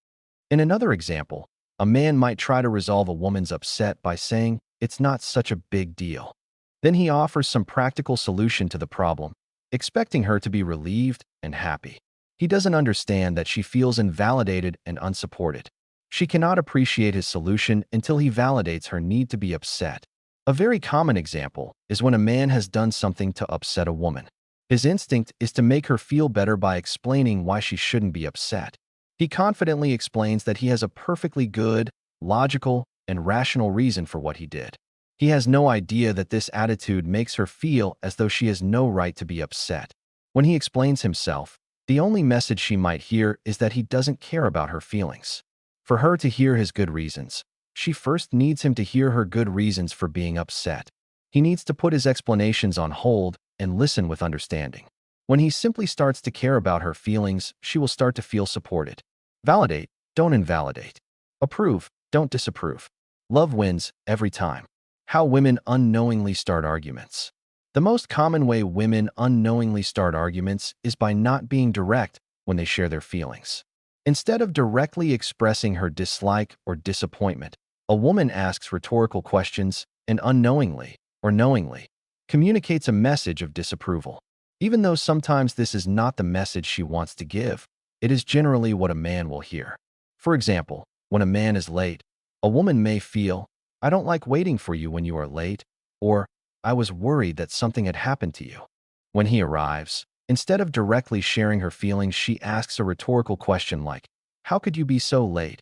In another example, a man might try to resolve a woman's upset by saying, "It's not such a big deal." Then he offers some practical solution to the problem, expecting her to be relieved and happy. He doesn't understand that she feels invalidated and unsupported. She cannot appreciate his solution until he validates her need to be upset. A very common example is when a man has done something to upset a woman. His instinct is to make her feel better by explaining why she shouldn't be upset. He confidently explains that he has a perfectly good, logical, and rational reason for what he did. He has no idea that this attitude makes her feel as though she has no right to be upset. When he explains himself, the only message she might hear is that he doesn't care about her feelings. For her to hear his good reasons, she first needs him to hear her good reasons for being upset. He needs to put his explanations on hold and listen with understanding. When he simply starts to care about her feelings, she will start to feel supported. Validate, don't invalidate. Approve, don't disapprove. Love wins every time. How women unknowingly start arguments. The most common way women unknowingly start arguments is by not being direct when they share their feelings. Instead of directly expressing her dislike or disappointment, a woman asks rhetorical questions and unknowingly or knowingly communicates a message of disapproval. Even though sometimes this is not the message she wants to give, it is generally what a man will hear. For example, when a man is late, a woman may feel, "I don't like waiting for you when you are late," or "I was worried that something had happened to you." When he arrives, instead of directly sharing her feelings, she asks a rhetorical question like, "How could you be so late?"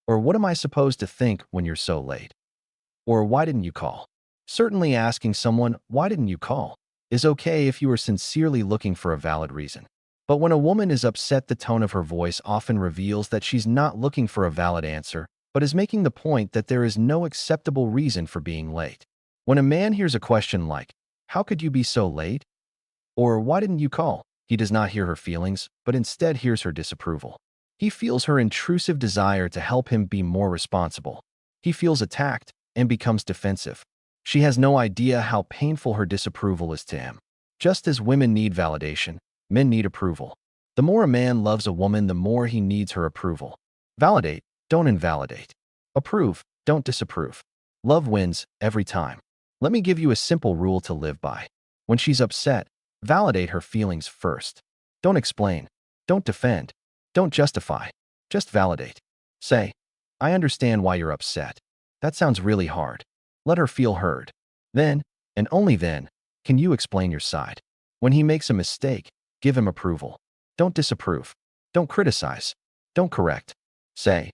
Or "What am I supposed to think when you're so late?" Or "Why didn't you call?" Certainly asking someone, "Why didn't you call?" is okay if you are sincerely looking for a valid reason. But when a woman is upset, the tone of her voice often reveals that she's not looking for a valid answer, but is making the point that there is no acceptable reason for being late. When a man hears a question like, "How could you be so late?" or "Why didn't you call?" he does not hear her feelings, but instead hears her disapproval. He feels her intrusive desire to help him be more responsible. He feels attacked and becomes defensive. She has no idea how painful her disapproval is to him. Just as women need validation, men need approval. The more a man loves a woman, the more he needs her approval. Validate, don't invalidate. Approve, don't disapprove. Love wins every time. Let me give you a simple rule to live by. When she's upset, validate her feelings first. Don't explain. Don't defend. Don't justify. Just validate. Say, I understand why you're upset. That sounds really hard. Let her feel heard. Then, and only then, can you explain your side. When he makes a mistake, give him approval. Don't disapprove. Don't criticize. Don't correct. Say,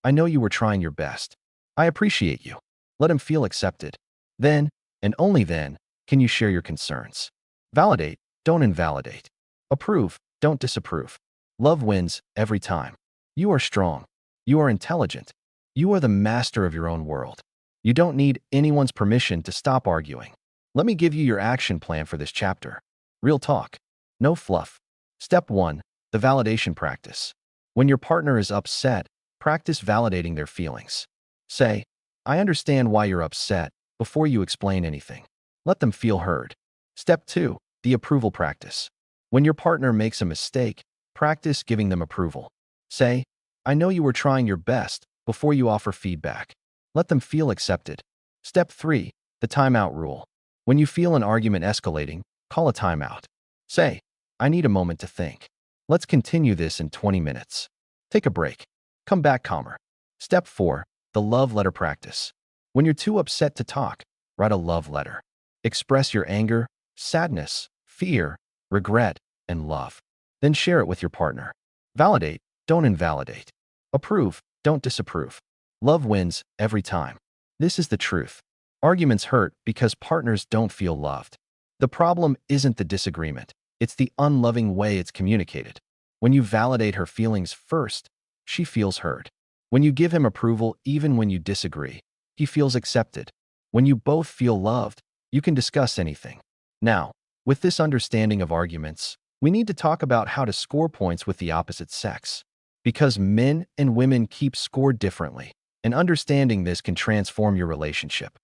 I know you were trying your best. I appreciate you. Let him feel accepted. Then, and only then, can you share your concerns. Validate, don't invalidate. Approve, don't disapprove. Love wins every time. You are strong. You are intelligent. You are the master of your own world. You don't need anyone's permission to stop arguing. Let me give you your action plan for this chapter. Real talk. No fluff. Step 1. The validation practice. When your partner is upset, practice validating their feelings. Say, I understand why you're upset, before you explain anything. Let them feel heard. Step 2. The approval practice. When your partner makes a mistake, practice giving them approval. Say, I know you were trying your best, before you offer feedback. Let them feel accepted. Step 3. The timeout rule. When you feel an argument escalating, call a timeout. Say, I need a moment to think. Let's continue this in 20 minutes. Take a break. Come back calmer. Step 4. The love letter practice. When you're too upset to talk, write a love letter. Express your anger, sadness, fear, regret, and love. Then share it with your partner. Validate, don't invalidate. Approve, don't disapprove. Love wins every time. This is the truth. Arguments hurt because partners don't feel loved. The problem isn't the disagreement. It's the unloving way it's communicated. When you validate her feelings first, she feels heard. When you give him approval even when you disagree, he feels accepted. When you both feel loved, you can discuss anything. Now, with this understanding of arguments, we need to talk about how to score points with the opposite sex. Because men and women keep score differently, and understanding this can transform your relationship.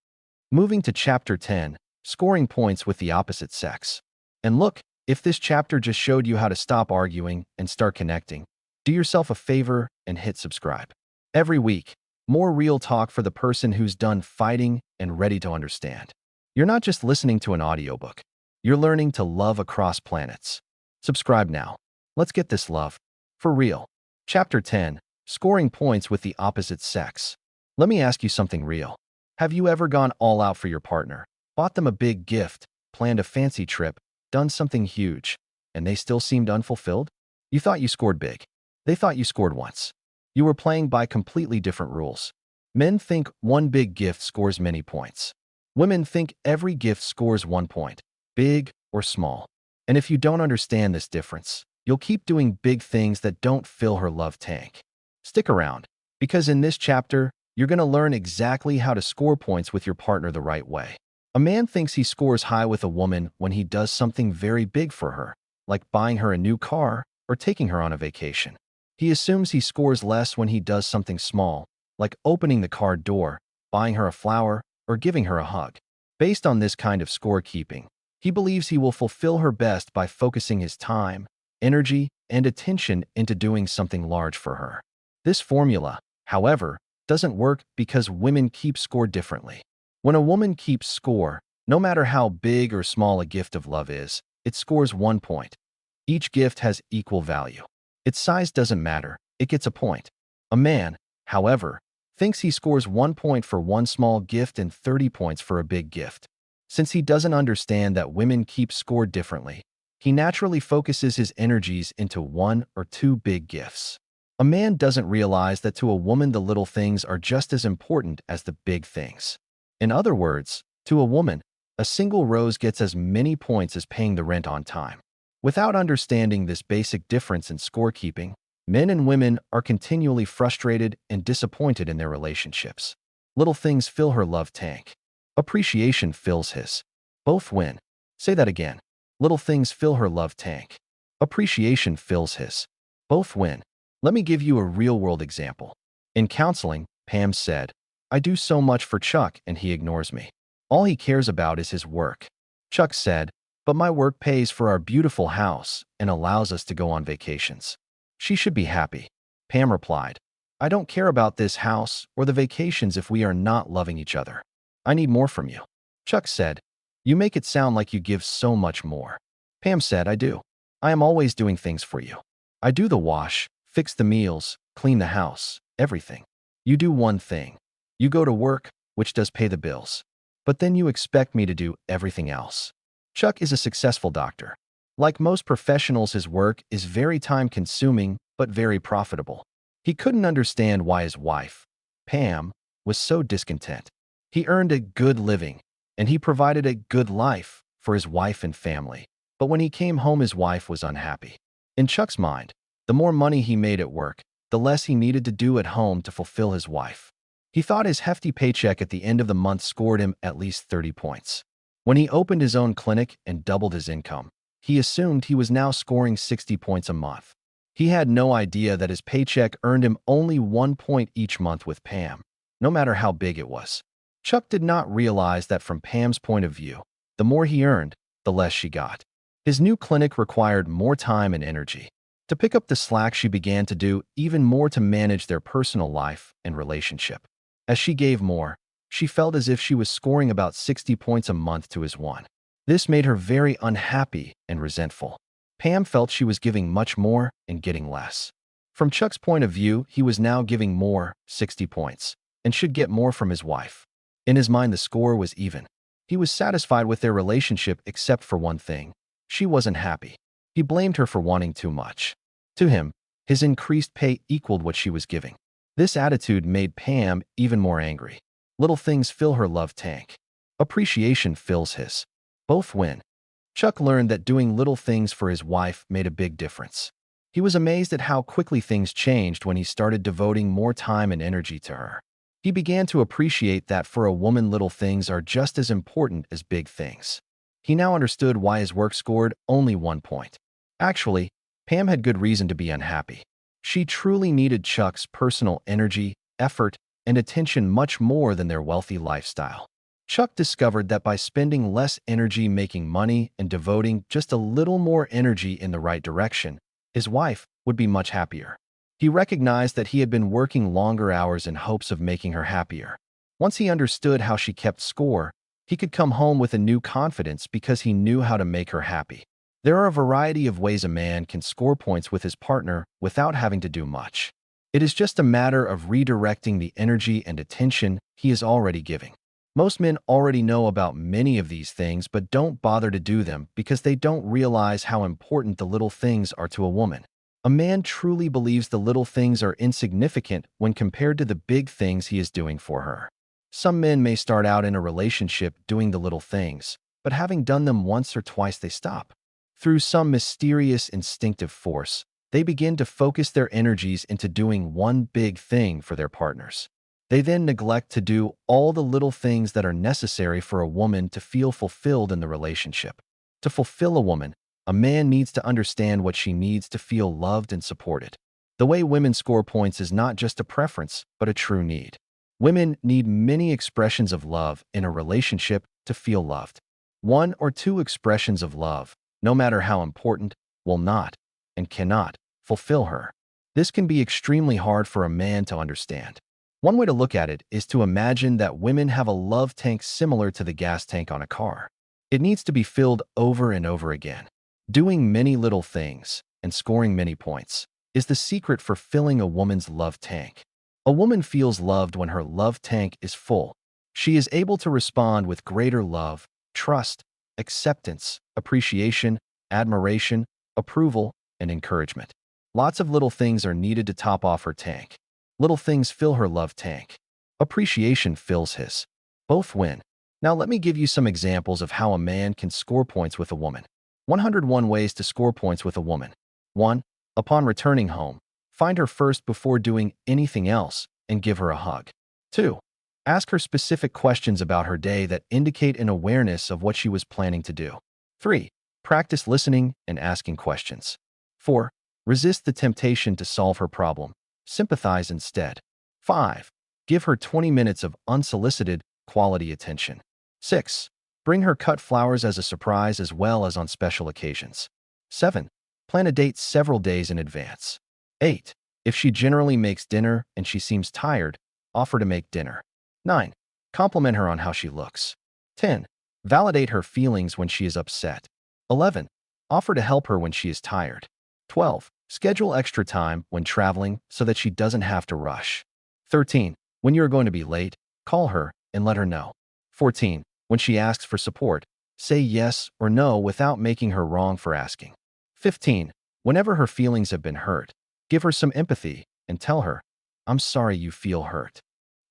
Moving to Chapter 10, Scoring Points with the Opposite Sex. And look, if this chapter just showed you how to stop arguing and start connecting, do yourself a favor and hit subscribe. Every week, more real talk for the person who's done fighting and ready to understand. You're not just listening to an audiobook. You're learning to love across planets. Subscribe now. Let's get this love. For real. Chapter 10, Scoring Points with the Opposite Sex. Let me ask you something real. Have you ever gone all out for your partner, bought them a big gift, planned a fancy trip, done something huge, and they still seemed unfulfilled? You thought you scored big. They thought you scored once. You were playing by completely different rules. Men think one big gift scores many points. Women think every gift scores 1 point, big or small. And if you don't understand this difference, you'll keep doing big things that don't fill her love tank. Stick around, because in this chapter, you're going to learn exactly how to score points with your partner the right way. A man thinks he scores high with a woman when he does something very big for her, like buying her a new car or taking her on a vacation. He assumes he scores less when he does something small, like opening the car door, buying her a flower, or giving her a hug. Based on this kind of scorekeeping, he believes he will fulfill her best by focusing his time, energy, and attention into doing something large for her. This formula, however, doesn't work because women keep score differently. When a woman keeps score, no matter how big or small a gift of love is, it scores 1 point. Each gift has equal value. Its size doesn't matter, it gets a point. A man, however, thinks he scores 1 point for one small gift and 30 points for a big gift. Since he doesn't understand that women keep score differently, he naturally focuses his energies into 1 or 2 big gifts. A man doesn't realize that to a woman the little things are just as important as the big things. In other words, to a woman, a single rose gets as many points as paying the rent on time. Without understanding this basic difference in scorekeeping, men and women are continually frustrated and disappointed in their relationships. Little things fill her love tank. Appreciation fills his. Both win. Say that again. Little things fill her love tank. Appreciation fills his. Both win. Let me give you a real-world example. In counseling, Pam said, I do so much for Chuck and he ignores me. All he cares about is his work. Chuck said, But my work pays for our beautiful house and allows us to go on vacations. She should be happy. Pam replied, I don't care about this house or the vacations if we are not loving each other. I need more from you. Chuck said, You make it sound like you give so much more. Pam said, I do. I am always doing things for you. I do the wash, fix the meals, clean the house, everything. You do one thing. You go to work, which does pay the bills. But then you expect me to do everything else. Chuck is a successful doctor. Like most professionals, his work is very time-consuming but very profitable. He couldn't understand why his wife, Pam, was so discontent. He earned a good living, and he provided a good life for his wife and family. But when he came home, his wife was unhappy. In Chuck's mind, the more money he made at work, the less he needed to do at home to fulfill his wife. He thought his hefty paycheck at the end of the month scored him at least 30 points. When he opened his own clinic and doubled his income, he assumed he was now scoring 60 points a month. He had no idea that his paycheck earned him only 1 point each month with Pam, no matter how big it was. Chuck did not realize that from Pam's point of view, the more he earned, the less she got. His new clinic required more time and energy. To pick up the slack, she began to do even more to manage their personal life and relationship. As she gave more, she felt as if she was scoring about 60 points a month to his one. This made her very unhappy and resentful. Pam felt she was giving much more and getting less. From Chuck's point of view, he was now giving more, 60 points, and should get more from his wife. In his mind, the score was even. He was satisfied with their relationship except for one thing. She wasn't happy. He blamed her for wanting too much. To him, his increased pay equaled what she was giving. This attitude made Pam even more angry. Little things fill her love tank. Appreciation fills his. Both win. Chuck learned that doing little things for his wife made a big difference. He was amazed at how quickly things changed when he started devoting more time and energy to her. He began to appreciate that for a woman, little things are just as important as big things. He now understood why his work scored only 1 point. Actually, Pam had good reason to be unhappy. She truly needed Chuck's personal energy, effort, and attention much more than their wealthy lifestyle. Chuck discovered that by spending less energy making money and devoting just a little more energy in the right direction, his wife would be much happier. He recognized that he had been working longer hours in hopes of making her happier. Once he understood how she kept score, he could come home with a new confidence because he knew how to make her happy. There are a variety of ways a man can score points with his partner without having to do much. It is just a matter of redirecting the energy and attention he is already giving. Most men already know about many of these things but don't bother to do them because they don't realize how important the little things are to a woman. A man truly believes the little things are insignificant when compared to the big things he is doing for her. Some men may start out in a relationship doing the little things, but having done them once or twice they stop. Through some mysterious instinctive force, they begin to focus their energies into doing one big thing for their partners. They then neglect to do all the little things that are necessary for a woman to feel fulfilled in the relationship. To fulfill a woman, a man needs to understand what she needs to feel loved and supported. The way women score points is not just a preference, but a true need. Women need many expressions of love in a relationship to feel loved. 1 or 2 expressions of love, no matter how important, will not and cannot fulfill her. This can be extremely hard for a man to understand. One way to look at it is to imagine that women have a love tank similar to the gas tank on a car. It needs to be filled over and over again. Doing many little things and scoring many points is the secret for filling a woman's love tank. A woman feels loved when her love tank is full. She is able to respond with greater love, trust, acceptance, appreciation, admiration, approval, and encouragement. Lots of little things are needed to top off her tank. Little things fill her love tank. Appreciation fills his. Both win. Now let me give you some examples of how a man can score points with a woman. 101 ways to score points with a woman. 1. Upon returning home, find her first before doing anything else and give her a hug. 2. Ask her specific questions about her day that indicate an awareness of what she was planning to do. 3. Practice listening and asking questions. 4. Resist the temptation to solve her problem. Sympathize instead. 5. Give her 20 minutes of unsolicited, quality attention. 6. Bring her cut flowers as a surprise as well as on special occasions. 7. Plan a date several days in advance. 8. If she generally makes dinner and she seems tired, offer to make dinner. 9. Compliment her on how she looks. 10. Validate her feelings when she is upset. 11. Offer to help her when she is tired. 12. Schedule extra time when traveling so that she doesn't have to rush. 13. When you are going to be late, call her and let her know. 14. When she asks for support, say yes or no without making her wrong for asking. 15. Whenever her feelings have been hurt, give her some empathy and tell her, "I'm sorry you feel hurt."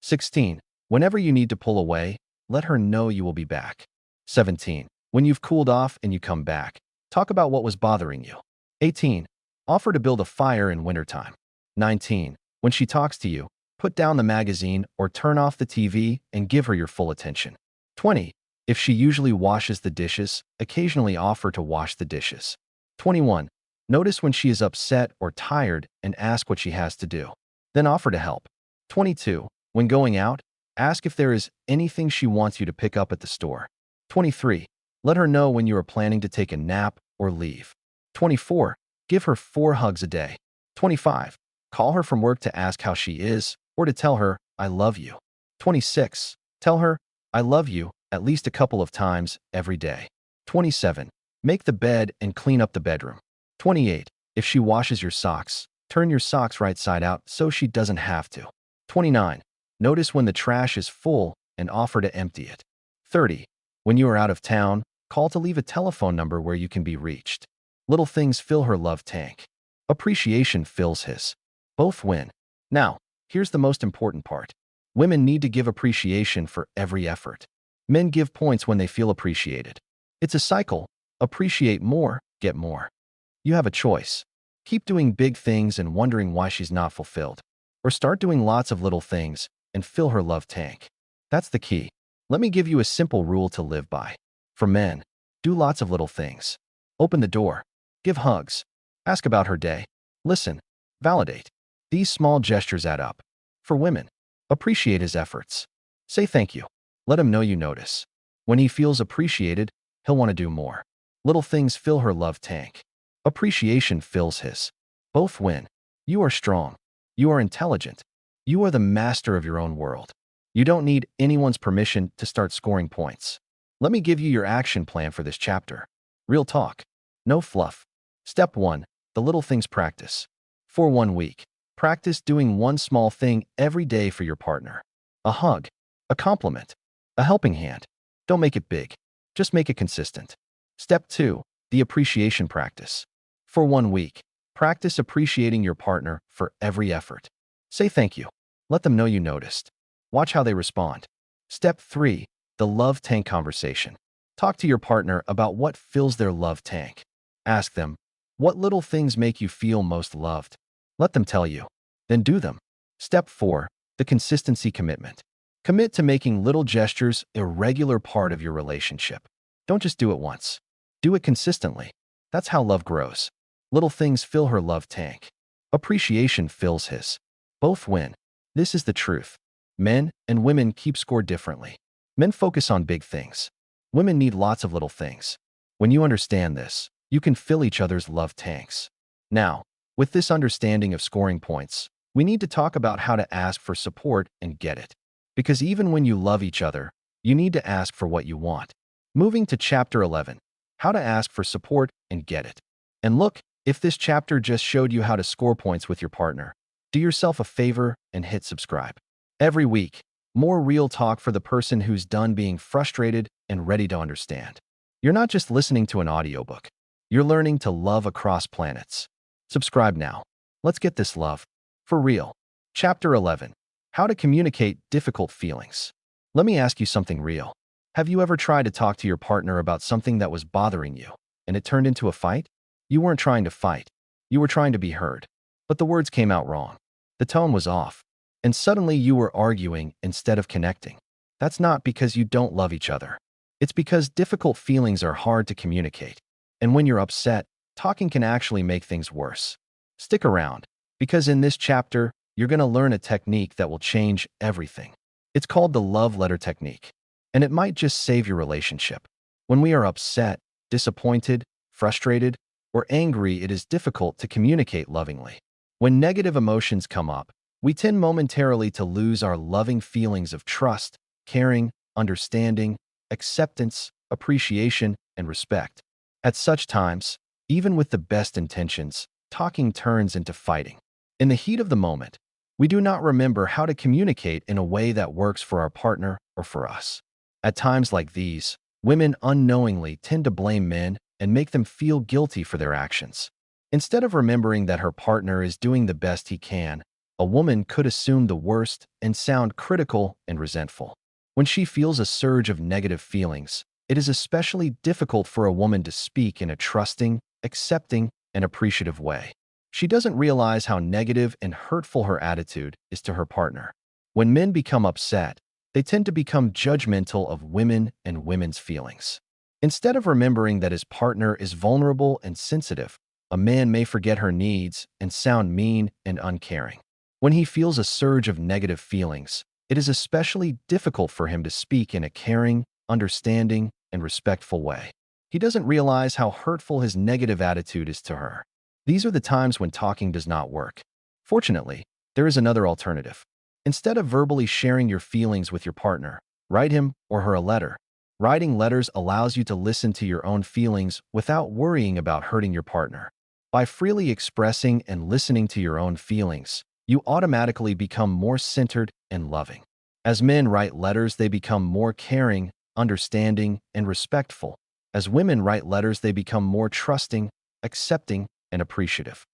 16. Whenever you need to pull away, let her know you will be back. 17. When you've cooled off and you come back, talk about what was bothering you. 18. Offer to build a fire in wintertime. 19. When she talks to you, put down the magazine or turn off the TV and give her your full attention. 20. If she usually washes the dishes, occasionally offer to wash the dishes. 21. Notice when she is upset or tired and ask what she has to do. Then offer to help. 22. When going out, ask if there is anything she wants you to pick up at the store. 23. Let her know when you are planning to take a nap or leave. 24. Give her 4 hugs a day. 25. Call her from work to ask how she is or to tell her, "I love you." 26. Tell her, "I love you," at least a couple of times every day. 27. Make the bed and clean up the bedroom. 28. If she washes your socks, turn your socks right side out so she doesn't have to. 29. Notice when the trash is full and offer to empty it. 30. When you are out of town, call to leave a telephone number where you can be reached. Little things fill her love tank. Appreciation fills his. Both win. Now, here's the most important part. Women need to give appreciation for every effort. Men give points when they feel appreciated. It's a cycle. Appreciate more, get more. You have a choice. Keep doing big things and wondering why she's not fulfilled. Or start doing lots of little things and fill her love tank. That's the key. Let me give you a simple rule to live by. For men, do lots of little things. Open the door. Give hugs. Ask about her day. Listen. Validate. These small gestures add up. For women, appreciate his efforts. Say thank you. Let him know you notice. When he feels appreciated, he'll want to do more. Little things fill her love tank. Appreciation fills his. Both win. You are strong. You are intelligent. You are the master of your own world. You don't need anyone's permission to start scoring points. Let me give you your action plan for this chapter. Real talk. No fluff. Step 1. The little things practice. For 1 week, practice doing one small thing every day for your partner. A hug. A compliment. A helping hand. Don't make it big. Just make it consistent. Step 2. The appreciation practice. For 1 week, practice appreciating your partner for every effort. Say thank you. Let them know you noticed. Watch how they respond. Step 3. The love tank conversation. Talk to your partner about what fills their love tank. Ask them, what little things make you feel most loved? Let them tell you. Then do them. Step 4. The consistency commitment. Commit to making little gestures a regular part of your relationship. Don't just do it once. Do it consistently. That's how love grows. Little things fill her love tank. Appreciation fills his. Both win. This is the truth. Men and women keep score differently. Men focus on big things. Women need lots of little things. When you understand this, you can fill each other's love tanks. Now, with this understanding of scoring points, we need to talk about how to ask for support and get it. Because even when you love each other, you need to ask for what you want. Moving to Chapter 11. How to ask for support and get it. And look, if this chapter just showed you how to score points with your partner, do yourself a favor and hit subscribe. Every week, more real talk for the person who's done being frustrated and ready to understand. You're not just listening to an audiobook. You're learning to love across planets. Subscribe now. Let's get this love. For real. Chapter 11. How to communicate difficult feelings. Let me ask you something real. Have you ever tried to talk to your partner about something that was bothering you, and it turned into a fight? You weren't trying to fight. You were trying to be heard. But the words came out wrong. The tone was off. And suddenly you were arguing instead of connecting. That's not because you don't love each other. It's because difficult feelings are hard to communicate. And when you're upset, talking can actually make things worse. Stick around, because in this chapter, you're going to learn a technique that will change everything. It's called the love letter technique. and it might just save your relationship. When we are upset, disappointed, frustrated, or angry, it is difficult to communicate lovingly. When negative emotions come up, we tend momentarily to lose our loving feelings of trust, caring, understanding, acceptance, appreciation, and respect. At such times, even with the best intentions, talking turns into fighting. In the heat of the moment, we do not remember how to communicate in a way that works for our partner or for us. At times like these, women unknowingly tend to blame men and make them feel guilty for their actions. Instead of remembering that her partner is doing the best he can, a woman could assume the worst and sound critical and resentful. When she feels a surge of negative feelings, it is especially difficult for a woman to speak in a trusting, accepting, and appreciative way. She doesn't realize how negative and hurtful her attitude is to her partner. When men become upset, they tend to become judgmental of women and women's feelings. Instead of remembering that his partner is vulnerable and sensitive, a man may forget her needs and sound mean and uncaring. When he feels a surge of negative feelings, it is especially difficult for him to speak in a caring, understanding, and respectful way. He doesn't realize how hurtful his negative attitude is to her. These are the times when talking does not work. Fortunately, there is another alternative. Instead of verbally sharing your feelings with your partner, write him or her a letter. Writing letters allows you to listen to your own feelings without worrying about hurting your partner. By freely expressing and listening to your own feelings, you automatically become more centered and loving. As men write letters, they become more caring, understanding, and respectful. As women write letters, they become more trusting, accepting, and appreciative.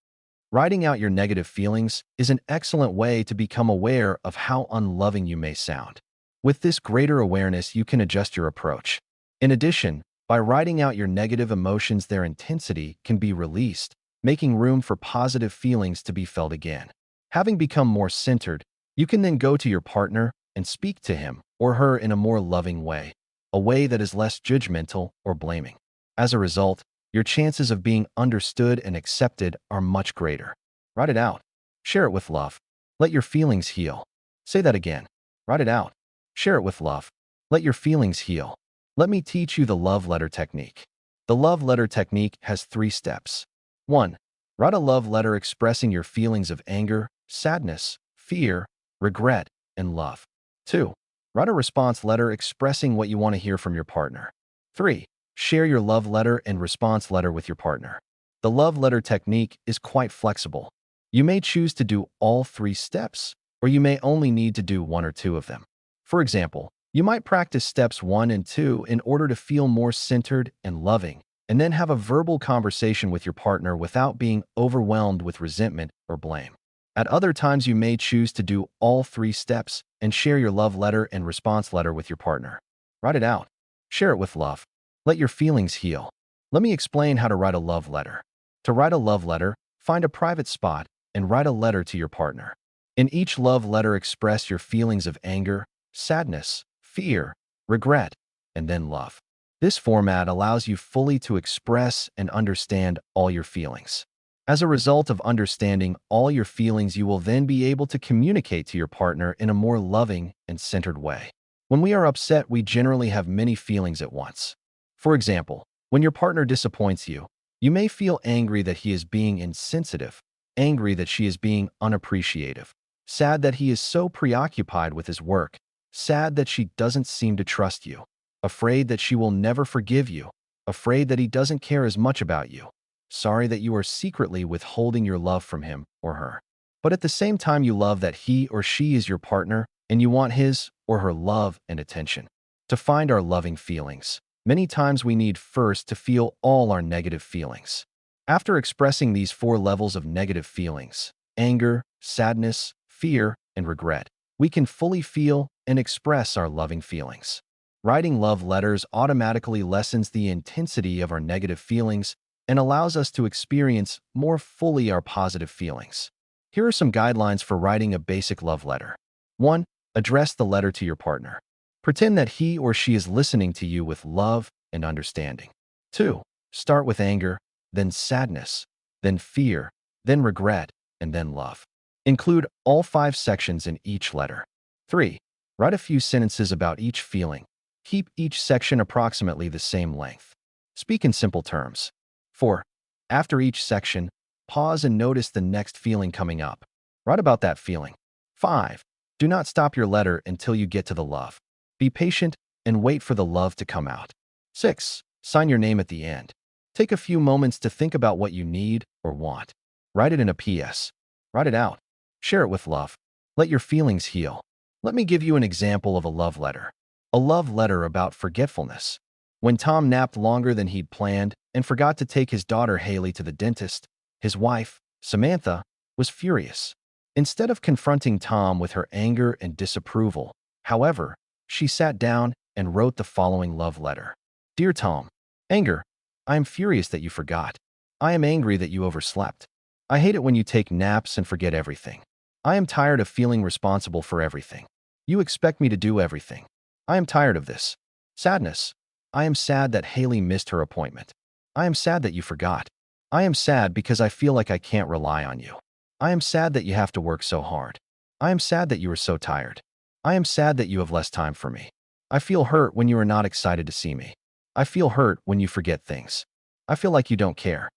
Writing out your negative feelings is an excellent way to become aware of how unloving you may sound. With this greater awareness, you can adjust your approach. In addition, by writing out your negative emotions, their intensity can be released, making room for positive feelings to be felt again. Having become more centered, you can then go to your partner and speak to him or her in a more loving way, a way that is less judgmental or blaming. As a result, your chances of being understood and accepted are much greater. Write it out. Share it with love. Let your feelings heal. Say that again. Write it out. Share it with love. Let your feelings heal. Let me teach you the love letter technique. The love letter technique has 3 steps. 1. Write a love letter expressing your feelings of anger, sadness, fear, regret, and love. 2. Write a response letter expressing what you want to hear from your partner. 3. Share your love letter and response letter with your partner. The love letter technique is quite flexible. You may choose to do all 3 steps, or you may only need to do 1 or 2 of them. For example, you might practice steps 1 and 2 in order to feel more centered and loving, and then have a verbal conversation with your partner without being overwhelmed with resentment or blame. At other times, you may choose to do all 3 steps and share your love letter and response letter with your partner. Write it out. Share it with love. Let your feelings heal. Let me explain how to write a love letter. To write a love letter, find a private spot and write a letter to your partner. In each love letter, express your feelings of anger, sadness, fear, regret, and then love. This format allows you fully to express and understand all your feelings. As a result of understanding all your feelings, you will then be able to communicate to your partner in a more loving and centered way. When we are upset, we generally have many feelings at once. For example, when your partner disappoints you, you may feel angry that he is being insensitive, angry that she is being unappreciative, sad that he is so preoccupied with his work, sad that she doesn't seem to trust you, afraid that she will never forgive you, afraid that he doesn't care as much about you, sorry that you are secretly withholding your love from him or her. But at the same time, you love that he or she is your partner and you want his or her love and attention. To find our loving feelings, many times we need first to feel all our negative feelings. After expressing these 4 levels of negative feelings, anger, sadness, fear, and regret, we can fully feel and express our loving feelings. Writing love letters automatically lessens the intensity of our negative feelings and allows us to experience more fully our positive feelings. Here are some guidelines for writing a basic love letter. 1. Address the letter to your partner. Pretend that he or she is listening to you with love and understanding. 2. Start with anger, then sadness, then fear, then regret, and then love. Include all 5 sections in each letter. 3. Write a few sentences about each feeling, Keep each section approximately the same length. Speak in simple terms. 4. After each section, pause and notice the next feeling coming up. Write about that feeling. 5. Do not stop your letter until you get to the love. Be patient and wait for the love to come out. 6. Sign your name at the end. Take a few moments to think about what you need or want. Write it in a PS. Write it out. Share it with love. Let your feelings heal. Let me give you an example of a love letter. A love letter about forgetfulness. When Tom napped longer than he'd planned and forgot to take his daughter Haley to the dentist, his wife, Samantha, was furious. Instead of confronting Tom with her anger and disapproval, however, she sat down and wrote the following love letter. Dear Tom, anger, I am furious that you forgot. I am angry that you overslept. I hate it when you take naps and forget everything. I am tired of feeling responsible for everything. You expect me to do everything. I am tired of this. Sadness. I am sad that Haley missed her appointment. I am sad that you forgot. I am sad because I feel like I can't rely on you. I am sad that you have to work so hard. I am sad that you are so tired. I am sad that you have less time for me. I feel hurt when you are not excited to see me. I feel hurt when you forget things. I feel like you don't care.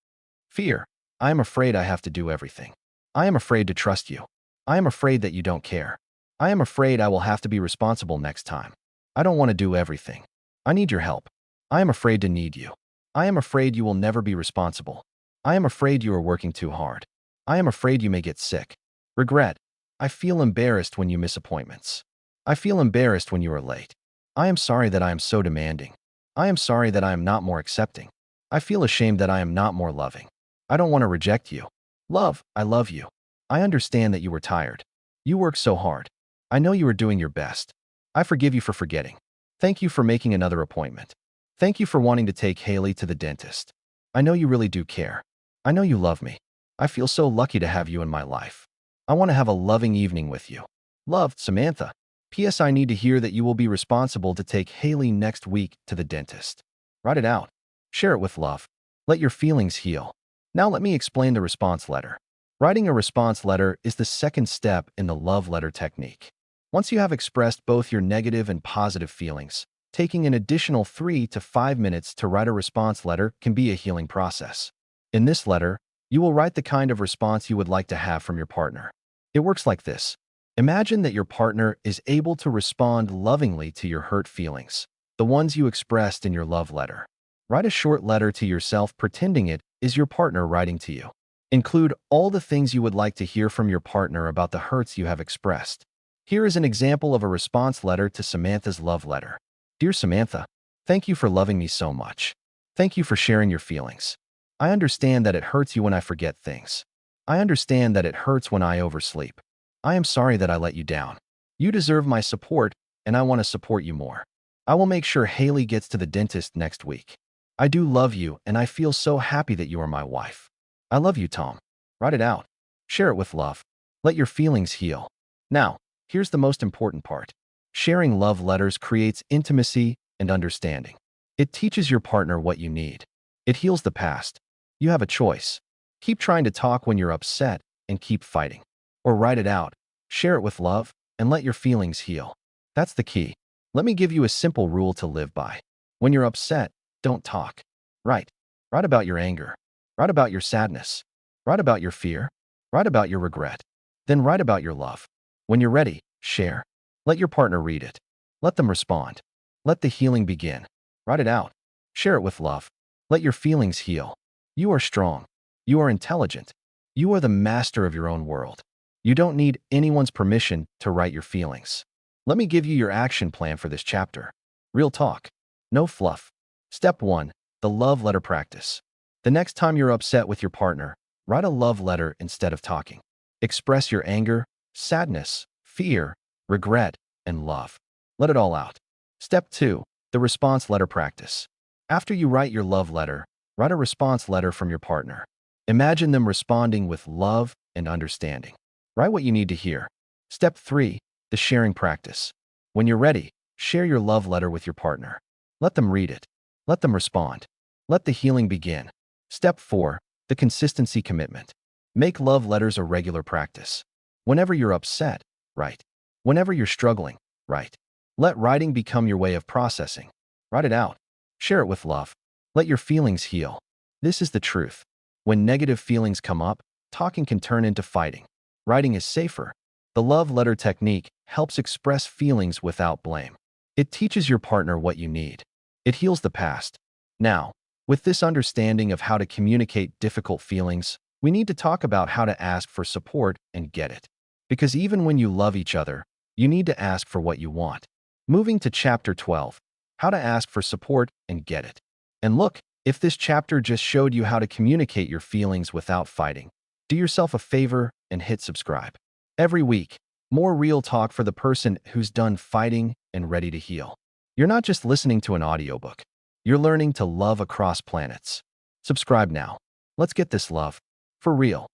Fear. I am afraid I have to do everything. I am afraid to trust you. I am afraid that you don't care. I am afraid I will have to be responsible next time. I don't want to do everything. I need your help. I am afraid to need you. I am afraid you will never be responsible. I am afraid you are working too hard. I am afraid you may get sick. Regret. I feel embarrassed when you miss appointments. I feel embarrassed when you are late. I am sorry that I am so demanding. I am sorry that I am not more accepting. I feel ashamed that I am not more loving. I don't want to reject you. Love, I love you. I understand that you were tired. You worked so hard. I know you are doing your best. I forgive you for forgetting. Thank you for making another appointment. Thank you for wanting to take Haley to the dentist. I know you really do care. I know you love me. I feel so lucky to have you in my life. I want to have a loving evening with you. Love, Samantha. P.S. I need to hear that you will be responsible to take Haley next week to the dentist. Write it out. Share it with love. Let your feelings heal. Now let me explain the response letter. Writing a response letter is the second step in the love letter technique. Once you have expressed both your negative and positive feelings, taking an additional 3 to 5 minutes to write a response letter can be a healing process. In this letter, you will write the kind of response you would like to have from your partner. It works like this. Imagine that your partner is able to respond lovingly to your hurt feelings, the ones you expressed in your love letter. Write a short letter to yourself pretending it is your partner writing to you. Include all the things you would like to hear from your partner about the hurts you have expressed. Here is an example of a response letter to Samantha's love letter. Dear Samantha, thank you for loving me so much. Thank you for sharing your feelings. I understand that it hurts you when I forget things. I understand that it hurts when I oversleep. I am sorry that I let you down. You deserve my support, and I want to support you more. I will make sure Haley gets to the dentist next week. I do love you, and I feel so happy that you are my wife. I love you, Tom. Write it out. Share it with love. Let your feelings heal. Now, here's the most important part. Sharing love letters creates intimacy and understanding. It teaches your partner what you need. It heals the past. You have a choice. Keep trying to talk when you're upset and keep fighting. Or write it out, share it with love, and let your feelings heal. That's the key. Let me give you a simple rule to live by. When you're upset, don't talk. Write. Write about your anger. Write about your sadness. Write about your fear. Write about your regret. Then write about your love. When you're ready, share. Let your partner read it. Let them respond. Let the healing begin. Write it out. Share it with love. Let your feelings heal. You are strong. You are intelligent. You are the master of your own world. You don't need anyone's permission to write your feelings. Let me give you your action plan for this chapter. Real talk. No fluff. Step 1. The love letter practice. The next time you're upset with your partner, write a love letter instead of talking. Express your anger, sadness, fear, regret, and love. Let it all out. Step 2. The response letter practice. After you write your love letter, write a response letter from your partner. Imagine them responding with love and understanding. Write what you need to hear. Step 3. The sharing practice. When you're ready, share your love letter with your partner. Let them read it. Let them respond. Let the healing begin. Step 4. The consistency commitment. Make love letters a regular practice. Whenever you're upset, write. Whenever you're struggling, write. Let writing become your way of processing. Write it out. Share it with love. Let your feelings heal. This is the truth. When negative feelings come up, talking can turn into fighting. Writing is safer. The love letter technique helps express feelings without blame. It teaches your partner what you need. It heals the past. Now, with this understanding of how to communicate difficult feelings, we need to talk about how to ask for support and get it. Because even when you love each other, you need to ask for what you want. Moving to Chapter 12, how to ask for support and get it. And look, if this chapter just showed you how to communicate your feelings without fighting, do yourself a favor and hit subscribe. Every week, more real talk for the person who's done fighting and ready to heal. You're not just listening to an audiobook. You're learning to love across planets. Subscribe now. Let's get this love. For real.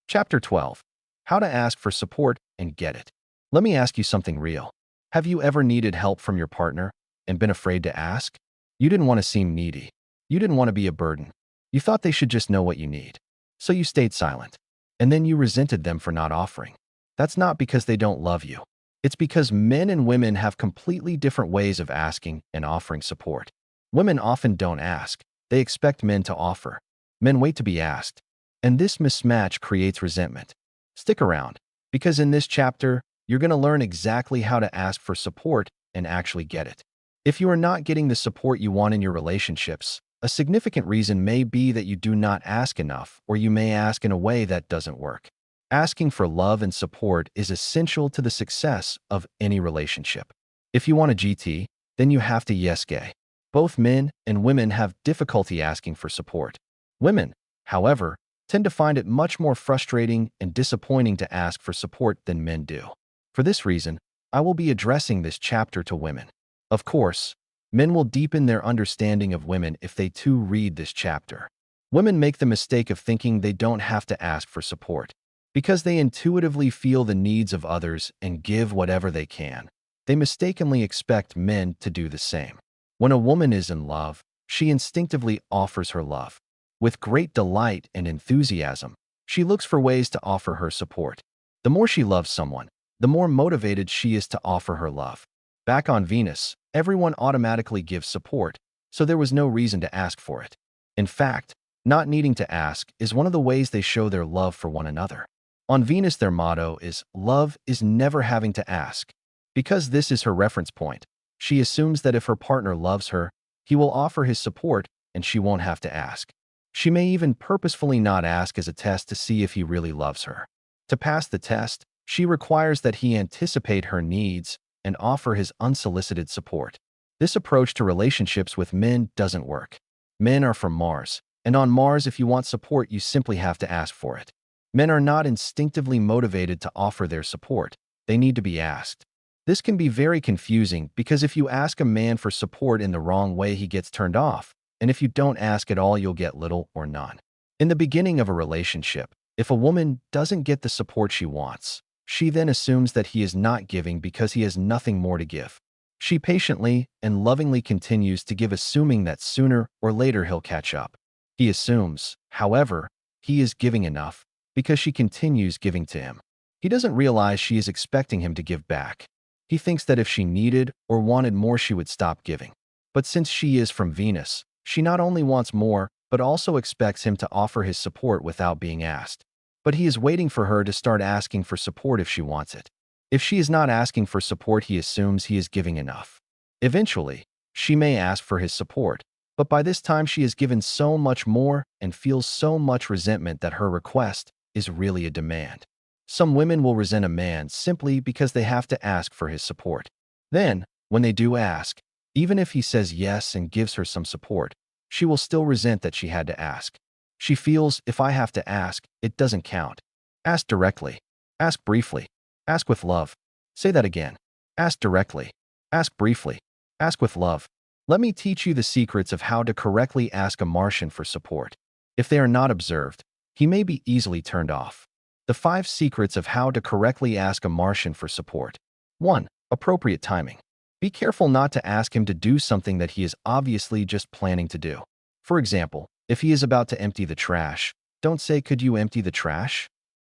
Chapter 12. How to ask for support and get it. Let me ask you something real. Have you ever needed help from your partner and been afraid to ask? You didn't want to seem needy. You didn't want to be a burden. You thought they should just know what you need. So you stayed silent. And then you resented them for not offering. That's not because they don't love you. It's because men and women have completely different ways of asking and offering support. Women often don't ask. They expect men to offer. Men wait to be asked. And this mismatch creates resentment. Stick around, because in this chapter, you're going to learn exactly how to ask for support and actually get it. If you are not getting the support you want in your relationships, a significant reason may be that you do not ask enough, or you may ask in a way that doesn't work. Asking for love and support is essential to the success of any relationship. If you want a GT, then you have to yes gay. Both men and women have difficulty asking for support. Women, however, tend to find it much more frustrating and disappointing to ask for support than men do. For this reason, I will be addressing this chapter to women. Of course, men will deepen their understanding of women if they too read this chapter. Women make the mistake of thinking they don't have to ask for support. Because they intuitively feel the needs of others and give whatever they can, they mistakenly expect men to do the same. When a woman is in love, she instinctively offers her love. With great delight and enthusiasm, she looks for ways to offer her support. The more she loves someone, the more motivated she is to offer her love. Back on Venus, everyone automatically gives support, so there was no reason to ask for it. In fact, not needing to ask is one of the ways they show their love for one another. On Venus, their motto is, "Love is never having to ask." Because this is her reference point, she assumes that if her partner loves her, he will offer his support and she won't have to ask. She may even purposefully not ask as a test to see if he really loves her. To pass the test, she requires that he anticipate her needs and offer his unsolicited support. This approach to relationships with men doesn't work. Men are from Mars, and on Mars, if you want support, you simply have to ask for it. Men are not instinctively motivated to offer their support. They need to be asked. This can be very confusing because if you ask a man for support in the wrong way, he gets turned off. And if you don't ask at all, you'll get little or none. In the beginning of a relationship, if a woman doesn't get the support she wants, she then assumes that he is not giving because he has nothing more to give. She patiently and lovingly continues to give, assuming that sooner or later he'll catch up. He assumes, however, he is giving enough because she continues giving to him. He doesn't realize she is expecting him to give back. He thinks that if she needed or wanted more, she would stop giving. But since she is from Venus, she not only wants more, but also expects him to offer his support without being asked. But he is waiting for her to start asking for support if she wants it. If she is not asking for support, he assumes he is giving enough. Eventually, she may ask for his support, but by this time she has given so much more and feels so much resentment that her request is really a demand. Some women will resent a man simply because they have to ask for his support. Then, when they do ask, even if he says yes and gives her some support, she will still resent that she had to ask. She feels, if I have to ask, it doesn't count. Ask directly. Ask briefly. Ask with love. Say that again. Ask directly. Ask briefly. Ask with love. Let me teach you the secrets of how to correctly ask a Martian for support. If they are not observed, he may be easily turned off. The 5 secrets of how to correctly ask a Martian for support. 1. Appropriate timing. Be careful not to ask him to do something that he is obviously just planning to do. For example, if he is about to empty the trash, don't say, "Could you empty the trash?"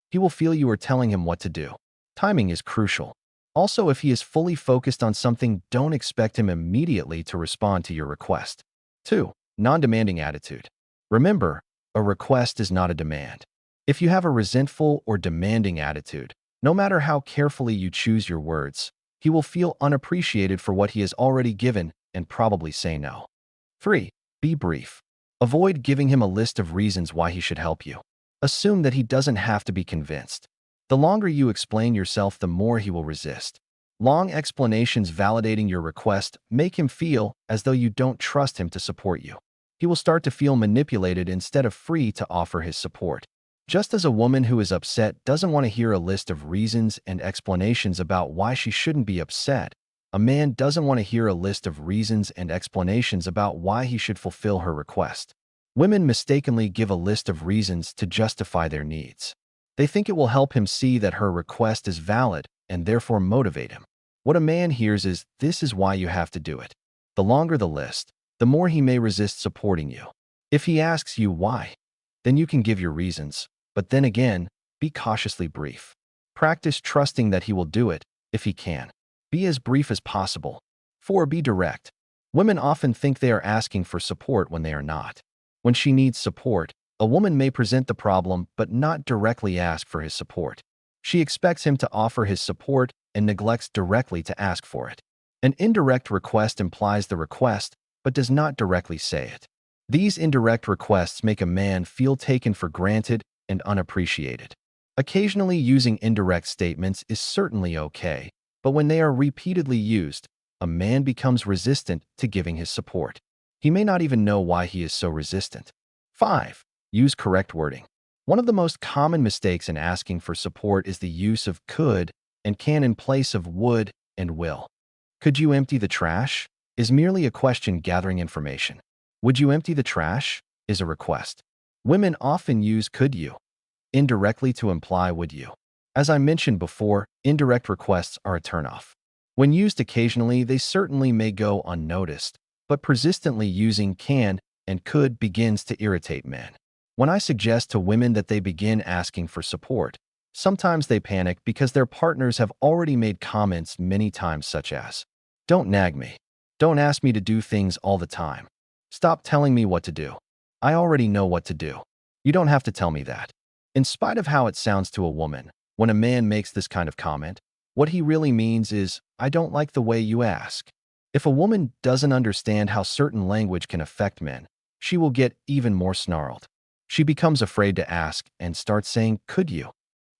He will feel you are telling him what to do. Timing is crucial. Also, if he is fully focused on something, don't expect him immediately to respond to your request. 2. Non-demanding attitude. Remember, a request is not a demand. If you have a resentful or demanding attitude, no matter how carefully you choose your words, he will feel unappreciated for what he has already given and probably say no. 3. Be brief. Avoid giving him a list of reasons why he should help you. Assume that he doesn't have to be convinced. The longer you explain yourself, the more he will resist. Long explanations validating your request make him feel as though you don't trust him to support you. He will start to feel manipulated instead of free to offer his support. Just as a woman who is upset doesn't want to hear a list of reasons and explanations about why she shouldn't be upset, a man doesn't want to hear a list of reasons and explanations about why he should fulfill her request. Women mistakenly give a list of reasons to justify their needs. They think it will help him see that her request is valid and therefore motivate him. What a man hears is, "This is why you have to do it." The longer the list, the more he may resist supporting you. If he asks you why, then you can give your reasons, but then again, be cautiously brief. Practice trusting that he will do it if he can. Be as brief as possible. 4. Be direct. Women often think they are asking for support when they are not. When she needs support, a woman may present the problem but not directly ask for his support. She expects him to offer his support and neglects directly to ask for it. An indirect request implies the request but does not directly say it. These indirect requests make a man feel taken for granted and unappreciated. Occasionally using indirect statements is certainly okay, but when they are repeatedly used, a man becomes resistant to giving his support. He may not even know why he is so resistant. 5. Use correct wording. One of the most common mistakes in asking for support is the use of could and can in place of would and will. Could you empty the trash? Is merely a question gathering information. Would you empty the trash? Is a request. Women often use could you indirectly to imply would you. As I mentioned before, indirect requests are a turnoff. When used occasionally, they certainly may go unnoticed, but persistently using can and could begins to irritate men. When I suggest to women that they begin asking for support, sometimes they panic because their partners have already made comments many times such as, "Don't nag me. Don't ask me to do things all the time. Stop telling me what to do. I already know what to do. You don't have to tell me that." In spite of how it sounds to a woman, when a man makes this kind of comment, what he really means is, "I don't like the way you ask." If a woman doesn't understand how certain language can affect men, she will get even more snarled. She becomes afraid to ask and starts saying, "Could you?"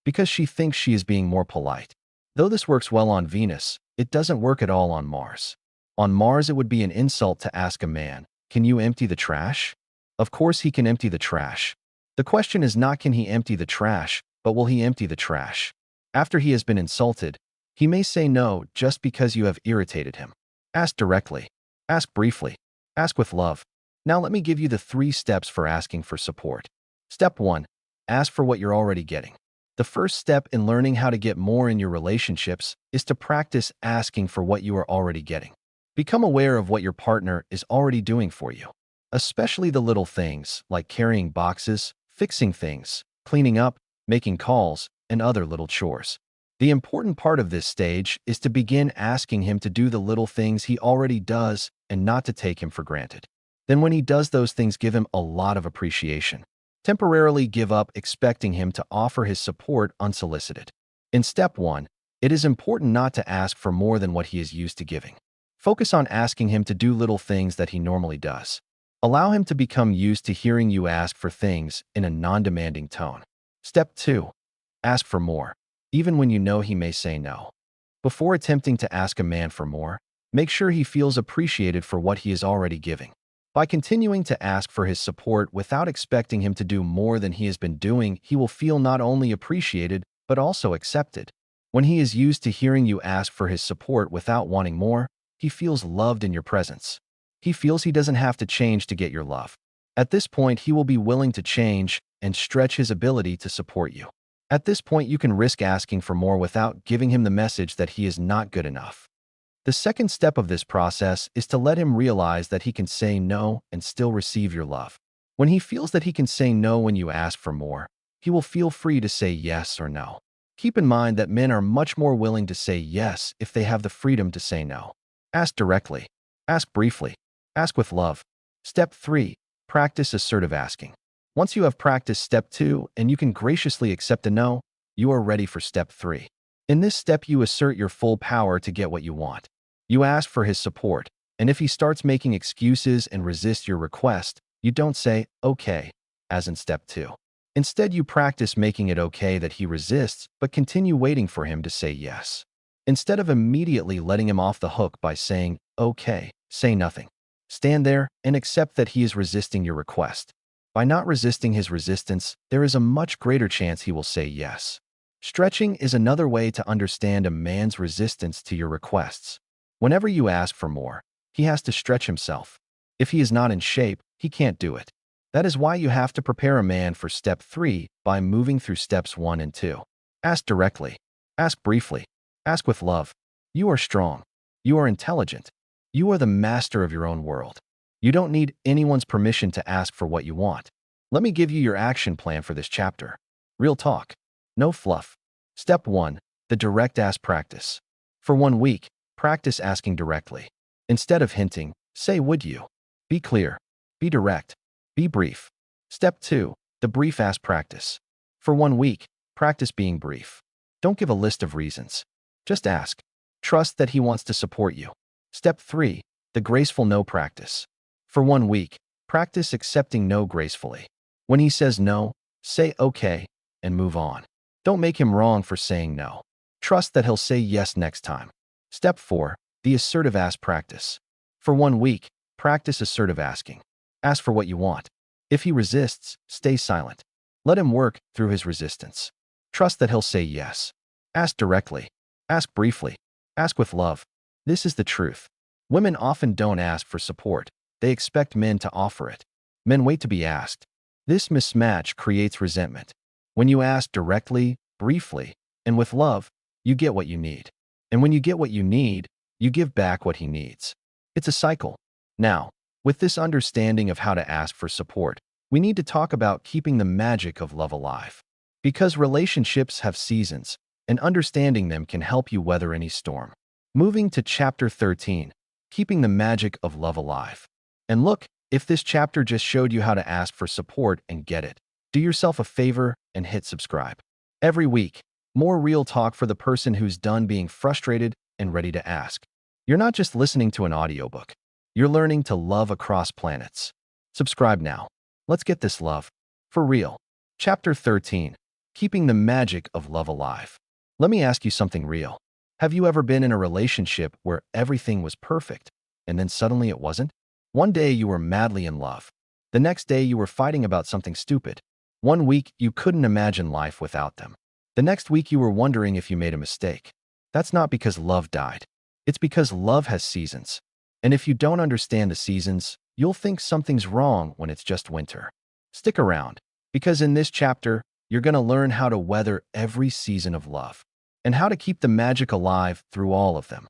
because she thinks she is being more polite. Though this works well on Venus, it doesn't work at all on Mars. On Mars, it would be an insult to ask a man, "Can you empty the trash?" Of course he can empty the trash. The question is not can he empty the trash, but will he empty the trash? After he has been insulted, he may say no just because you have irritated him. Ask directly. Ask briefly. Ask with love. Now let me give you the 3 steps for asking for support. Step 1. Ask for what you're already getting. The first step in learning how to get more in your relationships is to practice asking for what you are already getting. Become aware of what your partner is already doing for you, especially the little things like carrying boxes, fixing things, cleaning up, making calls, and other little chores. The important part of this stage is to begin asking him to do the little things he already does and not to take him for granted. Then when he does those things, give him a lot of appreciation. Temporarily give up expecting him to offer his support unsolicited. In step 1, it is important not to ask for more than what he is used to giving. Focus on asking him to do little things that he normally does. Allow him to become used to hearing you ask for things in a non-demanding tone. Step 2. Ask for more, even when you know he may say no. Before attempting to ask a man for more, make sure he feels appreciated for what he is already giving. By continuing to ask for his support without expecting him to do more than he has been doing, he will feel not only appreciated, but also accepted. When he is used to hearing you ask for his support without wanting more, he feels loved in your presence. He feels he doesn't have to change to get your love. At this point, he will be willing to change and stretch his ability to support you. At this point, you can risk asking for more without giving him the message that he is not good enough. The second step of this process is to let him realize that he can say no and still receive your love. When he feels that he can say no when you ask for more, he will feel free to say yes or no. Keep in mind that men are much more willing to say yes if they have the freedom to say no. Ask directly. Ask briefly. Ask with love. Step 3. Practice assertive asking. Once you have practiced step 2 and you can graciously accept a no, you are ready for step 3. In this step, you assert your full power to get what you want. You ask for his support, and if he starts making excuses and resists your request, you don't say, okay, as in step 2. Instead, you practice making it okay that he resists, but continue waiting for him to say yes. Instead of immediately letting him off the hook by saying, okay, say nothing. Stand there and accept that he is resisting your request. By not resisting his resistance, there is a much greater chance he will say yes. Stretching is another way to understand a man's resistance to your requests. Whenever you ask for more, he has to stretch himself. If he is not in shape, he can't do it. That is why you have to prepare a man for step 3 by moving through steps 1 and 2. Ask directly. Ask briefly. Ask with love. You are strong. You are intelligent. You are the master of your own world. You don't need anyone's permission to ask for what you want. Let me give you your action plan for this chapter. Real talk. No fluff. Step 1. The direct ask practice. For 1 week, practice asking directly. Instead of hinting, say would you. Be clear. Be direct. Be brief. Step 2. The brief ask practice. For 1 week, practice being brief. Don't give a list of reasons. Just ask. Trust that he wants to support you. Step 3. The graceful no practice. For 1 week, practice accepting no gracefully. When he says no, say okay and move on. Don't make him wrong for saying no. Trust that he'll say yes next time. Step 4. The assertive ask practice. For 1 week, practice assertive asking. Ask for what you want. If he resists, stay silent. Let him work through his resistance. Trust that he'll say yes. Ask directly. Ask briefly. Ask with love. This is the truth. Women often don't ask for support. They expect men to offer it. Men wait to be asked. This mismatch creates resentment. When you ask directly, briefly, and with love, you get what you need. And when you get what you need, you give back what he needs. It's a cycle. Now, with this understanding of how to ask for support, we need to talk about keeping the magic of love alive. Because relationships have seasons, and understanding them can help you weather any storm. Moving to chapter 13, keeping the magic of love alive. And look, if this chapter just showed you how to ask for support and get it, do yourself a favor and hit subscribe. Every week, more real talk for the person who's done being frustrated and ready to ask. You're not just listening to an audiobook. You're learning to love across planets. Subscribe now. Let's get this love. For real. Chapter 13. Keeping the magic of love alive. Let me ask you something real. Have you ever been in a relationship where everything was perfect, and then suddenly it wasn't? One day you were madly in love. The next day you were fighting about something stupid. 1 week you couldn't imagine life without them. The next week you were wondering if you made a mistake. That's not because love died. It's because love has seasons. And if you don't understand the seasons, you'll think something's wrong when it's just winter. Stick around, because in this chapter, you're going to learn how to weather every season of love and how to keep the magic alive through all of them.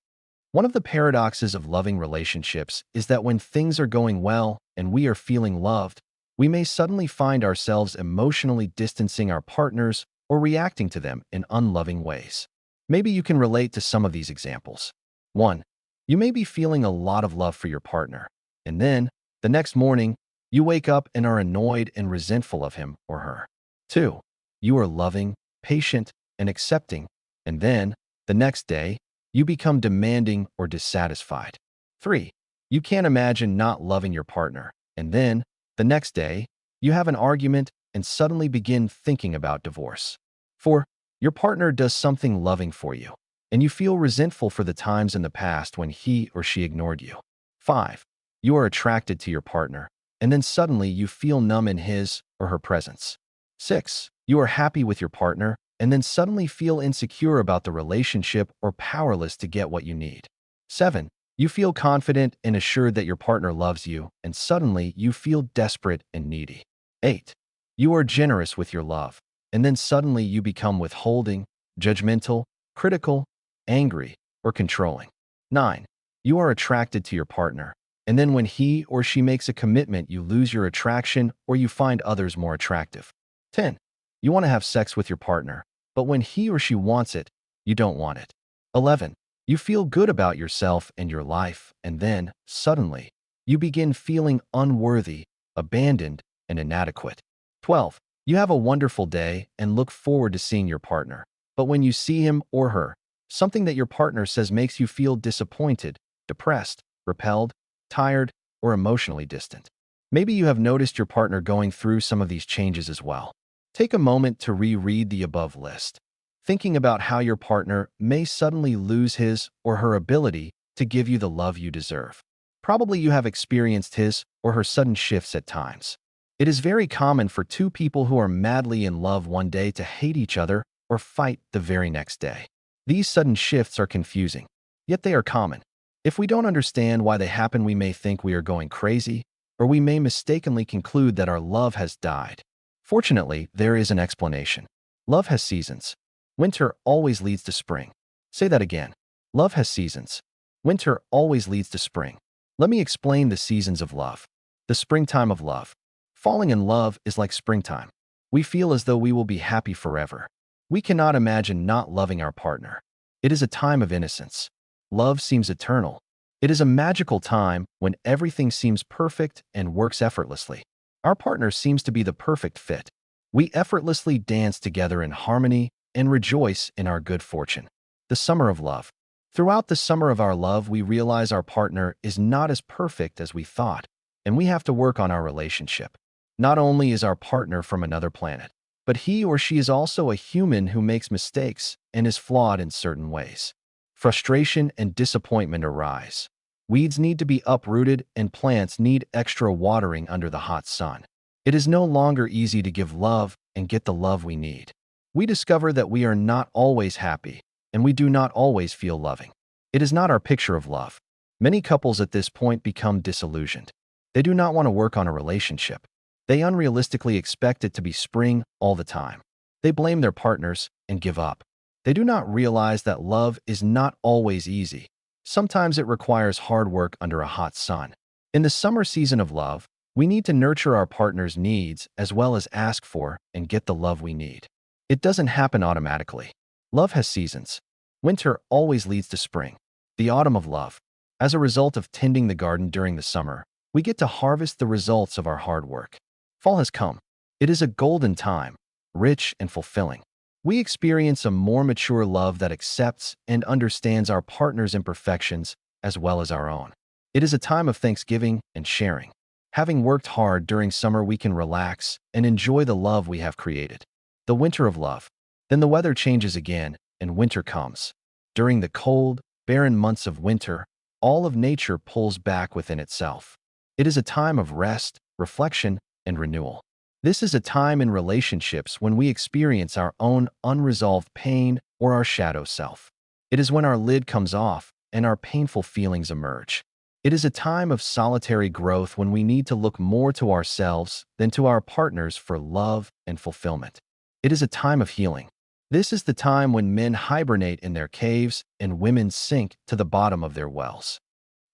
One of the paradoxes of loving relationships is that when things are going well and we are feeling loved, we may suddenly find ourselves emotionally distancing our partners or reacting to them in unloving ways. Maybe you can relate to some of these examples. 1. You may be feeling a lot of love for your partner, and then, the next morning, you wake up and are annoyed and resentful of him or her. 2. You are loving, patient, and accepting, and then, the next day, you become demanding or dissatisfied. 3. You can't imagine not loving your partner, and then, the next day, you have an argument and suddenly begin thinking about divorce. 4. Your partner does something loving for you, and you feel resentful for the times in the past when he or she ignored you. 5. You are attracted to your partner, and then suddenly you feel numb in his or her presence. 6. You are happy with your partner, and then suddenly feel insecure about the relationship or powerless to get what you need. 7. You feel confident and assured that your partner loves you, and suddenly you feel desperate and needy. 8. You are generous with your love, and then suddenly you become withholding, judgmental, critical, angry, or controlling. 9. You are attracted to your partner, and then when he or she makes a commitment, you lose your attraction or you find others more attractive. 10. You want to have sex with your partner, But when he or she wants it, you don't want it. 11. You feel good about yourself and your life, and then, suddenly, you begin feeling unworthy, abandoned, and inadequate. 12. You have a wonderful day and look forward to seeing your partner. But when you see him or her, something that your partner says makes you feel disappointed, depressed, repelled, tired, or emotionally distant. Maybe you have noticed your partner going through some of these changes as well. Take a moment to reread the above list, thinking about how your partner may suddenly lose his or her ability to give you the love you deserve. Probably you have experienced his or her sudden shifts at times. It is very common for two people who are madly in love one day to hate each other or fight the very next day. These sudden shifts are confusing, yet they are common. If we don't understand why they happen, we may think we are going crazy, or we may mistakenly conclude that our love has died. Fortunately, there is an explanation. Love has seasons. Winter always leads to spring. Say that again. Love has seasons. Winter always leads to spring. Let me explain the seasons of love. The springtime of love. Falling in love is like springtime. We feel as though we will be happy forever. We cannot imagine not loving our partner. It is a time of innocence. Love seems eternal. It is a magical time when everything seems perfect and works effortlessly. Our partner seems to be the perfect fit. We effortlessly dance together in harmony and rejoice in our good fortune. The summer of love. Throughout the summer of our love, we realize our partner is not as perfect as we thought, and we have to work on our relationship. Not only is our partner from another planet, but he or she is also a human who makes mistakes and is flawed in certain ways. Frustration and disappointment arise. Weeds need to be uprooted and plants need extra watering under the hot sun. It is no longer easy to give love and get the love we need. We discover that we are not always happy, and we do not always feel loving. It is not our picture of love. Many couples at this point become disillusioned. They do not want to work on a relationship. They unrealistically expect it to be spring all the time. They blame their partners and give up. They do not realize that love is not always easy. Sometimes it requires hard work under a hot sun. In the summer season of love, we need to nurture our partner's needs as well as ask for and get the love we need. It doesn't happen automatically. Love has seasons. Winter always leads to spring. The autumn of love. As a result of tending the garden during the summer, we get to harvest the results of our hard work. Fall has come. It is a golden time, rich and fulfilling. We experience a more mature love that accepts and understands our partner's imperfections as well as our own. It is a time of thanksgiving and sharing. Having worked hard during summer, we can relax and enjoy the love we have created. The winter of love. Then the weather changes again and winter comes. During the cold, barren months of winter, all of nature pulls back within itself. It is a time of rest, reflection, and renewal. This is a time in relationships when we experience our own unresolved pain or our shadow self. It is when our lid comes off and our painful feelings emerge. It is a time of solitary growth when we need to look more to ourselves than to our partners for love and fulfillment. It is a time of healing. This is the time when men hibernate in their caves and women sink to the bottom of their wells.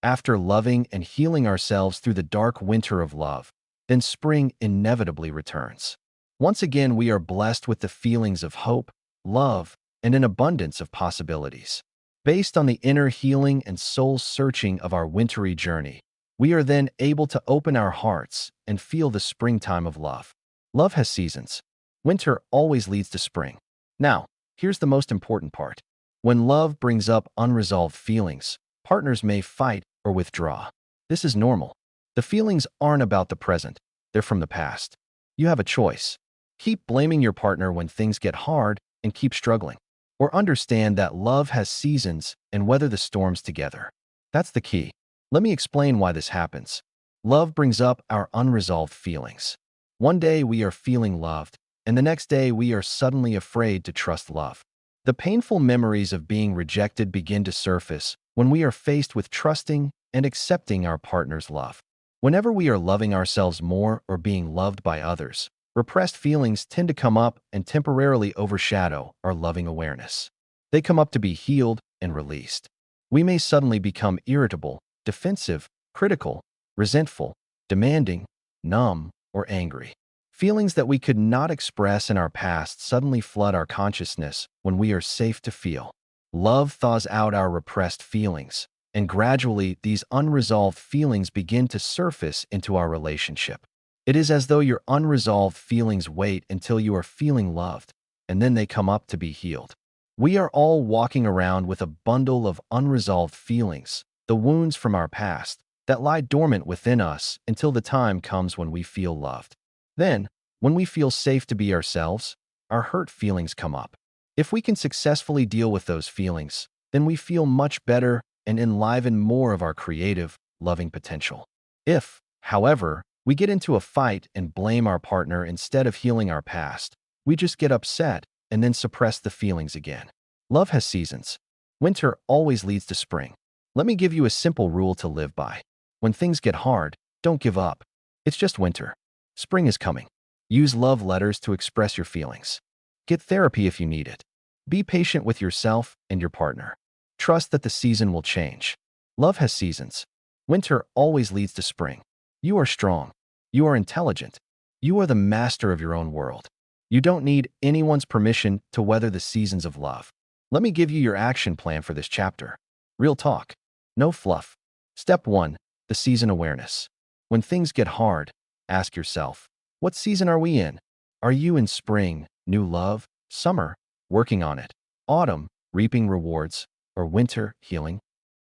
After loving and healing ourselves through the dark winter of love, then spring inevitably returns. Once again, we are blessed with the feelings of hope, love, and an abundance of possibilities. Based on the inner healing and soul-searching of our wintry journey, we are then able to open our hearts and feel the springtime of love. Love has seasons. Winter always leads to spring. Now, here's the most important part. When love brings up unresolved feelings, partners may fight or withdraw. This is normal. The feelings aren't about the present, they're from the past. You have a choice. Keep blaming your partner when things get hard and keep struggling. Or understand that love has seasons and weather the storms together. That's the key. Let me explain why this happens. Love brings up our unresolved feelings. One day we are feeling loved, and the next day we are suddenly afraid to trust love. The painful memories of being rejected begin to surface when we are faced with trusting and accepting our partner's love. Whenever we are loving ourselves more or being loved by others, repressed feelings tend to come up and temporarily overshadow our loving awareness. They come up to be healed and released. We may suddenly become irritable, defensive, critical, resentful, demanding, numb, or angry. Feelings that we could not express in our past suddenly flood our consciousness when we are safe to feel. Love thaws out our repressed feelings, and gradually these unresolved feelings begin to surface into our relationship. It is as though your unresolved feelings wait until you are feeling loved, and then they come up to be healed. We are all walking around with a bundle of unresolved feelings, the wounds from our past, that lie dormant within us until the time comes when we feel loved. Then, when we feel safe to be ourselves, our hurt feelings come up. If we can successfully deal with those feelings, then we feel much better and enliven more of our creative, loving potential. If, however, we get into a fight and blame our partner instead of healing our past, we just get upset and then suppress the feelings again. Love has seasons. Winter always leads to spring. Let me give you a simple rule to live by. When things get hard, don't give up. It's just winter. Spring is coming. Use love letters to express your feelings. Get therapy if you need it. Be patient with yourself and your partner. Trust that the season will change. Love has seasons. Winter always leads to spring. You are strong. You are intelligent. You are the master of your own world. You don't need anyone's permission to weather the seasons of love. Let me give you your action plan for this chapter. Real talk. No fluff. Step 1. The season awareness. When things get hard, ask yourself, what season are we in? Are you in spring, new love, summer, working on it, autumn, reaping rewards, or winter, healing?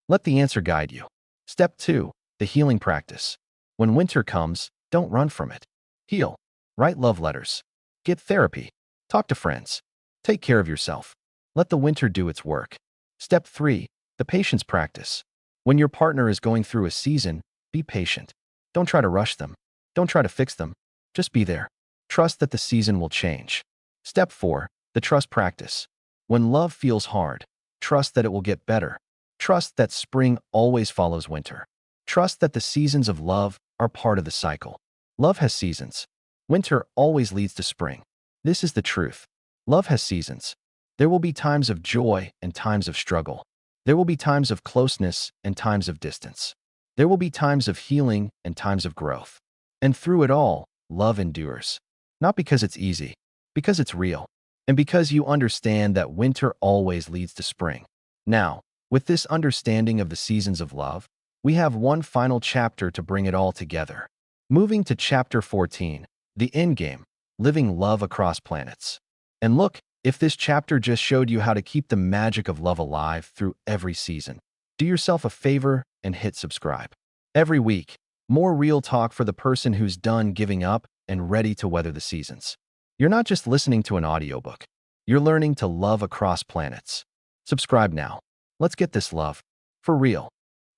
Let the answer guide you. Step 2. The healing practice. When winter comes, don't run from it. Heal. Write love letters. Get therapy. Talk to friends. Take care of yourself. Let the winter do its work. Step 3. The patience practice. When your partner is going through a season, be patient. Don't try to rush them. Don't try to fix them. Just be there. Trust that the season will change. Step 4. The trust practice. When love feels hard, trust that it will get better. Trust that spring always follows winter. Trust that the seasons of love are part of the cycle. Love has seasons. Winter always leads to spring. This is the truth. Love has seasons. There will be times of joy and times of struggle. There will be times of closeness and times of distance. There will be times of healing and times of growth. And through it all, love endures. Not because it's easy, because it's real. And because you understand that winter always leads to spring. Now, with this understanding of the seasons of love, we have one final chapter to bring it all together. Moving to chapter 14, the endgame, living love across planets. And look, if this chapter just showed you how to keep the magic of love alive through every season, do yourself a favor and hit subscribe. Every week, more real talk for the person who's done giving up and ready to weather the seasons. You're not just listening to an audiobook. You're learning to love across planets. Subscribe now. Let's get this love. For real.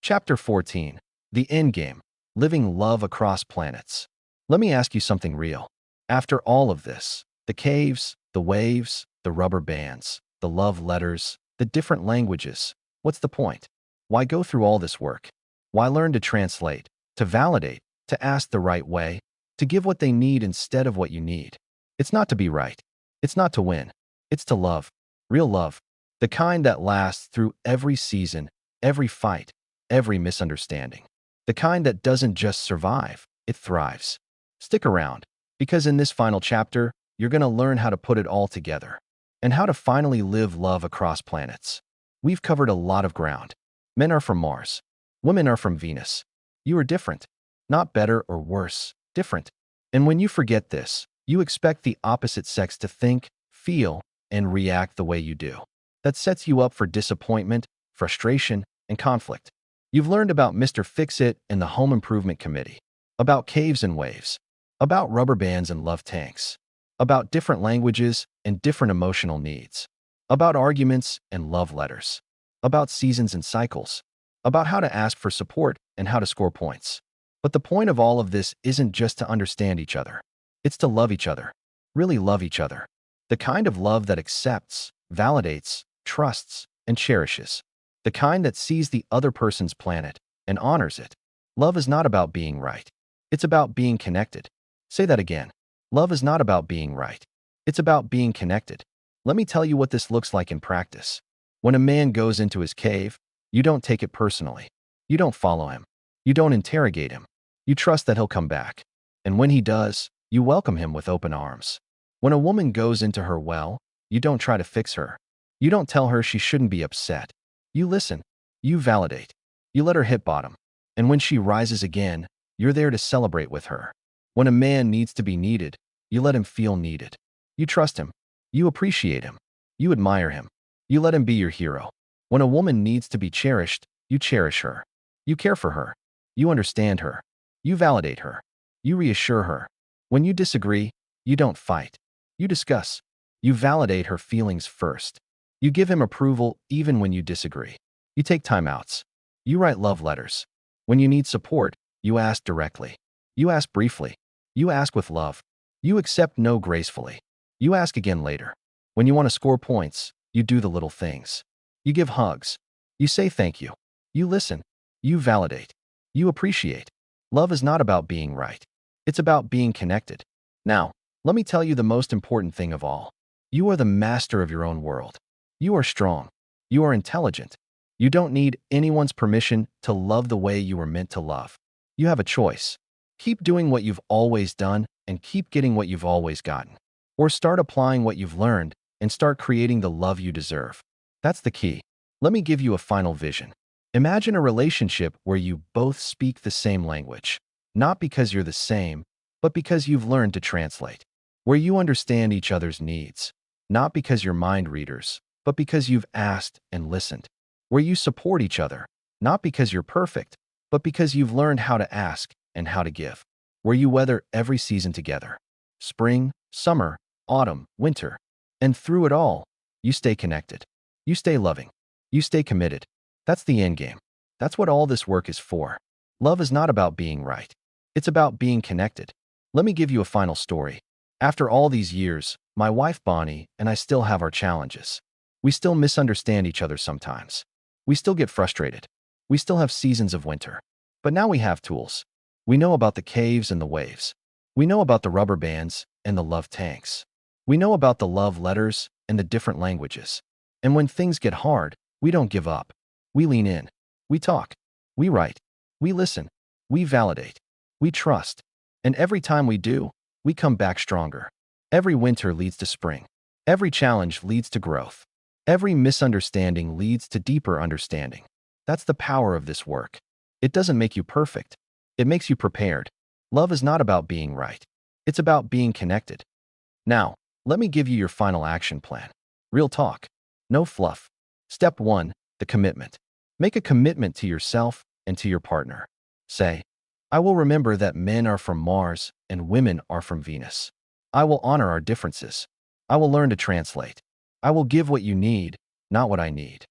Chapter 14. The Endgame. Living love across planets. Let me ask you something real. After all of this, the caves, the waves, the rubber bands, the love letters, the different languages, what's the point? Why go through all this work? Why learn to translate, to validate, to ask the right way, to give what they need instead of what you need? It's not to be right. It's not to win. It's to love. Real love. The kind that lasts through every season, every fight, every misunderstanding. The kind that doesn't just survive, it thrives. Stick around, because in this final chapter, you're going to learn how to put it all together and how to finally live love across planets. We've covered a lot of ground. Men are from Mars. Women are from Venus. You are different. Not better or worse, different. And when you forget this, you expect the opposite sex to think, feel, and react the way you do. That sets you up for disappointment, frustration, and conflict. You've learned about Mr. Fix-It and the Home Improvement Committee, about caves and waves, about rubber bands and love tanks, about different languages and different emotional needs, about arguments and love letters, about seasons and cycles, about how to ask for support and how to score points. But the point of all of this isn't just to understand each other. It's to love each other, really love each other. The kind of love that accepts, validates, trusts, and cherishes. The kind that sees the other person's planet and honors it. Love is not about being right. It's about being connected. Say that again. Love is not about being right. It's about being connected. Let me tell you what this looks like in practice. When a man goes into his cave, you don't take it personally. You don't follow him. You don't interrogate him. You trust that he'll come back. And when he does, You welcome him with open arms. When a woman goes into her well, you don't try to fix her. You don't tell her she shouldn't be upset. You listen. You validate. You let her hit bottom. And when she rises again, you're there to celebrate with her. When a man needs to be needed, you let him feel needed. You trust him. You appreciate him. You admire him. You let him be your hero. When a woman needs to be cherished, you cherish her. You care for her. You understand her. You validate her. You reassure her. When you disagree, you don't fight. You discuss. You validate her feelings first. You give him approval even when you disagree. You take timeouts. You write love letters. When you need support, you ask directly. You ask briefly. You ask with love. You accept no gracefully. You ask again later. When you want to score points, you do the little things. You give hugs. You say thank you. You listen. You validate. You appreciate. Love is not about being right. It's about being connected. Now, let me tell you the most important thing of all. You are the master of your own world. You are strong. You are intelligent. You don't need anyone's permission to love the way you were meant to love. You have a choice. Keep doing what you've always done and keep getting what you've always gotten. Or start applying what you've learned and start creating the love you deserve. That's the key. Let me give you a final vision. Imagine a relationship where you both speak the same language. Not because you're the same, but because you've learned to translate. Where you understand each other's needs. Not because you're mind readers, but because you've asked and listened. Where you support each other. Not because you're perfect, but because you've learned how to ask and how to give. Where you weather every season together. Spring, summer, autumn, winter. And through it all, you stay connected. You stay loving. You stay committed. That's the end game. That's what all this work is for. Love is not about being right. It's about being connected. Let me give you a final story. After all these years, my wife Bonnie and I still have our challenges. We still misunderstand each other sometimes. We still get frustrated. We still have seasons of winter. But now we have tools. We know about the caves and the waves. We know about the rubber bands and the love tanks. We know about the love letters and the different languages. And when things get hard, we don't give up. We lean in. We talk. We write. We listen. We validate. We trust. And every time we do, we come back stronger. Every winter leads to spring. Every challenge leads to growth. Every misunderstanding leads to deeper understanding. That's the power of this work. It doesn't make you perfect. It makes you prepared. Love is not about being right. It's about being connected. Now, let me give you your final action plan. Real talk. No fluff. Step 1, the commitment. Make a commitment to yourself and to your partner. Say, I will remember that men are from Mars and women are from Venus. I will honor our differences. I will learn to translate. I will give what you need, not what I need.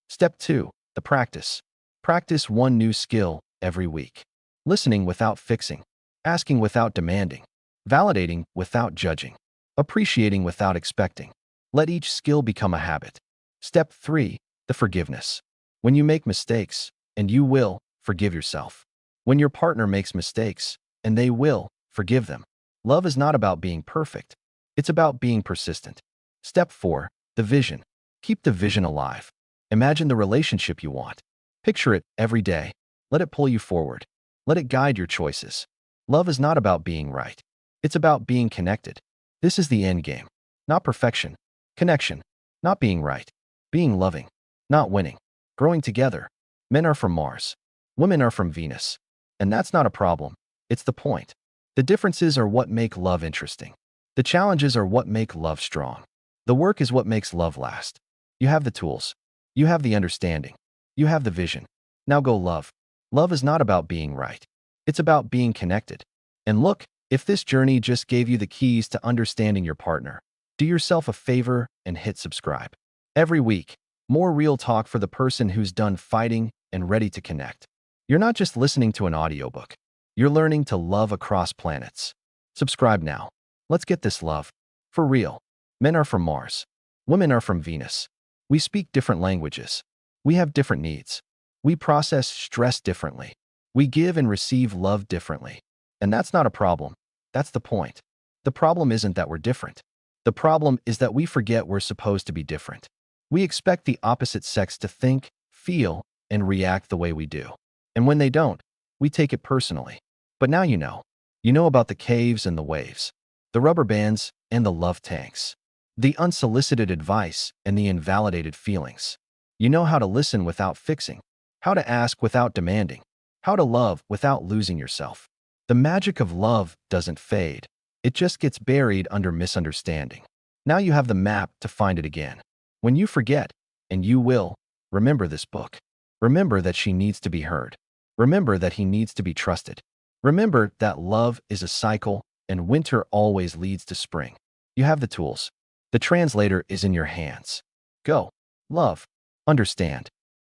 Step 2, the practice. Practice one new skill every week. Listening without fixing. Asking without demanding. Validating without judging. Appreciating without expecting. Let each skill become a habit. Step 3, the forgiveness. When you make mistakes, and you will, forgive yourself. When your partner makes mistakes, and they will, forgive them. Love is not about being perfect. It's about being persistent. Step 4, the vision. Keep the vision alive. Imagine the relationship you want. Picture it every day. Let it pull you forward. Let it guide your choices. Love is not about being right. It's about being connected. This is the end game. Not perfection. Connection. Not being right. Being loving. Not winning. Growing together. Men are from Mars. Women are from Venus. And that's not a problem. It's the point. The differences are what make love interesting. The challenges are what make love strong. The work is what makes love last. You have the tools. You have the understanding. You have the vision. Now go love. Love is not about being right. It's about being connected. And look, if this journey just gave you the keys to understanding your partner, do yourself a favor and hit subscribe. Every week, more real talk for the person who's done fighting and ready to connect. You're not just listening to an audiobook. You're learning to love across planets. Subscribe now. Let's get this love. For real. Men are from Mars. Women are from Venus. We speak different languages. We have different needs. We process stress differently. We give and receive love differently. And that's not a problem. That's the point. The problem isn't that we're different. The problem is that we forget we're supposed to be different. We expect the opposite sex to think, feel, and react the way we do. And when they don't, we take it personally. But now you know. You know about the caves and the waves, the rubber bands and the love tanks, the unsolicited advice and the invalidated feelings. You know how to listen without fixing, how to ask without demanding, how to love without losing yourself. The magic of love doesn't fade. It just gets buried under misunderstanding. Now you have the map to find it again. When you forget, and you will, remember this book. Remember that she needs to be heard. Remember that he needs to be trusted. Remember that love is a cycle and winter always leads to spring. You have the tools. The translator is in your hands. Go. Love. Understand.